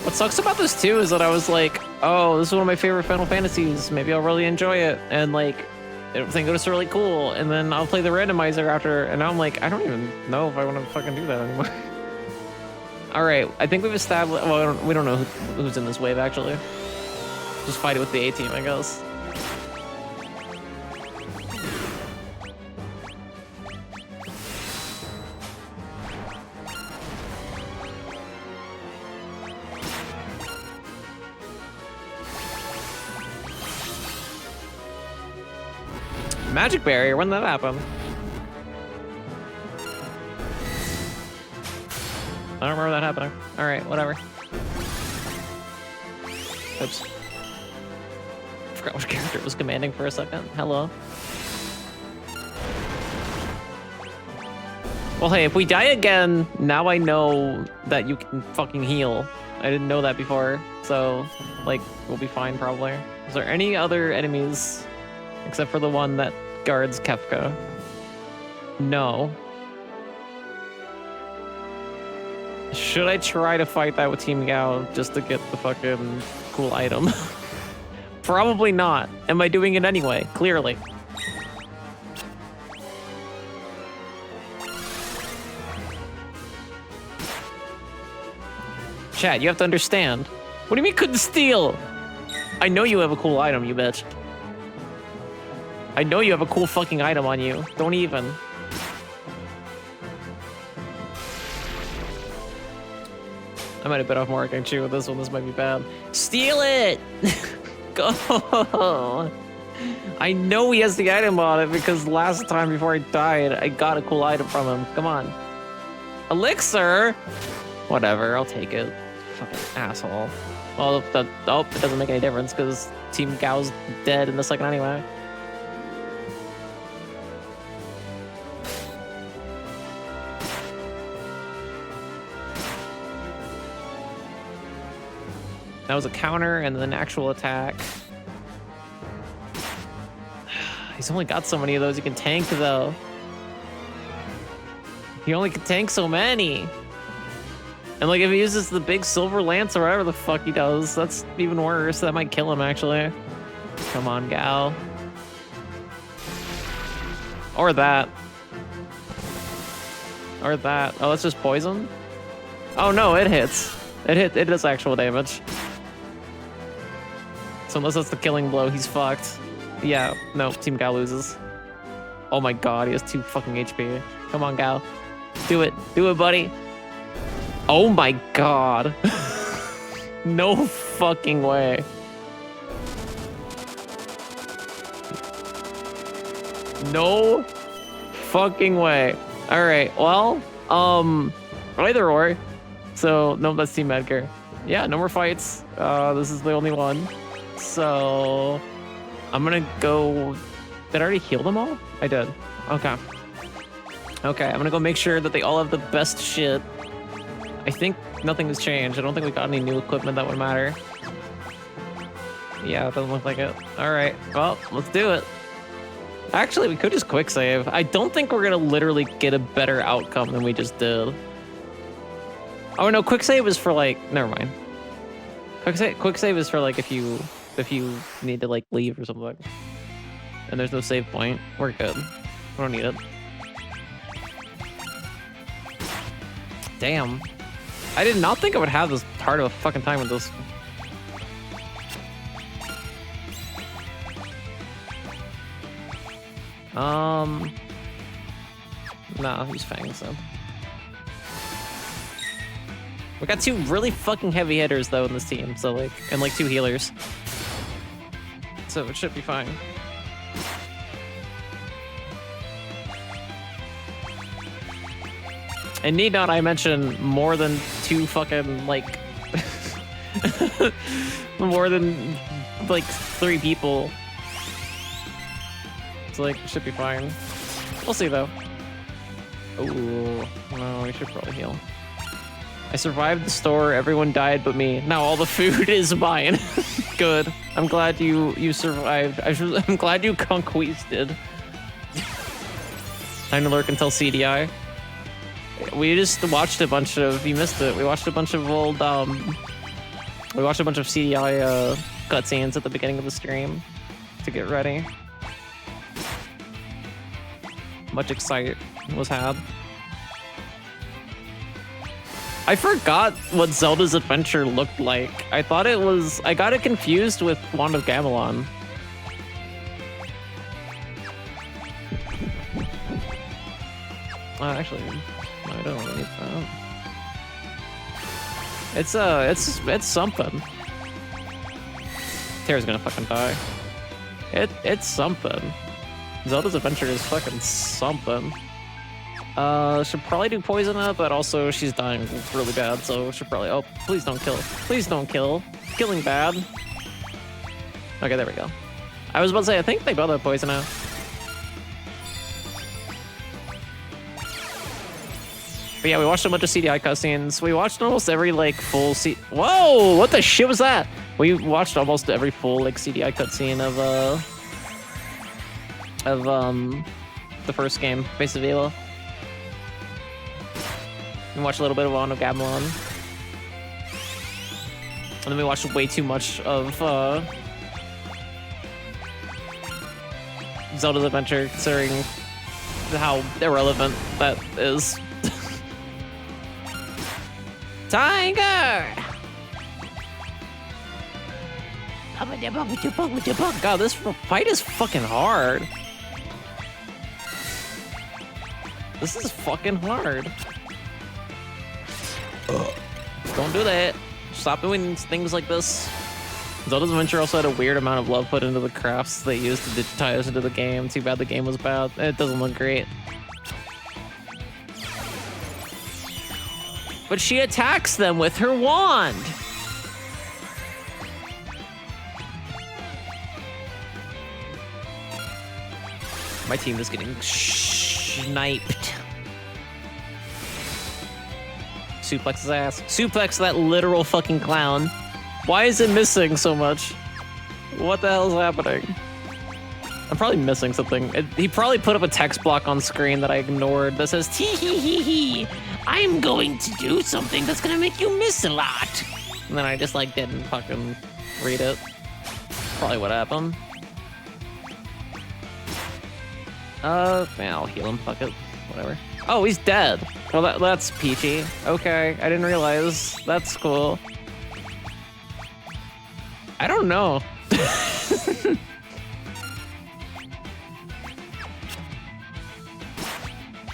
What sucks about this too is that I was like, oh, this is one of my favorite Final Fantasies. Maybe I'll really enjoy it. And like, everything goes really cool. And then I'll play the randomizer after. And now I'm like, I don't even know if I want to fucking do that anymore. All right, I think we've established, well, we don't know who's in this wave actually. Just fight it with the A team, I guess. Magic barrier, when did that happen? I don't remember that happening. Alright, whatever. Oops. Forgot which character it was commanding for a second. Hello. Well, hey, if we die again, now I know that you can fucking heal. I didn't know that before, so, like, we'll be fine, probably. Is there any other enemies, except for the one that guards Kefka? No. Should I try to fight that with Team Gao just to get the fucking cool item? Probably not. Am I doing it anyway? Clearly. Chat, you have to understand. What do you mean couldn't steal? I know you have a cool item, you bitch. I know you have a cool fucking item on you. Don't even. I might have bit off more I can chew with this one. This might be bad. Steal it! Go! I know he has the item on it because last time before I died, I got a cool item from him. Come on. Elixir? Whatever, I'll take it. Fucking asshole. Well, it doesn't make any difference because Team Gao's dead in the second anyway. That was a counter and then an actual attack. He's only got so many of those he can tank, though. He only can tank so many. And like, if he uses the big silver lance or whatever the fuck he does, that's even worse. That might kill him, actually. Come on, gal. Or that. Or that. Oh, that's just poison? Oh no, it hits. It does actual damage. So unless that's the killing blow, he's fucked. Yeah, no, Team Gal loses. Oh my god, he has 2 fucking HP. Come on, Gal. Do it. Do it, buddy. Oh my god. No fucking way. No fucking way. Alright, well, either or. So, no, that's Team Edgar. Yeah, no more fights. This is the only one. So, I'm gonna go... Did I already heal them all? I did. Okay. Okay, I'm gonna go make sure that they all have the best shit. I think nothing has changed. I don't think we got any new equipment that would matter. Yeah, it doesn't look like it. Alright, well, let's do it. Actually, we could just quick save. I don't think we're gonna literally get a better outcome than we just did. Oh no, quick save is for like, never mind. Quick save is for like if you need to like leave or something. And there's no save point. We're good. We don't need it. Damn. I did not think I would have this hard of a fucking time with this. Nah, he's Fangs though. We got 2 really fucking heavy hitters though in this team, so like, and like 2 healers. So it should be fine. And need not I mention more than 2 fucking like more than like 3 people. So like, it should be fine. We'll see though. Oh, no, we should probably heal. I survived the store, everyone died but me. Now all the food is mine. Good. I'm glad you survived. I'm glad you conquisted. Time to lurk until CDI. We just watched a bunch of, you missed it, we watched a bunch of old, we watched a bunch of CDI cutscenes at the beginning of the stream to get ready. Much excitement was had. I forgot what Zelda's adventure looked like. I thought it was... I got it confused with Wand of Gamelon. Actually, I don't really need that. It's something. Terra's gonna fucking die. It's something. Zelda's adventure is fucking something. Should probably do poison up, but also she's dying really bad, so should probably... Oh, please don't kill. Please don't kill. Killing bad. Okay, there we go. I was about to say, I think they both have poison out. But yeah, we watched a bunch of CDI cutscenes. We watched almost every, like, full Whoa! What the shit was that? We watched almost every full, like, CDI cutscene of the first game, Face of Evil. We watched a little bit of Wand of Gamelon. And then we watched way too much of Zelda's Adventure, considering how irrelevant that is. Tiger! God, this fight is fucking hard. This is fucking hard. Don't do that. Stop doing things like this. Zelda's Adventure also had a weird amount of love put into the crafts they used to digitize into the game. Too bad the game was bad. It doesn't look great. But she attacks them with her wand. My team is getting sniped. Suplex his ass. Suplex that literal fucking clown. Why is it missing so much? What the hell is happening? I'm probably missing something. He probably put up a text block on screen that I ignored that says, "Tee hee hee hee, I'm going to do something that's gonna make you miss a lot." And then I just like didn't fucking read it. Probably what happened. Man, I'll heal him. Fuck it. Whatever. Oh, he's dead. Well, that's peachy. Okay, I didn't realize. That's cool. I don't know.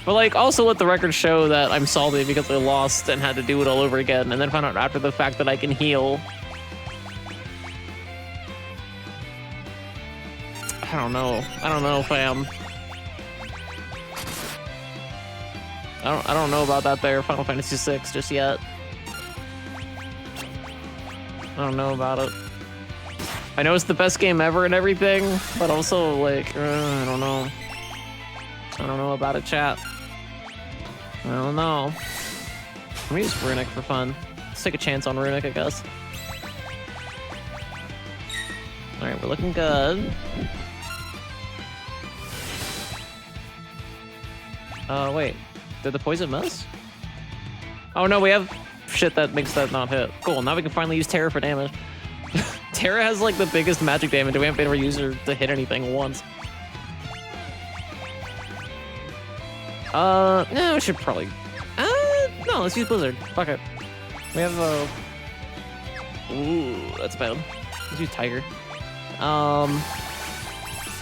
But like, also let the record show that I'm salty because I lost and had to do it all over again, and then found out after the fact that I can heal. I don't know. I don't know, fam. I don't know about that there, Final Fantasy VI just yet. I don't know about it. I know it's the best game ever and everything, but also like, I don't know. I don't know about it, chat. I don't know. Let me use Runic for fun. Let's take a chance on Runic, I guess. Alright, we're looking good. Wait. Did the poison miss? Oh no, we have shit that makes that not hit. Cool, now we can finally use Terra for damage. Terra has like the biggest magic damage, and we haven't been able to use her to hit anything once. No, we should probably... no, let's use Blizzard. Fuck it. We have, ooh, that's bad. Let's use Tiger.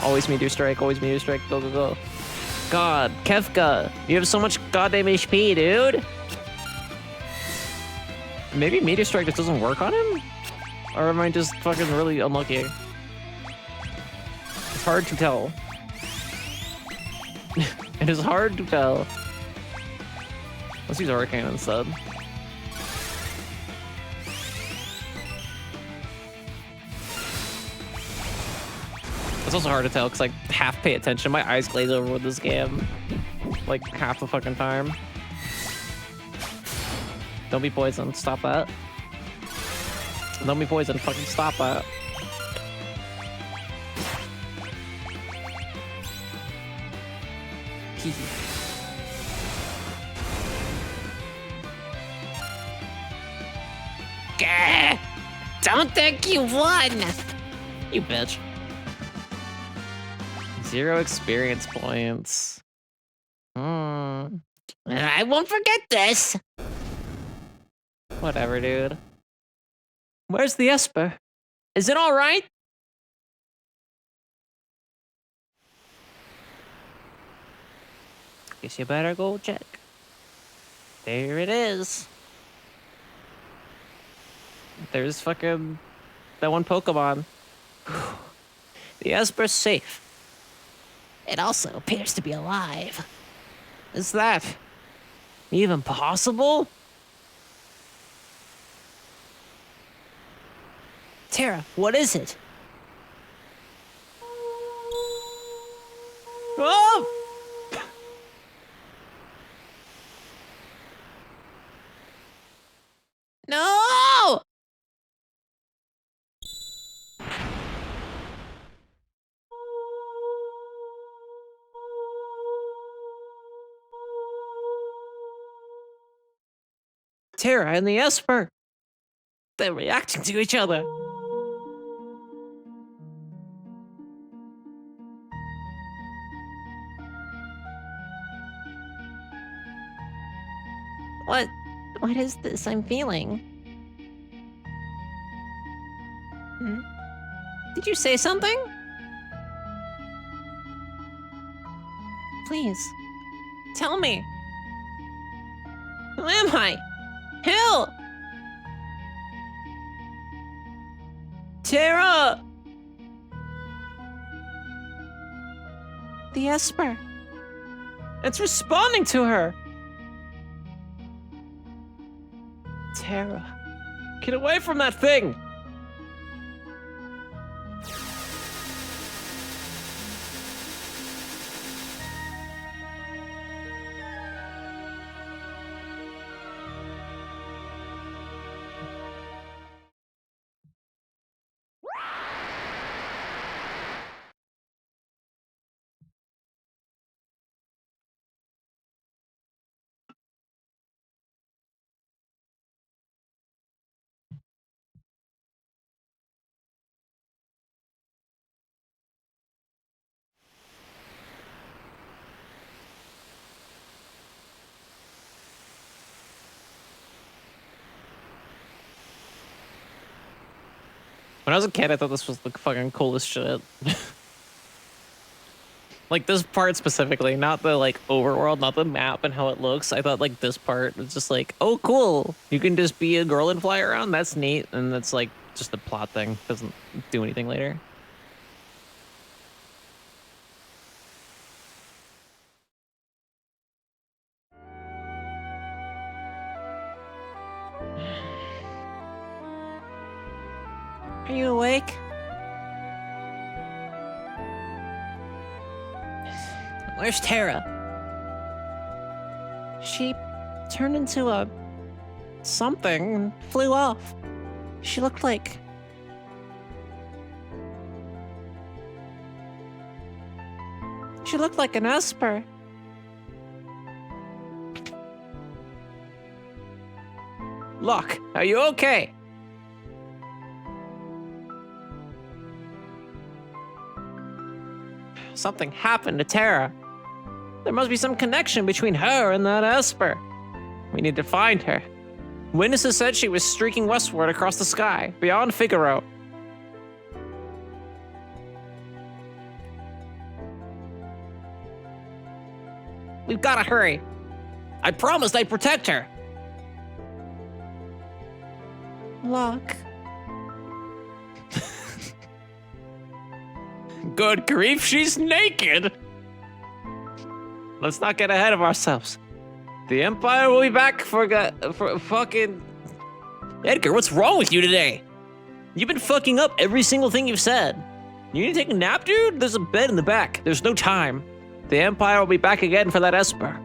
Always Meteor Strike, always Meteor Strike, go, go, go. God, Kefka, you have so much goddamn HP, dude! Maybe Meteor Strike just doesn't work on him? Or am I just fucking really unlucky? It's hard to tell. It is hard to tell. Let's use Arcane instead. It's also hard to tell because I half pay attention. My eyes glaze over with this game. Like half the fucking time. Don't be poisoned. Stop that. Don't be poisoned. Fucking stop that. Gah! Don't think you won! You bitch. 0 experience points. I won't forget this! Whatever, dude. Where's the Esper? Is it alright? Guess you better go check. There it is. There's fucking that one Pokemon. The Esper's safe. It also appears to be alive. Is that even possible? Terra, what is it? Oh! No! Terra and the Esper. They're reacting to each other. What is this I'm feeling? Did you say something? Please, Tell me. Who am I? Who? Terra! the Esper. It's responding to her. Terra, get away from that thing. When I was a kid, I thought this was the fucking coolest shit. Like this part specifically, not the like overworld, not the map and how it looks. I thought like this part was just like, oh cool, you can just be a girl and fly around. That's neat, and that's like just a plot thing. Doesn't do anything later. Are you awake? Where's Terra? She turned into a something and flew off. She looked like... She looked like an Esper. Look, are you okay? Something happened to Terra. There must be some connection between her and that Esper. We need to find her. Witnesses said she was streaking westward across the sky, beyond Figaro. We've gotta hurry. I promised I'd protect her. Look. Good grief, she's naked! Let's not get ahead of ourselves. The Empire will be back for fucking... Edgar, what's wrong with you today? You've been fucking up every single thing you've said. You need to take a nap, dude? There's a bed in the back. There's no time. The Empire will be back again for that Esper.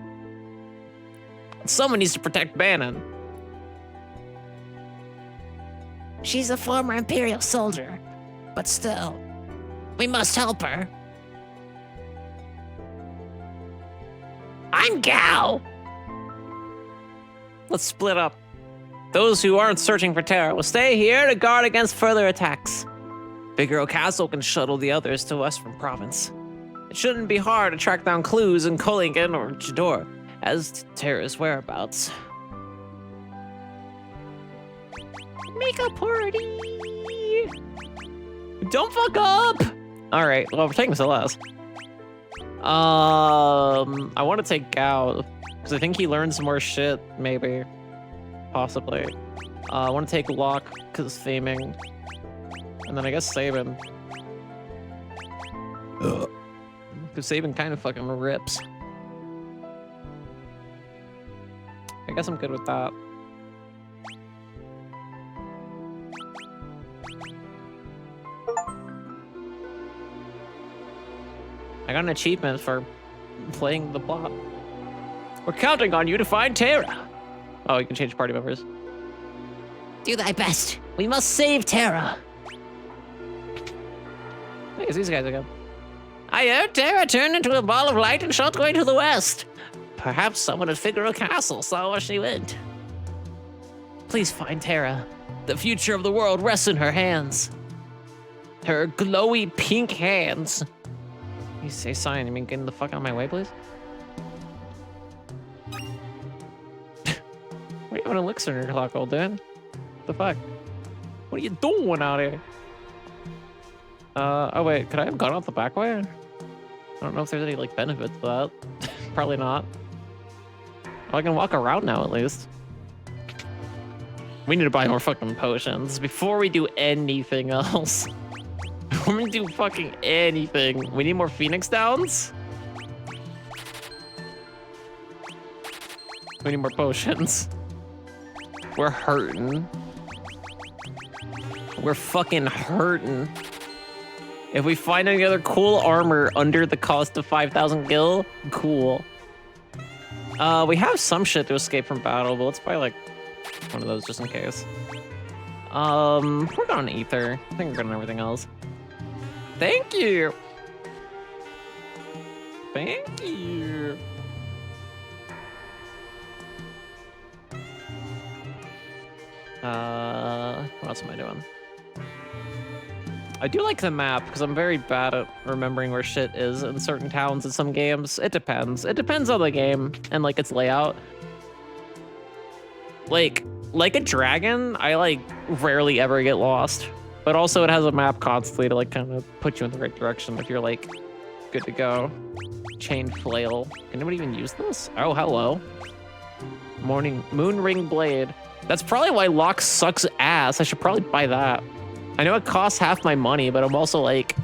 Someone needs to protect Bannon. She's a former Imperial soldier, but still, we must help her. I'm Gao! Let's split up. Those who aren't searching for Terra will stay here to guard against further attacks. Figaro Castle can shuttle the others to Western Province. It shouldn't be hard to track down clues in Kohlingen or Jador as to Terra's whereabouts. Make a party! Don't fuck up! Alright, well, we're taking Celeste. I want to take Gao, because I think he learns more shit, maybe. Possibly. I want to take Locke, because theming. And then I guess Sabin. Because Sabin kind of fucking rips. I guess I'm good with that. I got an achievement for playing the plot. We're counting on you to find Terra. Oh, you can change party members. Do thy best. We must save Terra. Hey, it's these guys again. I heard Terra turned into a ball of light and shot going to the west. Perhaps someone at Figaro Castle saw where she went. Please find Terra. The future of the world rests in her hands. Her glowy pink hands. You say sign, you mean getting the fuck out of my way, please? What are you having an elixir in your clock, old dude? What the fuck? What are you doing out here? Oh wait, could I have gone out the back way? I don't know if there's any, like, benefits to that. Probably not. Well, I can walk around now, at least. We need to buy more fucking potions before we do anything else. We're gonna do fucking anything. We need more Phoenix Downs. We need more potions. We're hurting. We're fucking hurting. If we find any other cool armor under the cost of 5,000 gil, cool. We have some shit to escape from battle, but let's buy like one of those just in case. We're on Ether. I think we're good on everything else. Thank you. Thank you. What else am I doing? I do like the map because I'm very bad at remembering where shit is in certain towns in some games. It depends. It depends on the game and like its layout. Like a dragon, I like rarely ever get lost. But also it has a map constantly to like kind of put you in the right direction if you're like good to go. Chain flail. Can anybody even use this? Oh, hello. Moon ring blade. That's probably why Locke sucks ass. I should probably buy that. I know it costs half my money, but I'm also like,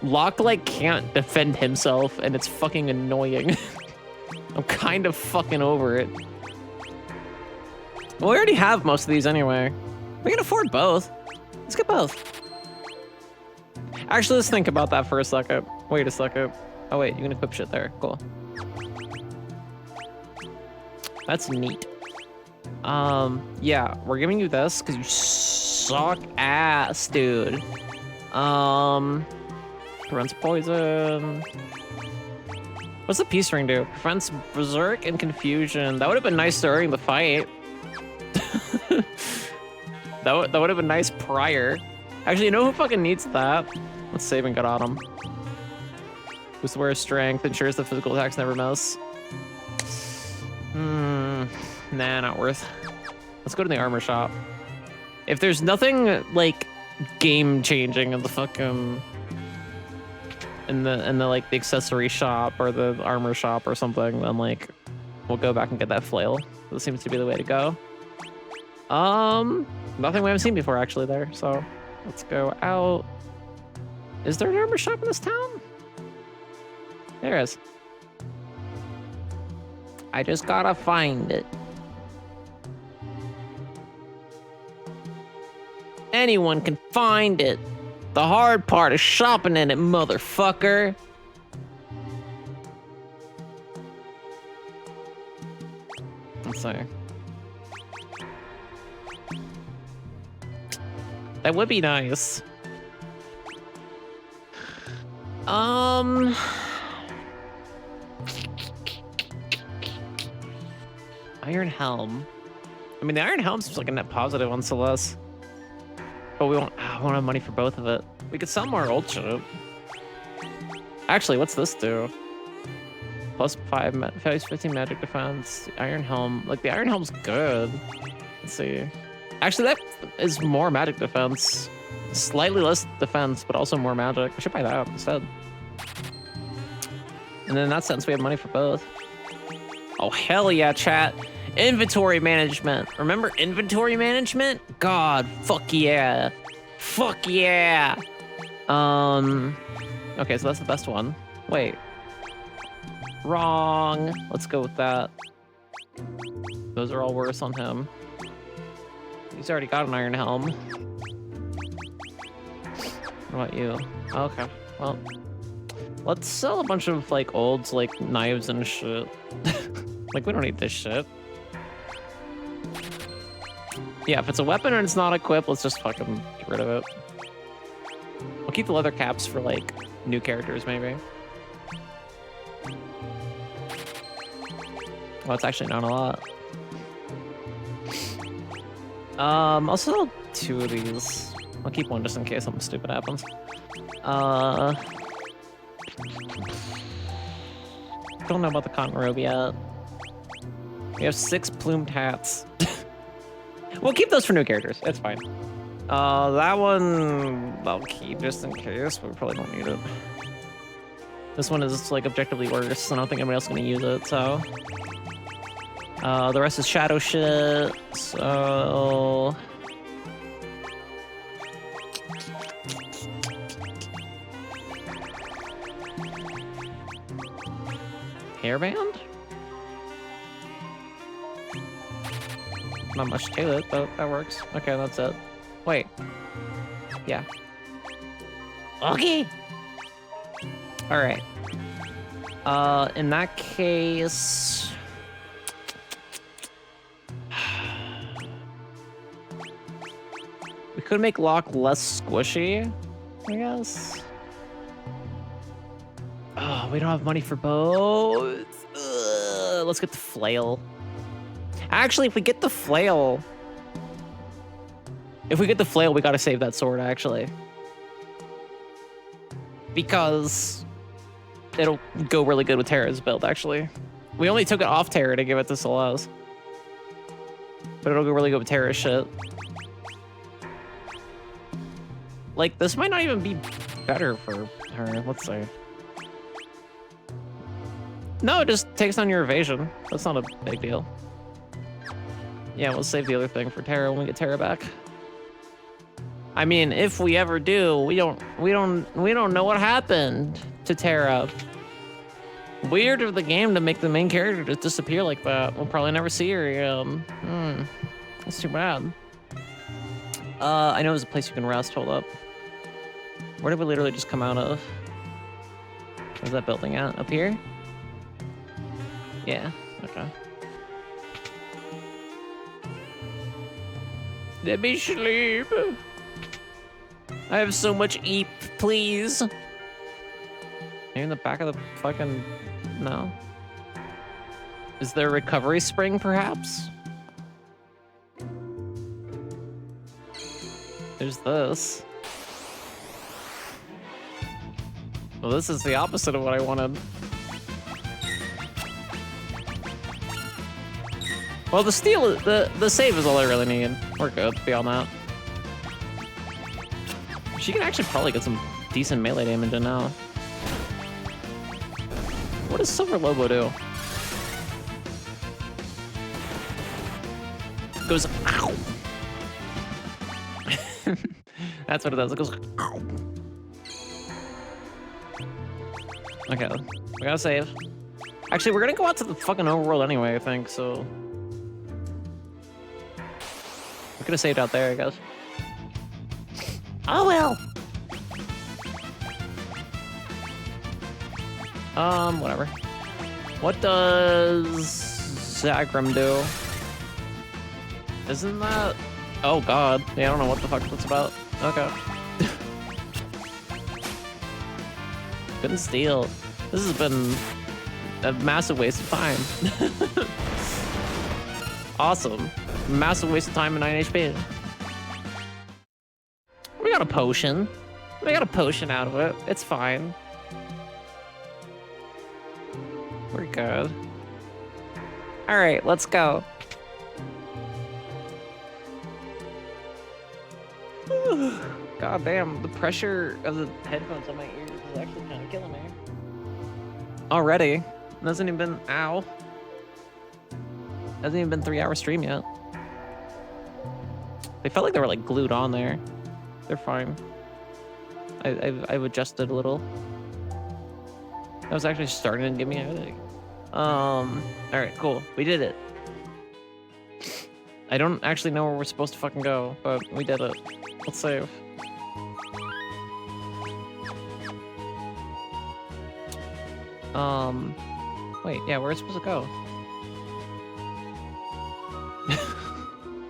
Locke like can't defend himself and it's fucking annoying. I'm kind of fucking over it. Well, we already have most of these anyway. We can afford both. Let's get both. Actually, let's think about that for a second. Wait a second. Oh wait, you can equip shit there. Cool. That's neat. Yeah, we're giving you this because you suck ass, dude. Prevents poison. What's the peace ring do? Prevents berserk and confusion. That would have been nice during the fight. that would have been nice prior. Actually, you know who fucking needs that? Let's save and get on him. Boosts wear strength, ensures the physical attacks never miss. Nah, not worth. Let's go to the armor shop. If there's nothing like game changing in the fucking in the like the accessory shop or the armor shop or something, then like we'll go back and get that flail. That seems to be the way to go. Nothing we haven't seen before actually there, so let's go out. Is there an armor shop in this town? There is. I just gotta find it. Anyone can find it. The hard part is shopping in it, motherfucker. Let's see. That would be nice. Iron Helm. I mean, the Iron Helm seems like a net positive on Celeste. But we won't have money for both of it. We could sell more old shit. Actually, what's this do? Plus 15 magic defense. The Iron Helm. Like, the Iron Helm's good. Let's see. Actually, that is more magic defense. Slightly less defense, but also more magic. I should buy that instead. And then in that sense, we have money for both. Oh, hell yeah, chat. Inventory management. Remember inventory management? God, fuck yeah. Fuck yeah. Okay, so that's the best one. Wait. Wrong. Let's go with that. Those are all worse on him. He's already got an Iron Helm. What about you? Okay, well. Let's sell a bunch of, like, old, like, knives and shit. Like, we don't need this shit. Yeah, if it's a weapon and it's not equipped, let's just fucking get rid of it. We'll keep the leather caps for, like, new characters, maybe. Well, it's actually not a lot. I'll sell 2 of these. I'll keep one just in case something stupid happens. Don't know about the cotton robe yet. We have 6 plumed hats. We'll keep those for new characters. It's fine. That one I'll keep just in case, but we probably don't need it. This one is like objectively worse. I don't think anybody else is gonna use it, so. The rest is shadow shit, so. Hairband? Not much to it, but that works. Okay, that's it. Wait. Yeah. Okay. All right. In that case, we could make Locke less squishy, I guess. Oh, we don't have money for both. Let's get the flail. Actually, if we get the flail, we gotta save that sword, actually. Because it'll go really good with Terra's build, actually. We only took it off Terra to give it to Celeste. But it'll go really good with Terra's shit. Like, this might not even be better for her. Let's see. No, it just takes on your evasion. That's not a big deal. Yeah, we'll save the other thing for Terra when we get Terra back. I mean, if we ever do, we don't know what happened to Terra. Weird of the game to make the main character just disappear like that. We'll probably never see her again. That's too bad. I know there's a place you can rest. Hold up. Where did we literally just come out of? Where's that building at? Up here? Yeah, okay. Let me sleep. I have so much eep, please. Are you in the back of the fucking... No? Is there a recovery spring, perhaps? There's this. Well, this is the opposite of what I wanted. Well, the steal, the save is all I really need. We're good beyond that. She can actually probably get some decent melee damage in now. What does Silver Lobo do? It goes ow. That's what it does. It goes ow. Okay, we gotta save. Actually, we're gonna go out to the fucking overworld anyway, I think, so. We could have saved out there, I guess. Oh well. Whatever. What does Zagrim do? Isn't that... Oh god. Yeah, I don't know what the fuck that's about. Okay. Couldn't steal. This has been a massive waste of time. Awesome. Massive waste of time and 9 HP. We got a potion. We got a potion out of it. It's fine. We're good. Alright, let's go. God damn, the pressure of the headphones on my ears is actually kind of killing me. Already. It hasn't even been... Ow. Hasn't even been 3 hour stream yet. They felt like they were like glued on there. They're fine. I've adjusted a little. That was actually starting to give me a headache. Alright, cool. We did it. I don't actually know where we're supposed to fucking go, but we did it. Let's save. Wait, yeah, where are we supposed to go?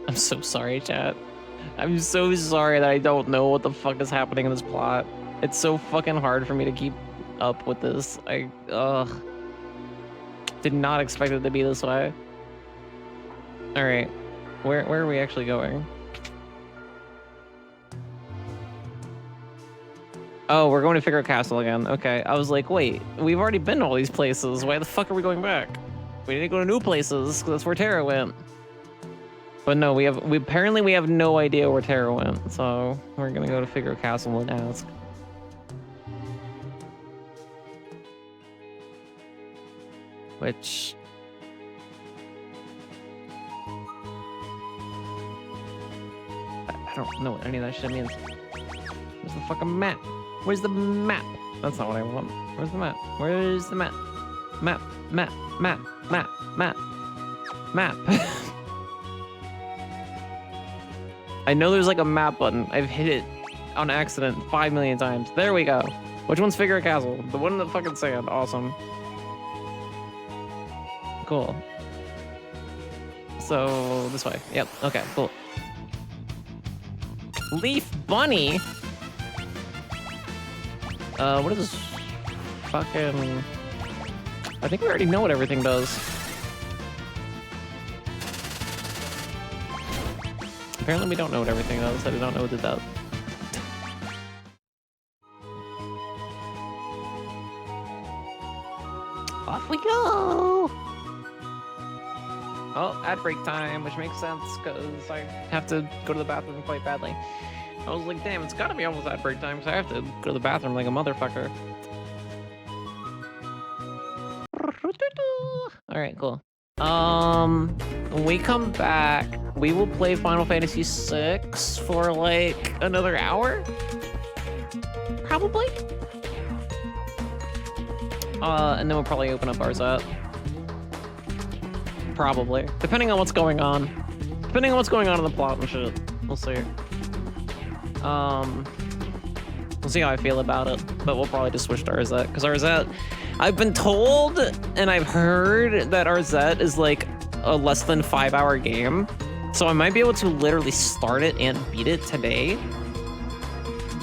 I'm so sorry, chat. I'm so sorry that I don't know what the fuck is happening in this plot. It's so fucking hard for me to keep up with this. I, did not expect it to be this way. Alright, where are we actually going? Oh, we're going to Figure Castle again. Okay, I was like, wait, we've already been to all these places. Why the fuck are we going back? We need to go to new places, because that's where Terra went. But no, we apparently have no idea where Terra went, so we're gonna go to Figure Castle and ask. Which... I don't know what any of that shit means. Where's the fucking map? Where's the map? That's not what I want. Where's the map? Where's the map? Map, map, map, map, map, map. I know there's like a map button. I've hit it on accident 5 million times. There we go. Which one's Figure Castle? The one in the fucking sand. Awesome. Cool. So, this way. Yep. Okay, cool. Leaf Bunny? What is this? Fucking... I think we already know what everything does. Apparently we don't know what everything does. I don't know what it does. Off we go! Oh, ad break time, which makes sense, because I have to go to the bathroom quite badly. I was like, damn, it's gotta be almost at break time, because I have to go to the bathroom like a motherfucker. Alright, cool. When we come back, we will play Final Fantasy VI for like another hour? Probably? And then we'll probably open up Arzette. Probably. Depending on what's going on. Depending on what's going on in the plot and shit. We'll see. We'll see how I feel about it. But we'll probably just switch to Arzette. Because Arzette, I've been told and I've heard that Arzette is like a less than 5-hour game. So I might be able to literally start it and beat it today.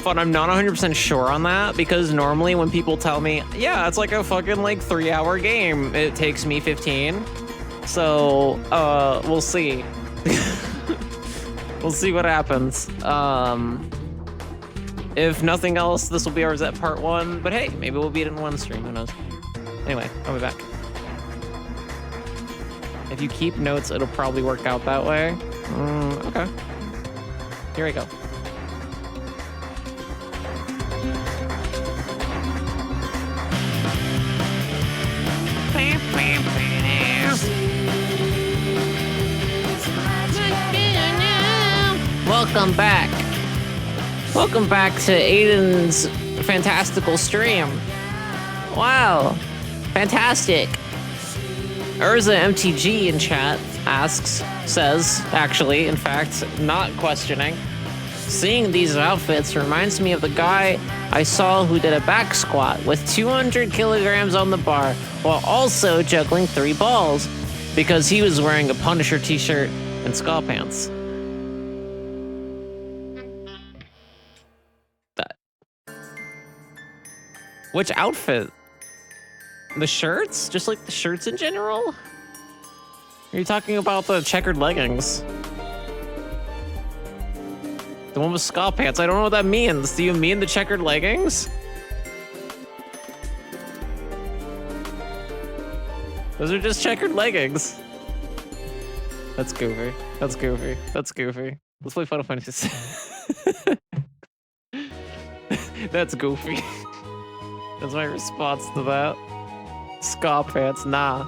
But I'm not 100% sure on that, because normally when people tell me, yeah, it's like a fucking like 3-hour game, it takes me 15. So, we'll see. We'll see what happens. If nothing else, this will be Arzette part 1, but hey, maybe we'll beat it in one stream, who knows. Anyway, I'll be back. If you keep notes, it'll probably work out that way. Okay. Here we go. Welcome back. Welcome back to Aiden's fantastical stream. Wow. Fantastic. Urza MTG in chat says, actually, in fact, not questioning. Seeing these outfits reminds me of the guy I saw who did a back squat with 200 kilograms on the bar while also juggling 3 balls because he was wearing a Punisher t-shirt and ska pants. Which outfit? The shirts? Just like the shirts in general? Are you talking about the checkered leggings? The one with ska pants. I don't know what that means. Do you mean the checkered leggings? Those are just checkered leggings. That's goofy. That's goofy. That's goofy. Let's play Final Fantasy. That's goofy. That's my response to that. Ska pants, nah.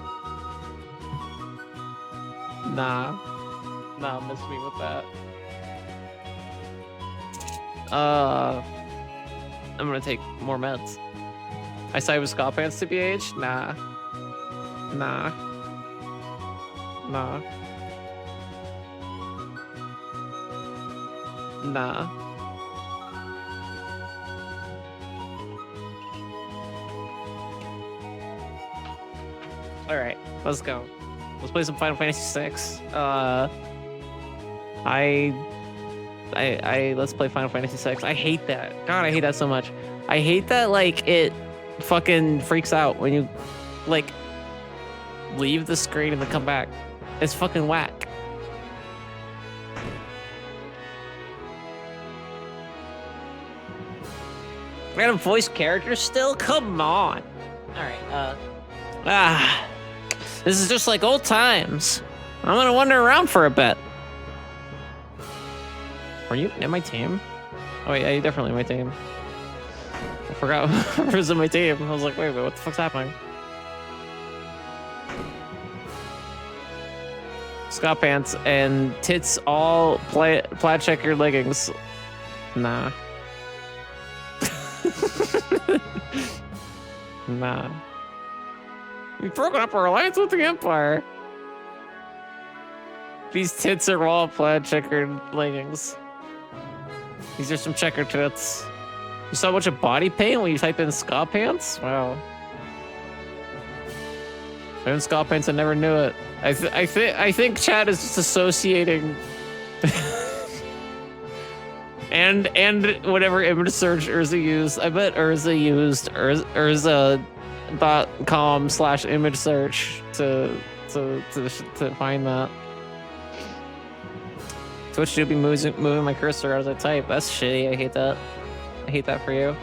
Nah. Nah, miss me with that. I'm gonna take more meds. I saw with ska pants to BH? Nah. Nah. Nah. Nah. Alright, let's go. Let's play some Final Fantasy VI. Let's play Final Fantasy VI. I hate that. God, I hate that so much. I hate that, like, it fucking freaks out when you, like, leave the screen and then come back. It's fucking whack. Random voice characters still? Come on. Alright, this is just like old times. I'm gonna wander around for a bit. Were you in my team? Oh wait, yeah, you're definitely in my team. I forgot who was in my team. I was like, wait, what the fuck's happening? Ska pants and tits all plaid checkered leggings. Nah. Nah. We've broken up our alliance with the Empire. These tits are all plaid checkered leggings. These are some checkered tits. You saw a bunch of body paint when you type in ska pants? Wow. And ska pants, I never knew it. I think Chad is just associating and whatever image search Urza used. I bet Urza used Urza.com/image search to find that. Twitch should be moving my cursor as I type. That's shitty. I hate that. I hate that for you.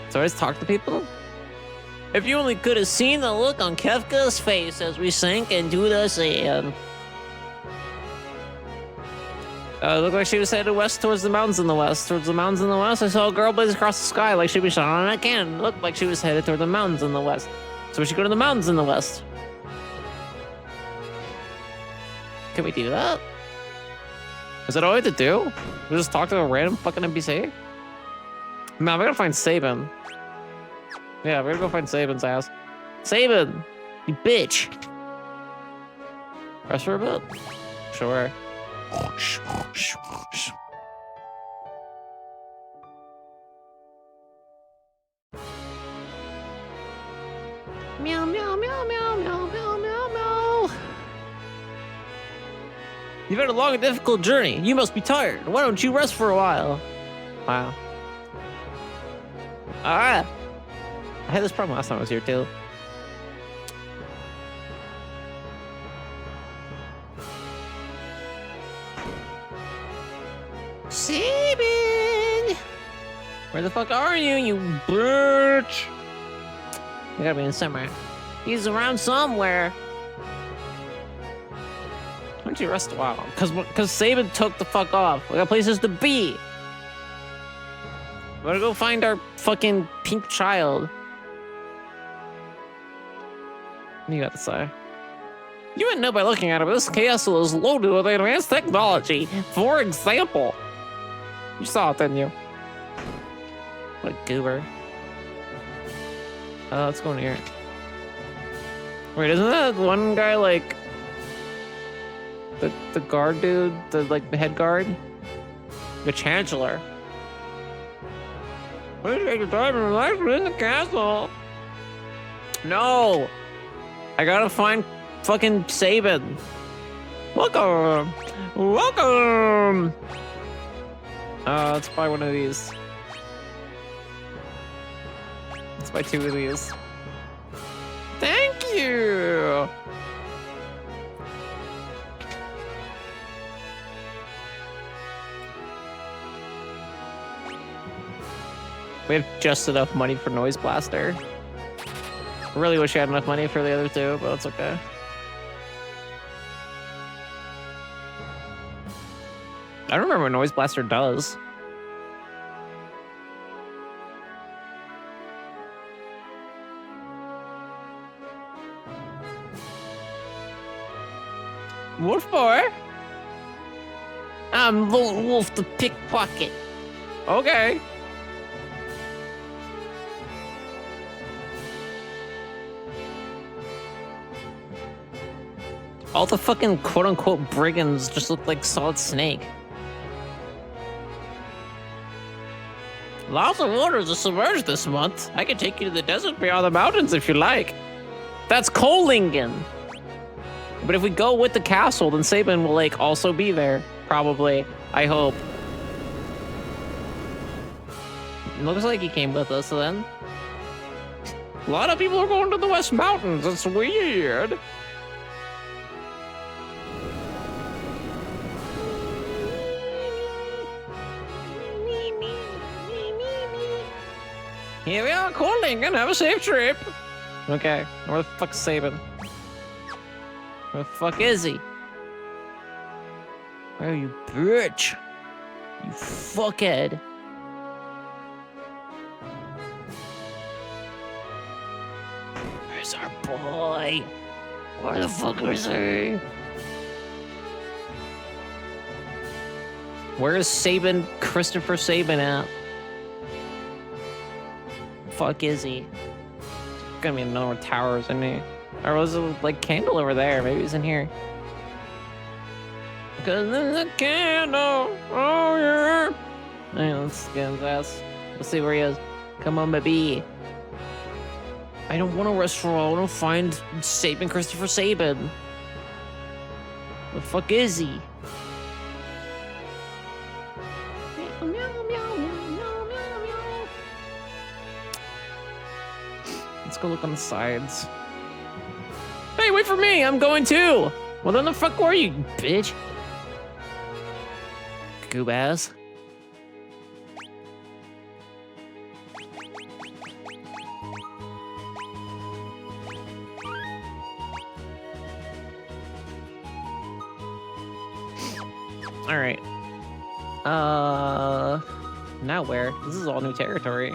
So I just talk to people? If you only could have seen the look on Kefka's face as we sank into the sand. Looked like she was headed west towards the mountains in the west. Towards the mountains in the west, I saw a girl blaze across the sky like she was shot on a cannon. It looked like she was headed toward the mountains in the west. So we should go to the mountains in the west. Can we do that? Is that all we have to do? We just talk to a random fucking NPC? No, we gotta find Sabin. Yeah, we're gonna go find Sabin's ass. Sabin! You bitch! Rest for a bit? Sure. Meow, meow, meow, meow, meow, meow, meow, meow. You've had a long and difficult journey. You must be tired. Why don't you rest for a while? Wow. Ah! I had this problem last time I was here, too. Sabin! Where the fuck are you, you bitch? You gotta be in somewhere. He's around somewhere. Why don't you rest a while? Cause Sabin took the fuck off. We got places to be. We gotta go find our fucking pink child. You got to say. You wouldn't know by looking at it, but this castle is loaded with advanced technology. For example, you saw it, didn't you? What a goober. Let's go in here. Wait, isn't that one guy like the guard dude, the head guard, the chancellor? Please take your time and relax in the castle. No, I gotta find fucking Sabin. Welcome, welcome. Let's buy one of these. Let's buy 2 of these. Thank you. We have just enough money for Noise Blaster. I really wish I had enough money for the other 2, but it's okay. I don't remember what Noise Blaster does. What for? I'm Lone Wolf the Pickpocket. Okay. All the fucking quote-unquote brigands just look like Solid Snake. Lots of waters are submerged this month. I can take you to the desert beyond the mountains if you like. That's Kolingen. But if we go with the castle, then Sabin will also be there. Probably. I hope. It looks like he came with us then. A lot of people are going to the West Mountains. It's weird. Here we are, Kolingen. Have a safe trip. Okay, where the fuck's Sabin? Where the fuck is he? Where are you, bitch? You fuckhead. Where's our boy? Where the fuck is he? Where's Sabin, Christopher Sabin at? Fuck is he? Gonna be another tower, isn't he? Or was it candle over there? Maybe he's in here. Cause there's a candle. Oh yeah. Hey, let's get his ass. Let's see where he is. Come on, baby. I don't want a restaurant. I want to find Sabin, Christopher Sabin. The fuck is he? Let's go look on the sides. Hey, wait for me! I'm going too! Well, then the fuck were you, bitch? Goob ass. Alright. Now where? This is all new territory.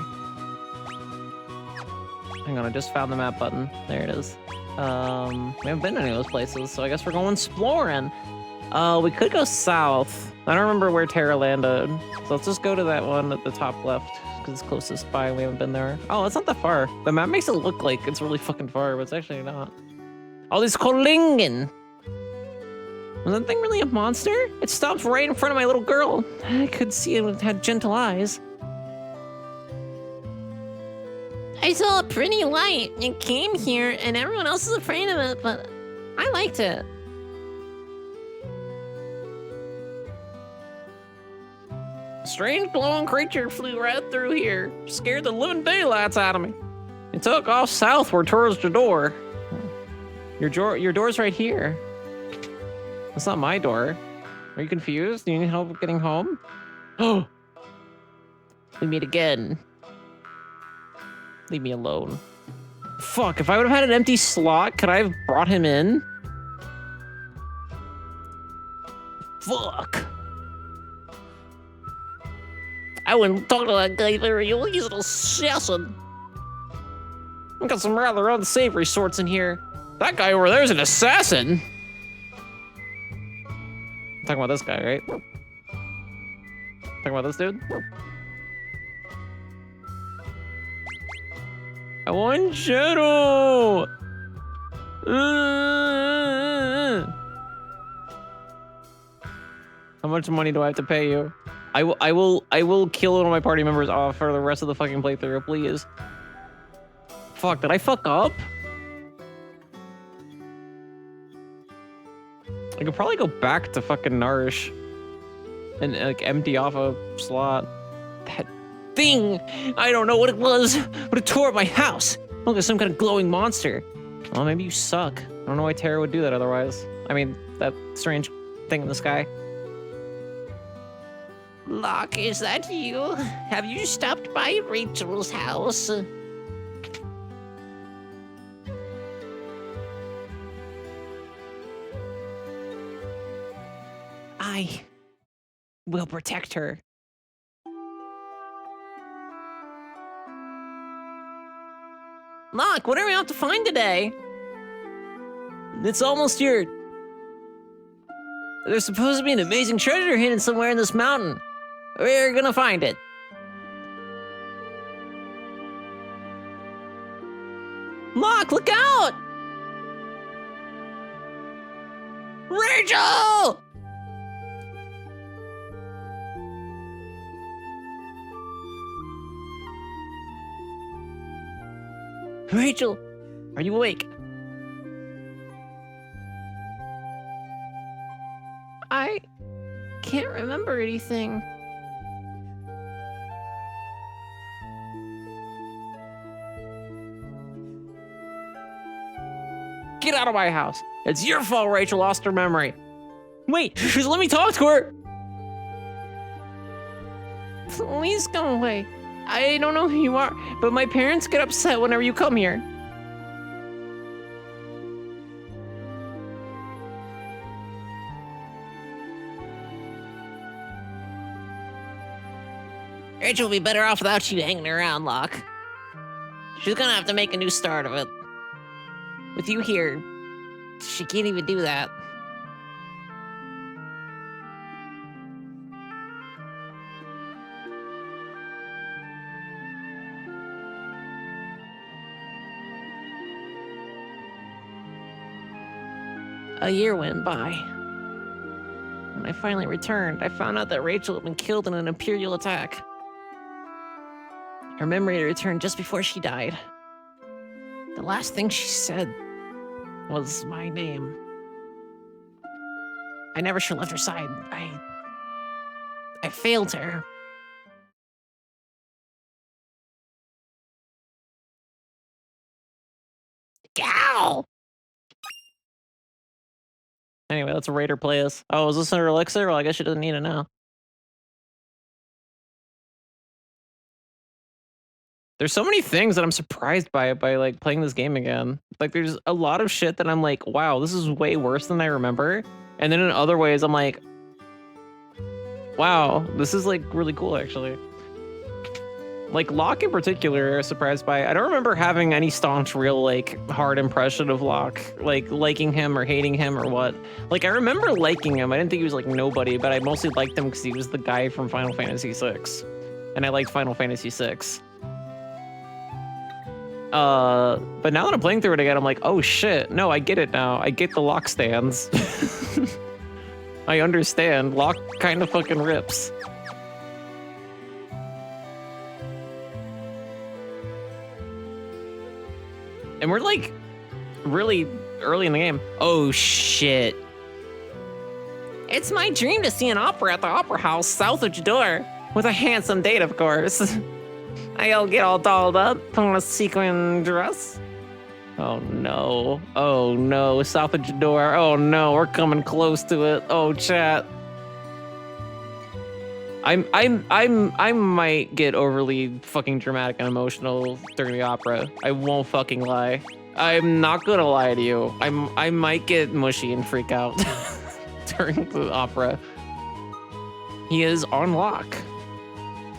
Hang on, I just found the map button. There it is. We haven't been to any of those places, so I guess we're going exploring. We could go south. I don't remember where Terra landed. So let's just go to that one at the top left, because it's closest by and we haven't been there. Oh, it's not that far. The map makes it look like it's really fucking far, but it's actually not. Oh, this Kolingen! Was that thing really a monster? It stopped right in front of my little girl. I could see it had gentle eyes. I saw a pretty light and came here, and everyone else is afraid of it, but I liked it. A strange glowing creature flew right through here, scared the living daylights out of me. It took off southward towards the door. Your door's right here. That's not my door. Are you confused? Do you need help getting home? Oh, we meet again. Leave me alone. Fuck, if I would have had an empty slot, could I have brought him in? Fuck. I wouldn't talk to that guy very well. He's an assassin. I've got some rather unsavory sorts in here. That guy over there is an assassin. I'm talking about this guy, right? Talking about this dude? I want Shadow! How much money do I have to pay you? I will kill one of my party members off for the rest of the fucking playthrough, please. Fuck, did I fuck up? I could probably go back to fucking Nourish and like empty off a slot. That thing! I don't know what it was, but it tore up my house. Look, it's some kind of glowing monster. Well, maybe you suck. I don't know why Terra would do that otherwise. I mean, that strange thing in the sky. Locke, is that you? Have you stopped by Rachel's house? I will protect her. Locke, what are we out to find today? It's almost here. There's supposed to be an amazing treasure hidden somewhere in this mountain. We're gonna find it. Locke, look out! Rachel! Rachel, are you awake? I can't remember anything. Get out of my house. It's your fault Rachel lost her memory. Wait, just let me talk to her. Please go away. I don't know who you are, but my parents get upset whenever you come here. Rachel will be better off without you hanging around, Locke. She's gonna have to make a new start of it. With you here, she can't even do that. A year went by. When I finally returned, I found out that Rachel had been killed in an Imperial attack. Her memory had returned just before she died. The last thing she said was my name. I never should have left her side. I failed her. Ow! Anyway, let's rate her play us. Oh, is this her elixir? Well, I guess she doesn't need it now. There's so many things that I'm surprised by like playing this game again. Like there's a lot of shit that I'm like, wow, this is way worse than I remember. And then in other ways, I'm like, Wow, this is like really cool actually. Like Locke in particular, I was surprised by. I don't remember having any staunch, real like hard impression of Locke, like liking him or hating him or what. Like I remember liking him. I didn't think he was like nobody, but I mostly liked him because he was the guy from Final Fantasy VI, and I liked Final Fantasy VI. But now that I'm playing through it again, I'm like, oh shit, no, I get it now. I get the Locke stands. I understand. Locke kind of fucking rips. And we're like really early in the game. Oh shit. It's my dream to see an opera at the Opera House south of Jador. With a handsome date, of course. I'll get all dolled up, put on a sequin dress. Oh no. Oh no. South of Jador. Oh no, we're coming close to it. Oh chat. I might get overly fucking dramatic and emotional during the opera. I won't fucking lie. I'm not gonna lie to you. I might get mushy and freak out during the opera. He is on lock.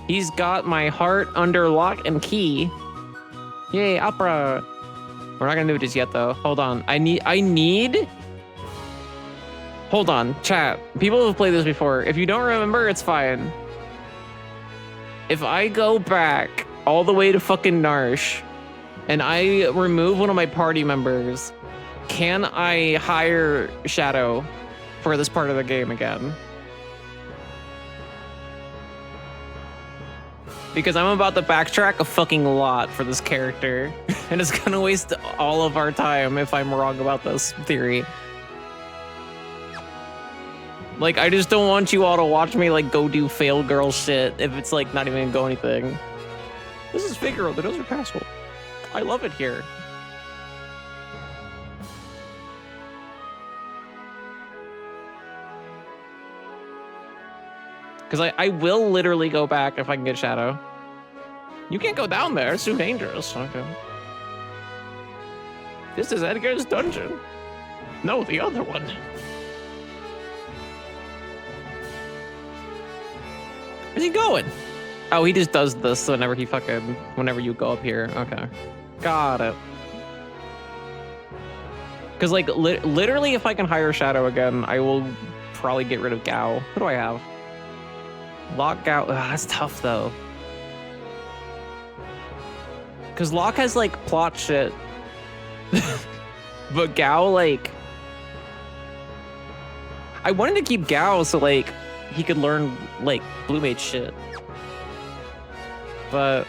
He's got my heart under lock and key. Yay, opera. We're not gonna do it just yet though. Hold on. I need. Hold on, chat. People have played this before. If you don't remember, it's fine. If I go back all the way to fucking Narsh and I remove one of my party members, can I hire Shadow for this part of the game again? Because I'm about to backtrack a fucking lot for this character, and it's gonna waste all of our time if I'm wrong about this theory. Like, I just don't want you all to watch me, like, go do fail girl shit if it's, like, not even gonna go anything. This is Figaro, the Desert Castle. I love it here. Because I will literally go back if I can get Shadow. You can't go down there, it's too dangerous. Okay. This is Edgar's dungeon. No, the other one. Where's he going? Oh, he just does this whenever whenever you go up here. Okay. Got it. Because, like, literally, if I can hire Shadow again, I will probably get rid of Gao. Who do I have? Locke, Gao. Ugh, that's tough, though. Because Locke has, like, plot shit. But Gao, like... I wanted to keep Gao so, like, he could learn, like, Blue Mage shit. But...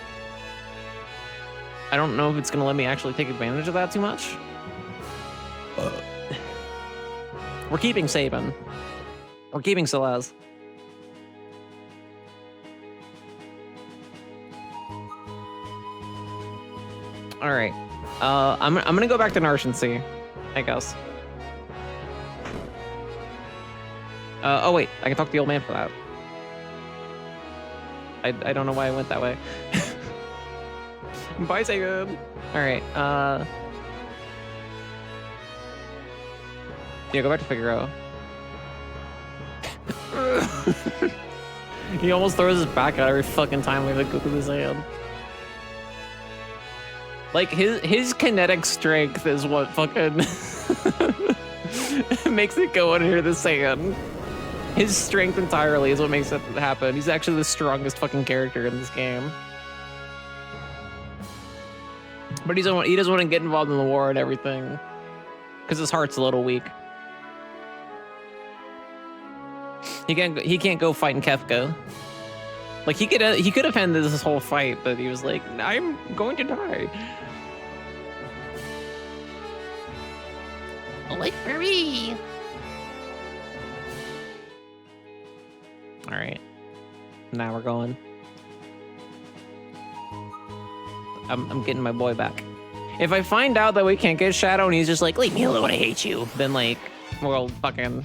I don't know if it's gonna let me actually take advantage of that too much. We're keeping Sabin. We're keeping Celeste. All right. I'm gonna go back to Narsh and see, I guess. Oh wait, I can talk to the old man for that. I don't know why I went that way. Bye, Sabin. All right. Yeah, go back to Figaro. He almost throws his back out every fucking time we have to go through his hand. Like, his kinetic strength is what fucking makes it go under the sand. His strength entirely is what makes it happen. He's actually the strongest fucking character in this game. But he doesn't want to get involved in the war and everything. Because his heart's a little weak. He can't go fighting Kefka. Like, he could have ended this whole fight, but he was like, I'm going to die. Wait for me. All right. Now we're going. I'm getting my boy back. If I find out that we can't get Shadow and he's just like, leave me alone, I hate you, then, like, we'll fucking...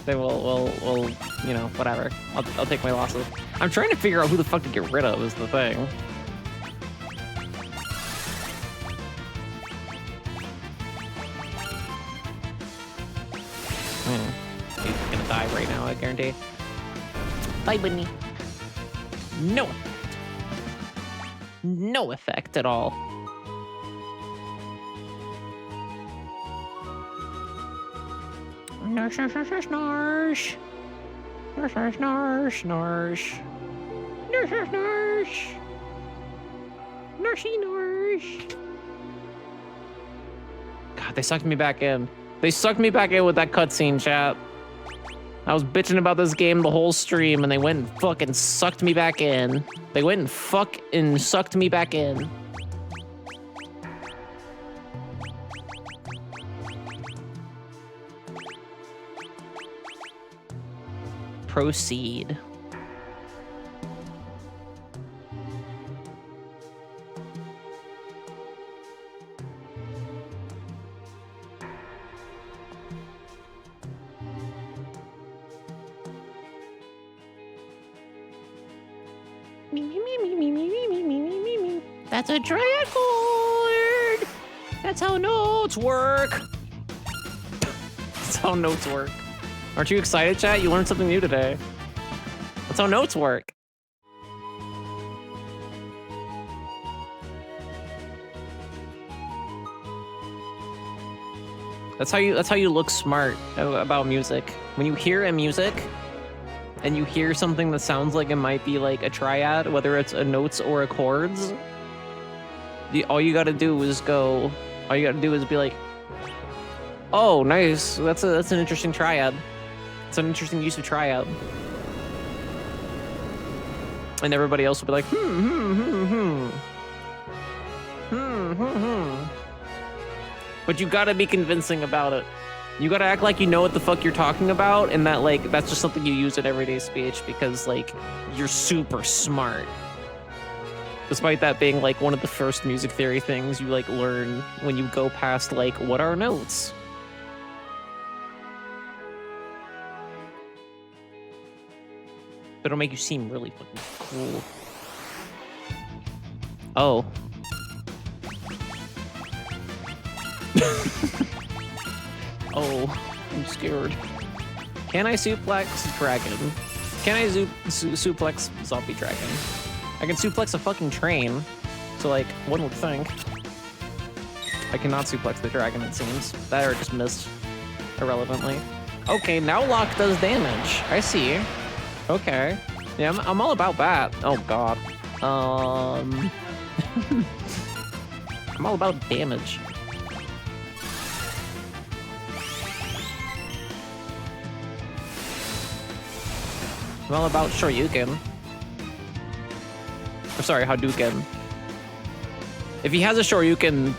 then we'll, you know, whatever. I'll take my losses. I'm trying to figure out who the fuck to get rid of is the thing. He's gonna die right now, I guarantee. Bye, bunny. No. No effect at all. Snarsh, snarsh, snarsh, snarsh. Snarsh, snarsh, snarsh, snarsh. Snarsh, snarsh, snarsh. Narshy, narsh. God, they sucked me back in. They sucked me back in with that cutscene, chat. I was bitching about this game the whole stream, and they went and fucking sucked me back in. They went and fucking sucked me back in. Proceed. That's a triad chord! That's how notes work! That's how notes work. Aren't you excited, chat? You learned something new today. That's how notes work. That's how you look smart about music. When you hear a music, and you hear something that sounds like it might be like a triad, whether it's a notes or a chords, all you gotta do is be like, oh, nice, that's an interesting triad. It's an interesting use of triad. And everybody else will be like, But you gotta be convincing about it. You gotta act like you know what the fuck you're talking about, and that like that's just something you use in everyday speech because like you're super smart. Despite that being like one of the first music theory things you like learn when you go past like what are notes. But it'll make you seem really fucking cool. Oh. Oh, I'm scared. Can I suplex dragon? Can I suplex zombie dragon? I can suplex a fucking train. So like, one would think. I cannot suplex the dragon, it seems. That or just missed irrelevantly. Okay, now lock does damage. I see. Okay. Yeah, I'm all about that. Oh god. I'm all about damage. I'm all about Shoryuken. Or sorry, Hadouken. If he has a Shoryuken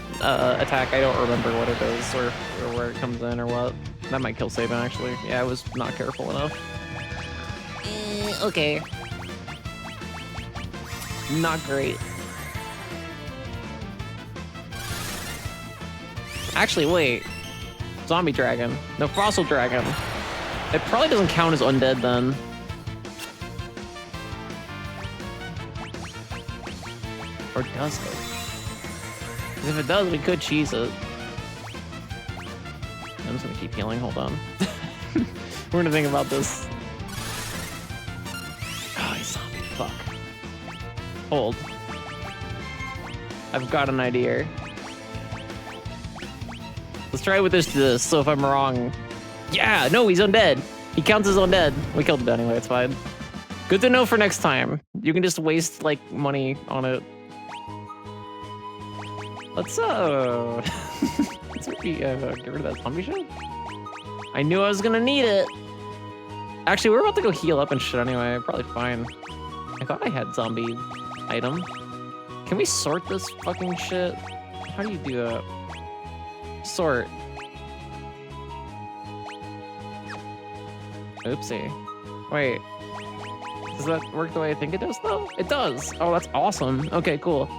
attack, I don't remember what it is or where it comes in or what. That might kill Sabin, actually. Yeah, I was not careful enough. Okay. Not great. Actually, wait. Zombie dragon. No, fossil dragon. It probably doesn't count as undead then. Or does it? 'Cause if it does, we could cheese it. I'm just gonna keep healing, hold on. We're gonna think about this. Oh, he's zombie, fuck. Hold. I've got an idea. Let's try with this, so if I'm wrong... Yeah, no, he's undead. He counts as undead. We killed him anyway, it's fine. Good to know for next time. You can just waste, like, money on it. Let's maybe, get rid of that zombie shit. I knew I was gonna need it. Actually, we're about to go heal up and shit anyway. Probably fine. I thought I had zombie item. Can we sort this fucking shit? How do you do that? Sort. Oopsie. Wait. Does that work the way I think it does though? It does. Oh, that's awesome. Okay, cool.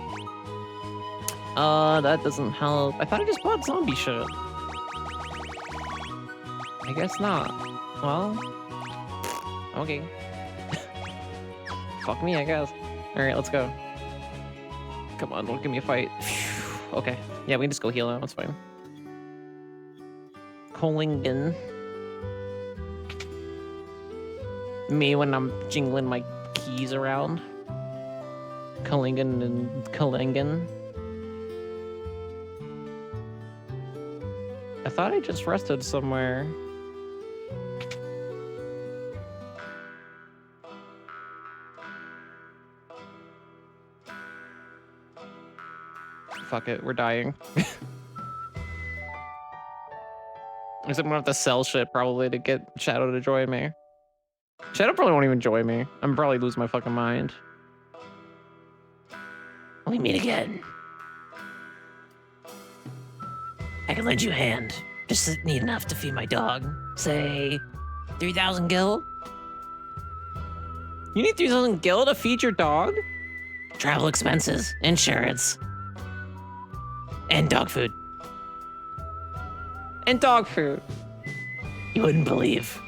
That doesn't help. I thought I just bought zombie shit. I guess not. Well, okay. Fuck me, I guess. Alright, let's go. Come on, don't give me a fight. Okay. Yeah, we can just go heal out, that's fine. Kolingen. Me when I'm jingling my keys around. Kalingan and Kalingan. I thought I just rested somewhere. Fuck it, we're dying. Except I'm gonna have to sell shit probably to get Shadow to join me. Shadow probably won't even join me. I'm probably losing my fucking mind. We meet again. I can lend you a hand. Just need enough to feed my dog. Say, 3,000 gil? You need 3,000 gil to feed your dog? Travel expenses, insurance, and dog food. And dog food. You wouldn't believe.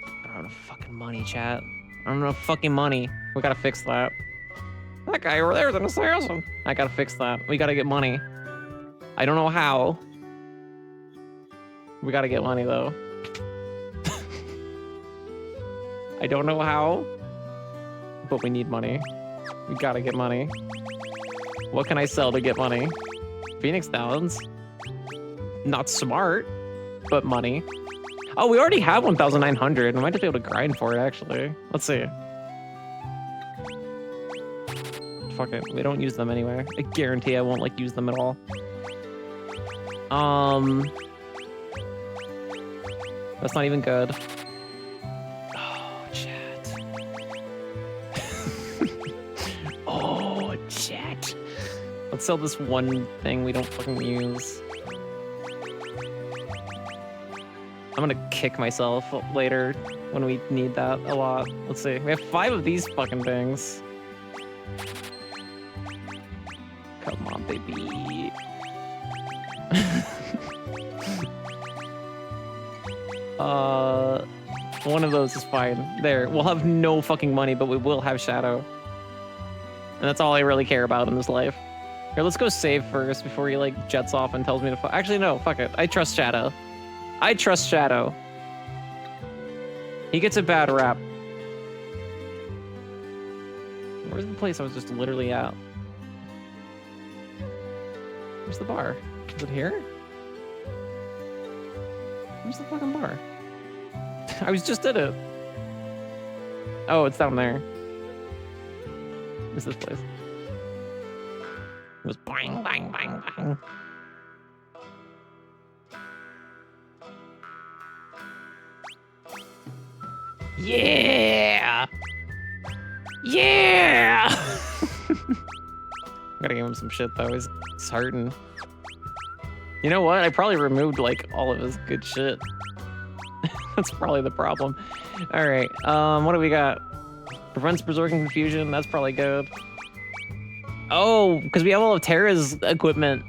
I don't have enough fucking money, chat. I don't have enough fucking money. We gotta fix that. That guy over there is an assassin. I gotta fix that. We gotta get money. I don't know how. We gotta get money though. I don't know how, but we need money. We gotta get money. What can I sell to get money? Phoenix Downs. Not smart, but money. Oh, we already have 1,900. We might just be able to grind for it, actually. Let's see. Fuck it. We don't use them anyway. I guarantee I won't, like, use them at all. That's not even good. Oh, chat. Oh, chat. Let's sell this one thing we don't fucking use. I'm gonna kick myself later when we need that a lot. Let's see. We have 5 of these fucking things. Come on, baby. One of those is fine. There. We'll have no fucking money, but we will have Shadow. And that's all I really care about in this life. Here, let's go save first before he, like, jets off and tells me to actually, no, fuck it. I trust Shadow. I trust Shadow. He gets a bad rap. Where's the place I was just literally at? Where's the bar? Is it here? Where's the fucking bar? I was just at it. Oh, it's down there. Where's this place? It was bang, bang, bang, bang. Yeah! Yeah! Gotta give him some shit though. He's hurting. You know what? I probably removed like all of his good shit. That's probably the problem. All right. What do we got? Prevents berserking confusion. That's probably good. Oh, because we have all of Terra's equipment.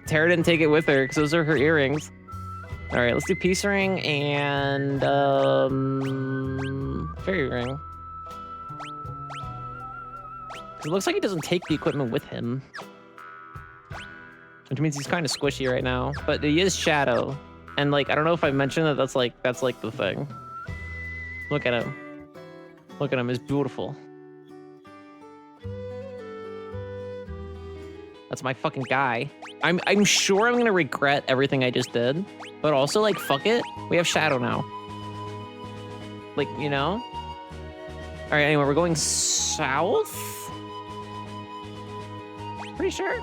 Terra didn't take it with her because those are her earrings. All right, let's do Peace Ring and Fairy Ring. It looks like he doesn't take the equipment with him, which means he's kind of squishy right now. But he is Shadow, and like I don't know if I mentioned that. That's like the thing. Look at him. Look at him. He's beautiful. That's my fucking guy. I'm sure I'm gonna regret everything I just did, but also like fuck it. We have Shadow now. Like, you know? All right, anyway, we're going south? Pretty sure.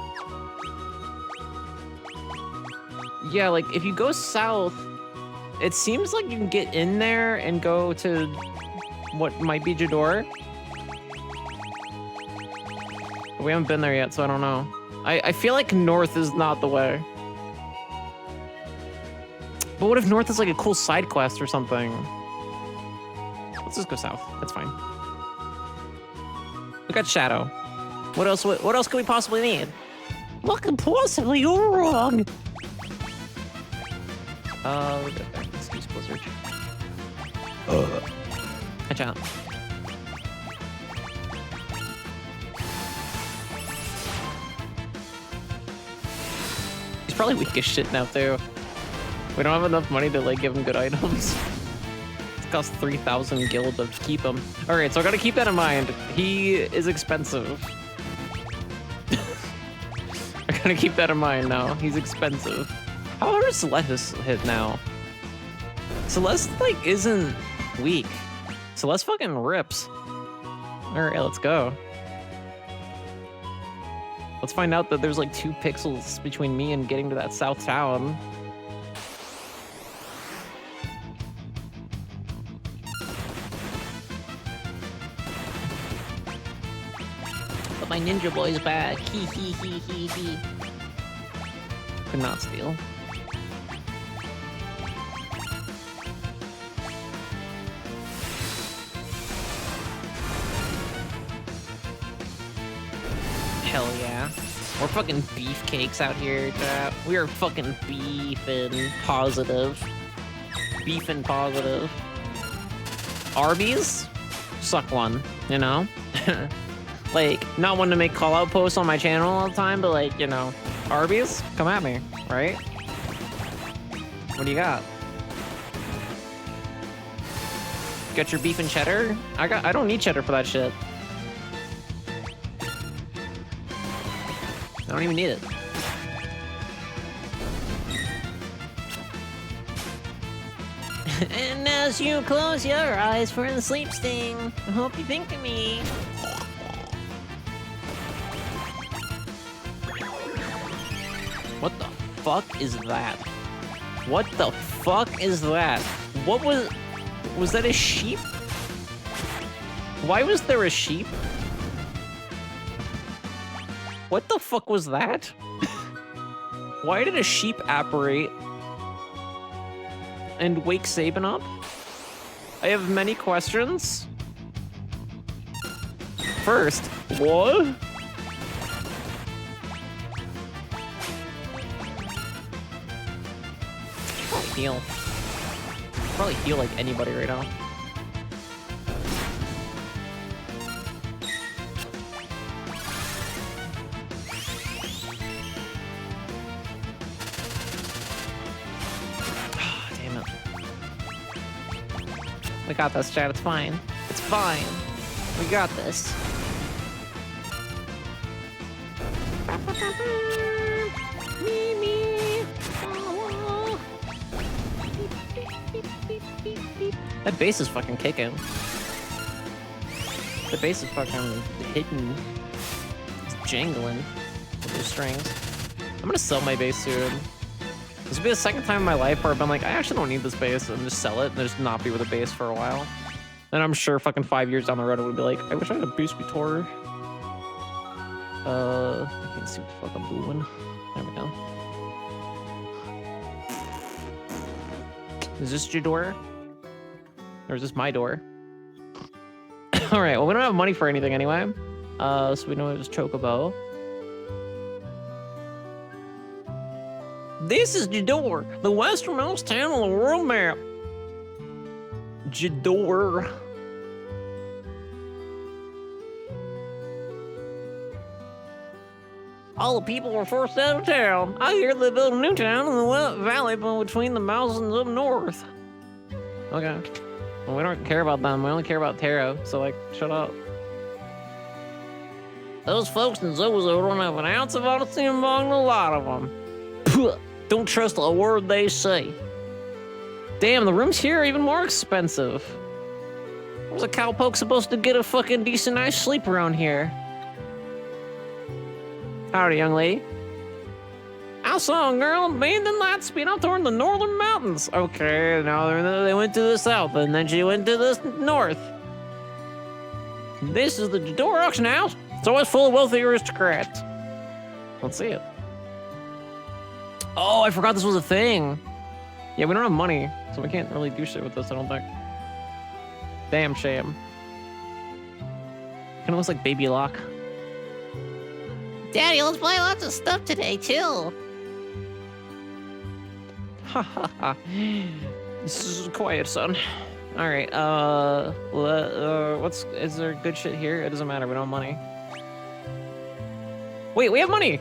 Yeah, like if you go south, it seems like you can get in there and go to what might be Jador. But we haven't been there yet, so I don't know. I feel like north is not the way. But what if north is like a cool side quest or something? Let's just go south. That's fine. We got Shadow. What else could we possibly need? What could possibly go wrong? Let's use Blizzard. Watch out. He's probably weak as shit now too. We don't have enough money to like give him good items. cost 3,000 gil to keep him. All right, so I gotta keep that in mind. He is expensive. I gotta keep that in mind now. He's expensive. How hard is Celeste hit now? Celeste, like, isn't weak. Celeste fucking rips. All right, let's go. Let's find out that there's like 2 pixels between me and getting to that south town. But my ninja boy's back. Hee hee hee hee hee. Could not steal. Hell yeah. We're fucking beefcakes out here, chat. We are fucking beefing positive. Beefing positive. Arby's? Suck one, you know? Like, not one to make call-out posts on my channel all the time, but like, you know, Arby's? Come at me, right? What do you got? Got your beef and cheddar? I don't need cheddar for that shit. I don't even need it. And as you close your eyes for the sleep sting, I hope you think of me. What the fuck is that? What the fuck is that? What was that a sheep? Why was there a sheep? What the fuck was that? Why did a sheep apparate and wake Sabin up? I have many questions. First, what? Probably heal. Probably heal like anybody right now. We got this, chat. It's fine. It's fine. We got this. That bass is fucking kicking. The bass is fucking hitting. It's jangling with those strings. I'm gonna sell my bass soon. This will be the second time in my life where I've been like, I actually don't need this bass, and just sell it and just not be with a bass for a while. And I'm sure fucking 5 years down the road, it would be like, I wish I had a bass guitar. I can't see what the fuck I'm doing. There we go. Is this your door? Or is this my door? Alright, well, we don't have money for anything anyway. So we know it was Chocobo. This is Jador, the westernmost town on the world map. Jador. All the people were forced out of town. I hear they built a new town in the valley between the mountains up north. Okay. Well, we don't care about them. We only care about Taro. So, like, shut up. Those folks in Zozo don't have an ounce of honesty among a lot of them. Puh, don't trust a word they say. Damn, the rooms here are even more expensive. How's a cowpoke supposed to get a fucking decent night's sleep around here? Howdy, young lady. I saw a girl in bathing lights speed up toward the northern mountains. Okay, now they went to the south, and then she went to the north. This is the Jador auction house. It's always full of wealthy aristocrats. Let's see it. Oh, I forgot this was a thing. Yeah, we don't have money, so we can't really do shit with this, I don't think. Damn shame. Kinda looks like Baby Locke. Daddy, let's buy lots of stuff today, chill. Ha ha ha. This is quiet, son. Alright, is there good shit here? It doesn't matter, we don't have money. Wait, we have money!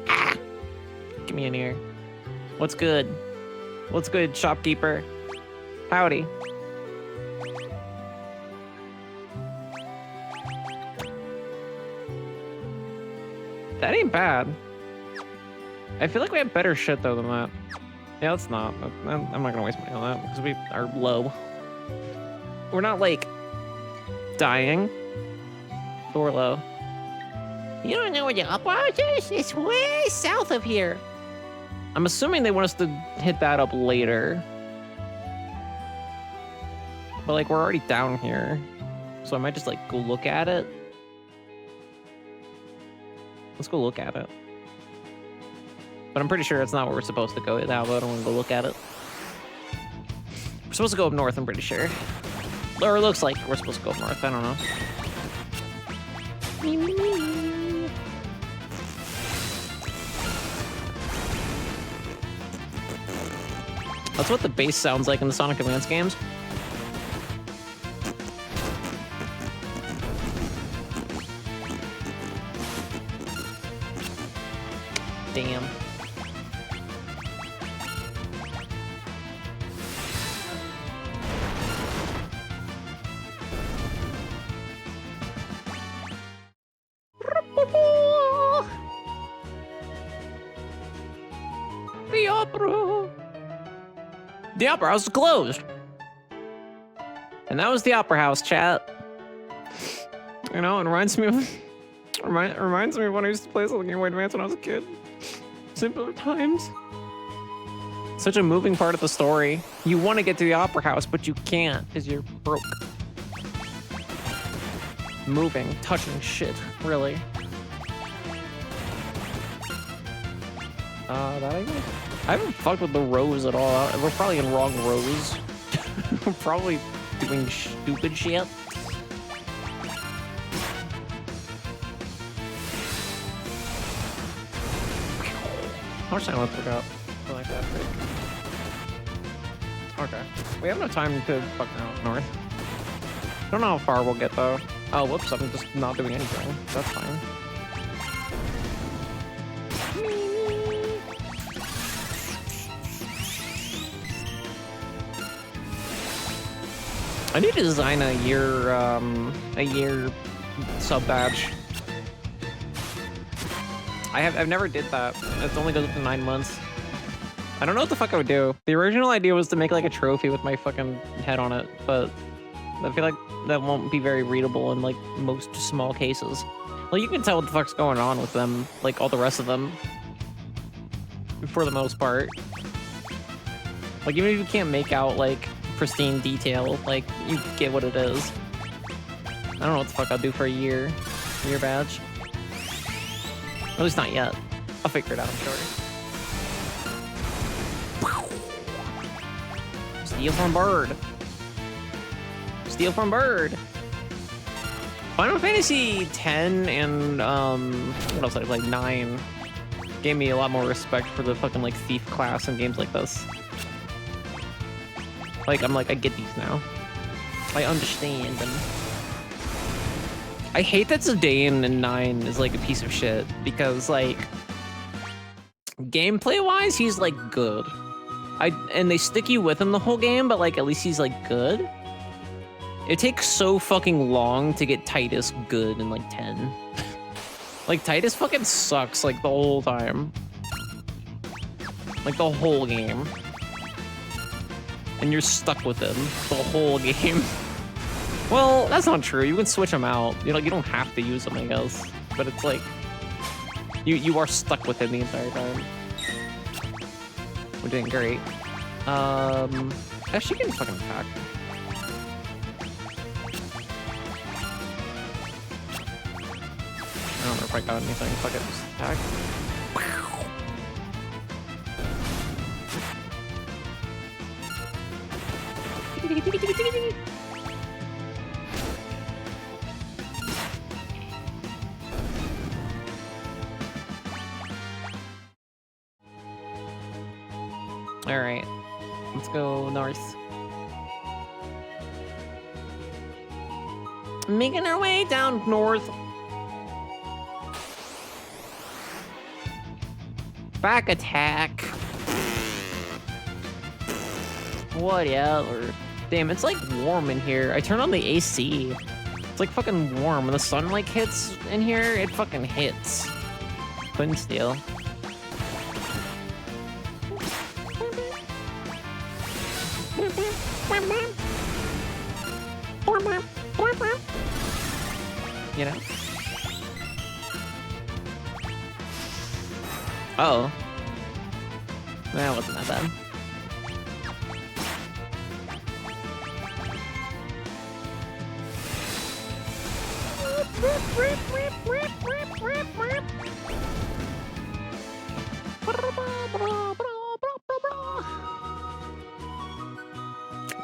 Ah! Get me in here. What's good? What's good, shopkeeper? Howdy. That ain't bad. I feel like we have better shit though than that. Yeah, let's not. I'm not gonna waste money on that because we are low. We're not like dying, but we're low. You don't know where the opera house is? It's way south of here. I'm assuming they want us to hit that up later. But like we're already down here. So I might just like go look at it. Let's go look at it. But I'm pretty sure it's not where we're supposed to go now, but I don't want to go look at it. We're supposed to go up north, I'm pretty sure. Or it looks like we're supposed to go up north, I don't know. That's what the bass sounds like in the Sonic Advance games. Damn. The opera. The opera house is closed. And that was the opera house, chat. You know, it reminds me of reminds me of when I used to play Zelda Game Boy Advance when I was a kid. Simpler times. Such a moving part of the story. You want to get to the opera house, but you can't because you're broke. Moving, touching shit, really. That I guess. I haven't fucked with the rows at all. We're probably in wrong rows. We're probably doing stupid shit. How much time left we got? Something like that. Okay. We have enough time to fuck around north. Don't know how far we'll get though. Oh, whoops, I'm just not doing anything. That's fine. I need to design a year sub badge. I've never did that. It only goes up to 9 months. I don't know what the fuck I would do. The original idea was to make like a trophy with my fucking head on it, but I feel like that won't be very readable in like most small cases. Well, you can tell what the fuck's going on with them, like all the rest of them, for the most part. Like even if you can't make out like pristine detail, like you get what it is. I don't know what the fuck I'll do for a year badge. At least not yet. I'll figure it out, I'm sure. Steal from bird. Steal from bird. Final Fantasy X and what else? Like 9 gave me a lot more respect for the fucking like thief class in games like this. Like I'm like I get these now. I understand them. I hate that Zidane in 9 is like a piece of shit because like gameplay wise he's like good. And they stick you with him the whole game, but like at least he's like good. It takes so fucking long to get Titus good in like 10. Like Titus fucking sucks like the whole time. Like the whole game. And you're stuck with him the whole game. Well, that's not true. You can switch them out. You know, you don't have to use them, I guess. But it's like you are stuck with him the entire time. We're doing great. She can fucking attack. I don't know if I got anything. Fuck it, just attack. All right, let's go north. Making our way down north. Back attack. Whatever. Damn, it's like warm in here. I turned on the AC. It's like fucking warm. When the sun like hits in here, it fucking hits. Couldn't steal. You know? Oh. That wasn't that bad.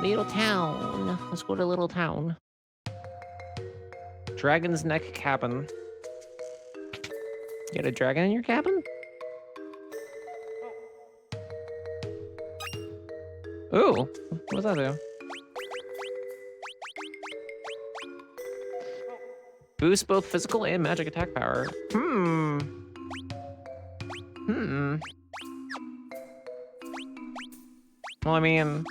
Little town. Let's go to little town. Dragon's Neck Cabin. You got a dragon in your cabin? Ooh, what does that do? Boost both physical and magic attack power. Well, I mean,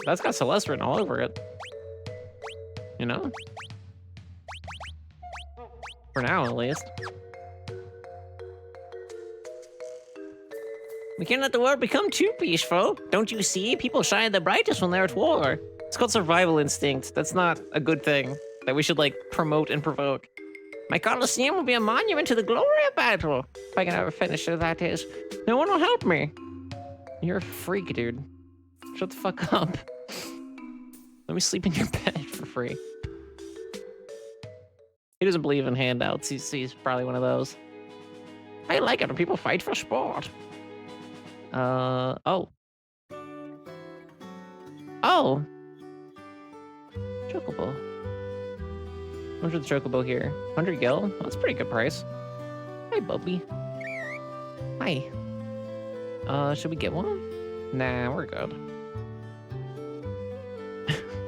that's got Celeste written all over it. You know? For now, at least. We can't let the world become too peaceful. Don't you see? People shine the brightest when they're at war. It's called survival instinct. That's not a good thing that we should, like, promote and provoke. My Colosseum will be a monument to the glory of battle. If I can ever finish it, that is. No one will help me. You're a freak, dude. Shut the fuck up. Let me sleep in your bed for free. He doesn't believe in handouts. He's probably one of those. I like it when people fight for sport. Oh. Oh. Chocobo. How much is the chocobo here? 100 gil? That's a pretty good price. Hi, Bubby. Hi. Should we get one? Nah, we're good.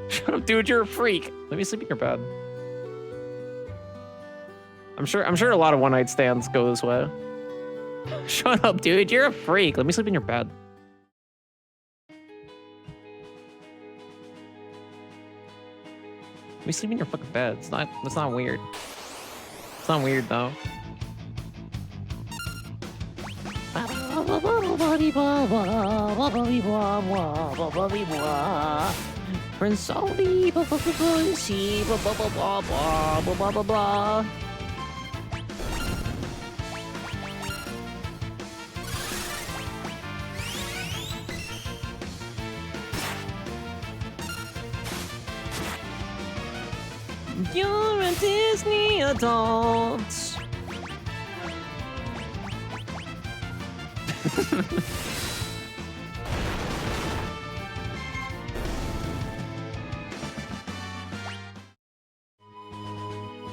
Shut up, dude, you're a freak. Let me sleep in your bed. I'm sure a lot of one-night stands go this way. Shut up, dude, you're a freak. Let me sleep in your bed. Let me sleep in your fucking bed. That's not weird. It's not weird though. Prince Salty, blah blah blah blah blah blah blah. You're a Disney adult.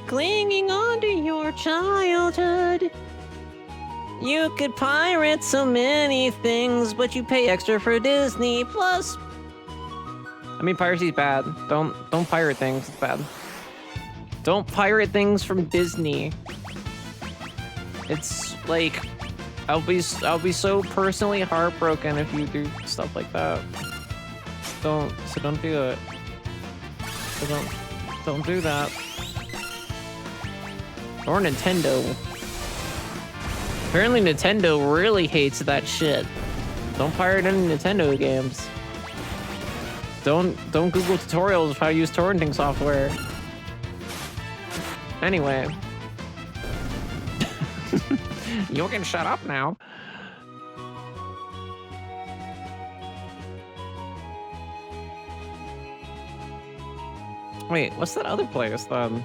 Clinging on to your childhood. You could pirate so many things, but you pay extra for Disney Plus. I mean, piracy's bad. Don't pirate things. It's bad. Don't pirate things from Disney. It's like, I'll be so personally heartbroken if you do stuff like that. Don't do it. So don't do that. Or Nintendo. Apparently Nintendo really hates that shit. Don't pirate any Nintendo games. Don't Google tutorials of how to use torrenting software. Anyway. You can shut up now. Wait, what's that other place then?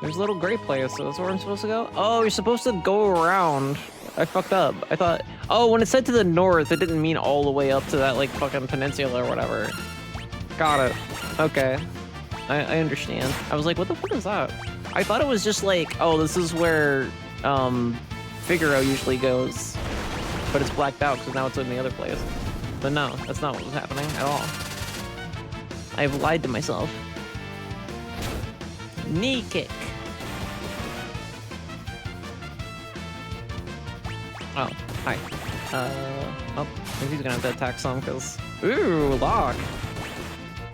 There's a little gray place, so that's where I'm supposed to go? Oh, you're supposed to go around. I fucked up. I thought, oh, when it said to the north, it didn't mean all the way up to that, like, fucking peninsula or whatever. Got it. Okay. I understand. I was like, what the fuck is that? I thought it was just like, oh, this is where, Figaro usually goes. But it's blacked out, because now it's in the other place. But no, that's not what was happening at all. I've lied to myself. Knee kick. Oh, hi. Oh, I think he's gonna have to attack some, because... Ooh, lock!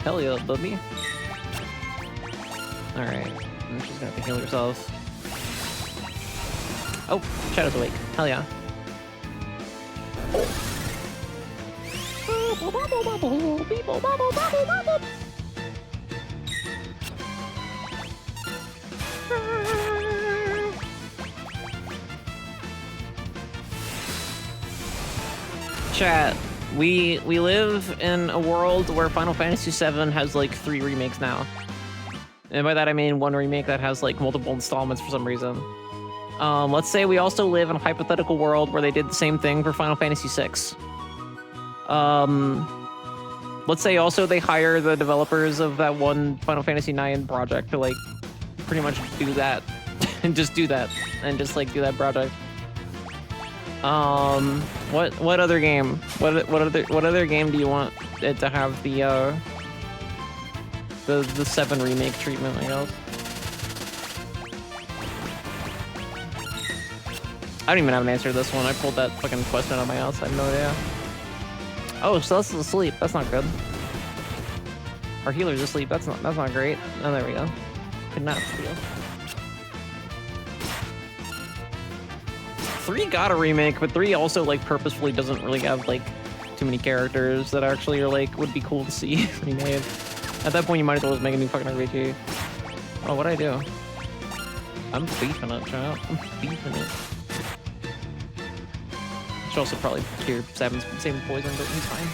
Hell yeah, bubby. Alright, she's gonna have to heal herself. Oh, Shadow's awake. Hell yeah. Chat, we live in a world where Final Fantasy VII has like 3 remakes now. And by that I mean 1 remake that has like multiple installments for some reason. Let's say we also live in a hypothetical world where they did the same thing for Final Fantasy VI. Let's say also they hire the developers of that one Final Fantasy IX project to like pretty much do that and just do that and just like do that project. What other game? What other game do you want it to have the 7 remake treatment, I guess? I don't even have an answer to this one. I pulled that fucking question out of my ass. I have no idea. Oh, Celeste's asleep. That's not good. Our healer's asleep. That's not great. Oh, there we go. Could not steal. 3 got a remake, but 3 also like purposefully doesn't really have like too many characters that actually are like would be cool to see remade. At that point, you might as well just make a new fucking RPG. Oh, what'd I do? I'm beefing it, chat. I'm beefing it. Should also probably cure Sabin's same poison, but he's fine.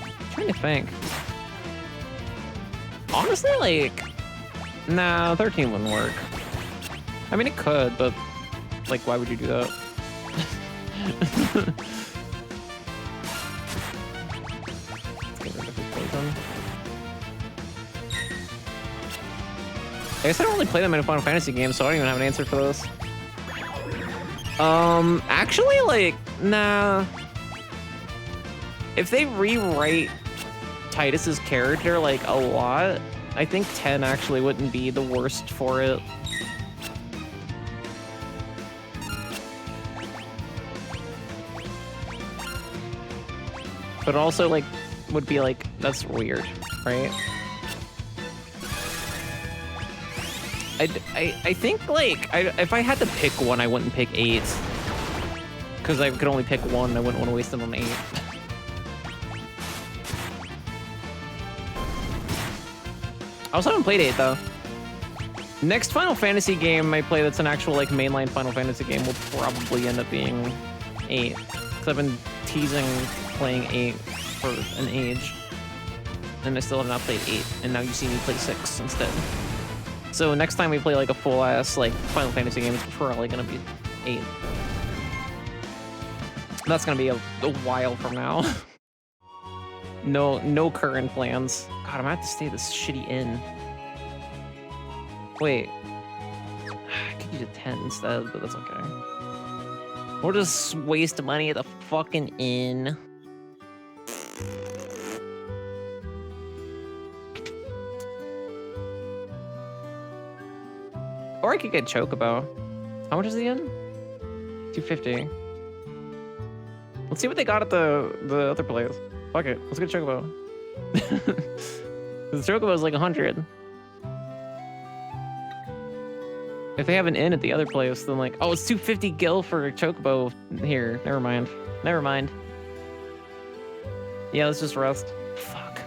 I'm trying to think. Honestly, like, nah, 13 wouldn't work. I mean, it could, but like, why would you do that? Let's get rid of his poison. I guess I don't really play them in a Final Fantasy game, so I don't even have an answer for this. Actually, like, nah. If they rewrite Titus's character, like, a lot, I think 10 actually wouldn't be the worst for it. But also, like, would be like, that's weird, right? I think, like, if I had to pick one, I wouldn't pick 8. Because I could only pick one, I wouldn't want to waste it on 8. I also haven't played 8, though. Next Final Fantasy game I play that's an actual, like, mainline Final Fantasy game will probably end up being 8. Because I've been teasing playing 8 for an age. And I still have not played 8, and now you see me play 6 instead. So next time we play like a full-ass like Final Fantasy game, it's probably gonna be 8. That's gonna be a while from now. No current plans. God, I'm gonna have to stay at this shitty inn. Wait. I could use a 10 instead, but that's okay. We'll just waste money at the fucking inn. Or I could get Chocobo. How much is the inn? 250. Let's see what they got at the other place. Fuck it, let's get Chocobo. The Chocobo is like 100. If they have an inn at the other place, then like, oh, it's 250 gil for a Chocobo here. Never mind. Never mind. Yeah, let's just rest. Fuck.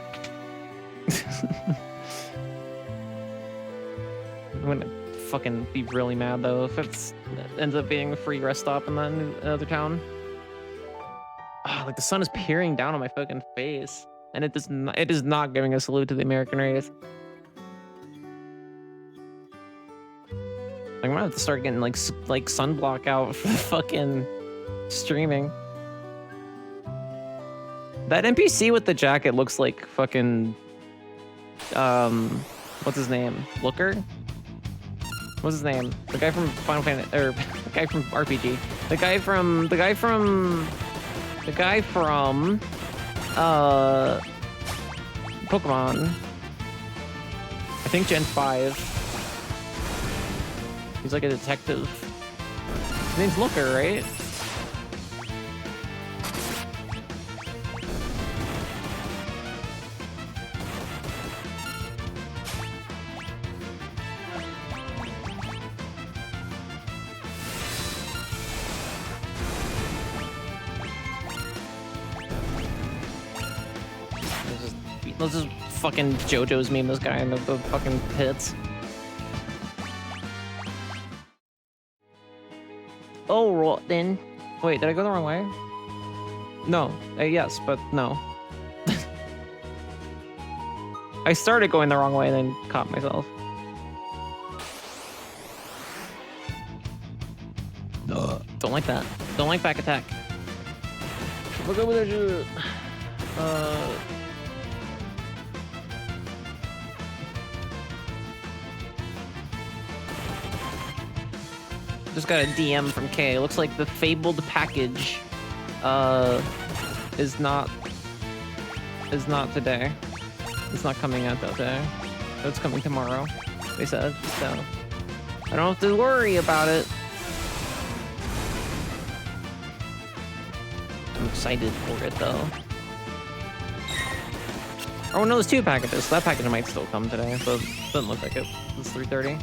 I'm gonna fucking be really mad though if it ends up being a free rest stop in that other town. Oh, like the sun is peering down on my fucking face, and it is not giving a salute to the American race. Like, I'm gonna have to start getting like sunblock out for fucking streaming. That NPC with the jacket looks like fucking what's his name? Looker? What's his name? The guy from Final Fantasy, or the guy from RPG. The guy from Pokemon. I think Gen 5. He's like a detective. His name's Looker, right? Let's just fucking JoJo's meme this guy in the fucking pits. Oh, right then. Wait, did I go the wrong way? No. Yes, but no. I started going the wrong way and then caught myself. Don't like that. Don't like back attack. Look over there. Just got a DM from Kay. Looks like the fabled package is not today. It's not coming out today. It's coming tomorrow, they said. So I don't have to worry about it. I'm excited for it though. Oh no, there's 2 packages. So that package might still come today, but it doesn't look like it. It's 3:30.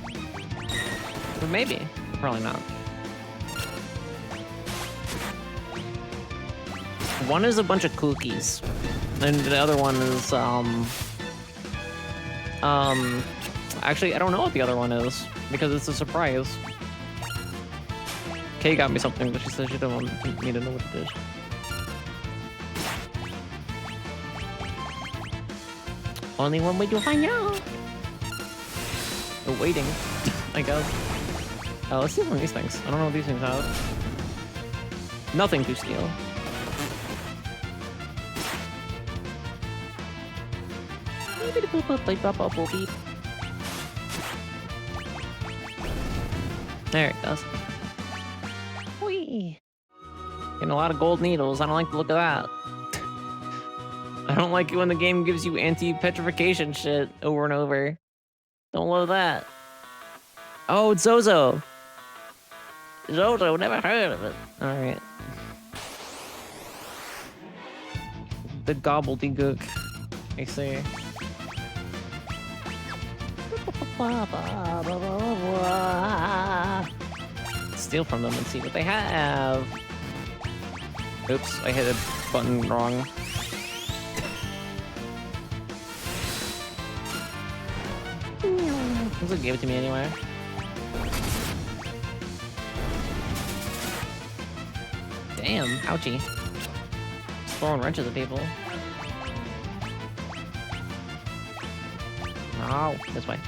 But maybe. Probably not. One is a bunch of cookies, and the other one is actually I don't know what the other one is because it's a surprise. Kay got me something, but she said she didn't want me to know what it is. Only one way to find out. We're waiting, I guess. Let's see one of these things. I don't know what these things have. Nothing to steal. There it goes. Whee! Getting a lot of gold needles. I don't like the look of that. I don't like it when the game gives you anti-petrification shit over and over. Don't love that. Oh, it's Zozo. Zozo, never heard of it. Alright. The gobbledygook. I see. Steal from them and see what they have. Oops, I hit a button wrong. Doesn't give it to me anyway. Damn, ouchie. Just throwing wrenches at people. No, this way.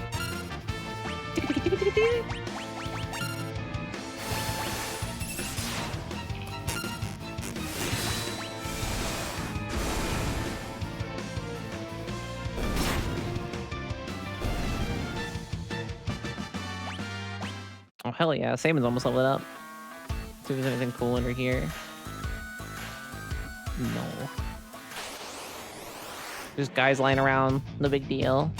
Oh, hell yeah. Saban's almost leveled up. See if there's anything cool under here. No. There's guys lying around. No big deal.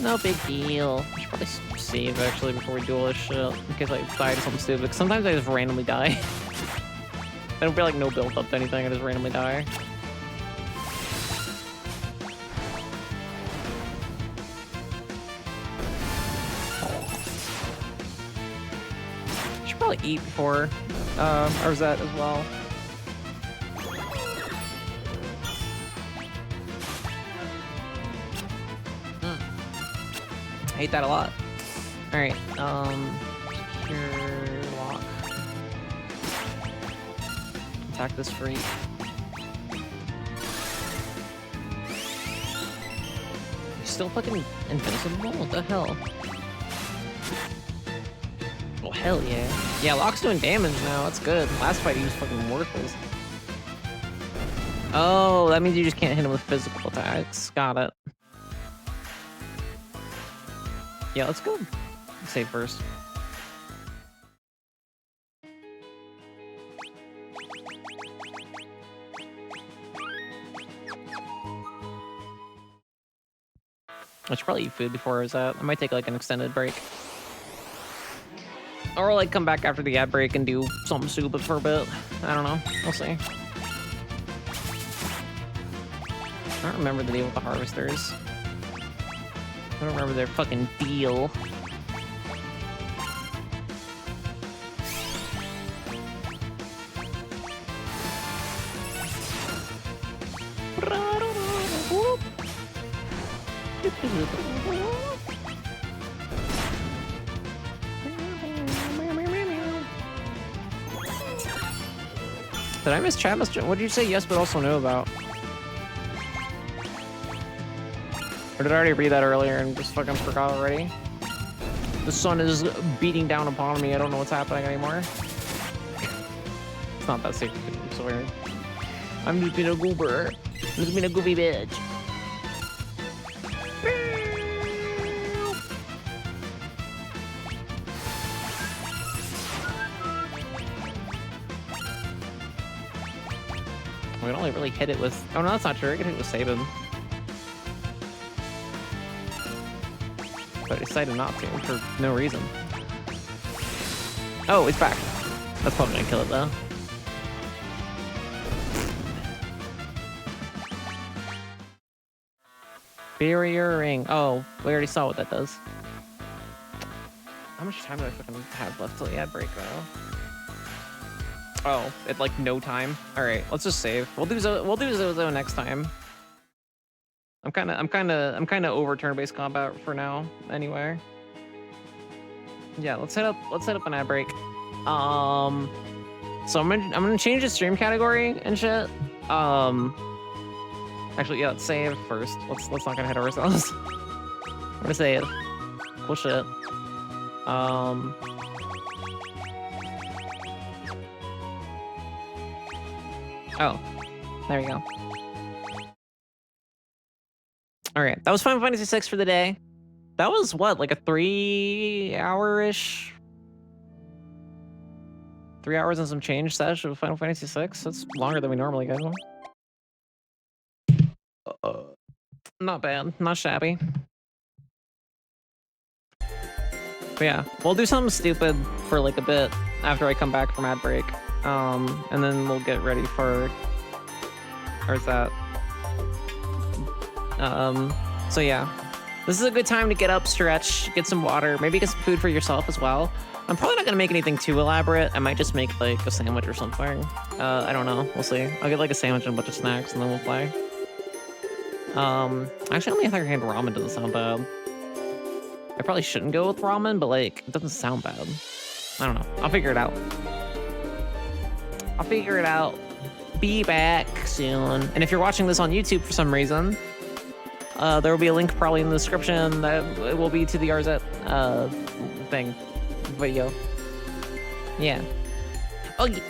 No big deal. I should probably save, actually, before we do all this shit, in case I die to something stupid. 'Cause sometimes I just randomly die. I don't feel like no build up to anything, I just randomly die. I should probably eat before Arzette as well. I hate that a lot. Alright, secure lock. Attack this freak. He's still fucking invincible? What the hell? Oh, hell yeah. Yeah, Locke's doing damage now. That's good. Last fight he was fucking worthless. Oh, that means you just can't hit him with physical attacks. Got it. Yeah, let's go save first. I should probably eat food before I was out. I might take like an extended break. Or like come back after the ad break and do something stupid for a bit. I don't know. We'll see. I don't remember the deal with the harvesters. I don't remember their fucking deal. Did I miss Travis? What did you say yes, but also no about? Or did I already read that earlier and just fucking forgot already? The sun is beating down upon me. I don't know what's happening anymore. It's not that secret. I'm sorry. I'm just being a goober. I'm just being a goofy bitch. We can only really hit it with... Oh, no, that's not true. I can hit it with Sabin. But I decided not to for no reason. Oh, it's back. That's probably gonna kill it, though. Barrier ring. Oh, we already saw what that does. How much time do I fucking have left till the ad break, though? Oh, it's like no time. All right, let's just save. We'll do Zozo next time. I'm kind of over turn-based combat for now. Anyway. Yeah, let's set up an ad break. So I'm gonna change the stream category and shit. Actually, yeah, let's save first. Let's not get ahead of ourselves. I'm gonna save. Cool shit. Oh, there we go. All right, that was Final Fantasy VI for the day. That was what, like a 3 hour-ish? 3 hours and some change sesh of Final Fantasy VI? That's longer than we normally get. Not bad, not shabby. But yeah, we'll do something stupid for like a bit after I come back from ad break. And then we'll get ready for Arzette. So yeah, this is a good time to get up, stretch, get some water, maybe get some food for yourself as well. I'm probably not gonna make anything too elaborate. I might just make like a sandwich or something. I don't know, we'll see. I'll get like a sandwich and a bunch of snacks and then we'll play. Actually, on the other hand, ramen doesn't sound bad. I probably shouldn't go with ramen, but like, it doesn't sound bad. I don't know, I'll figure it out. I'll figure it out. Be back soon. And if you're watching this on YouTube for some reason, there will be a link probably in the description that it will be to the Arzette video. Yeah. Oh, yeah.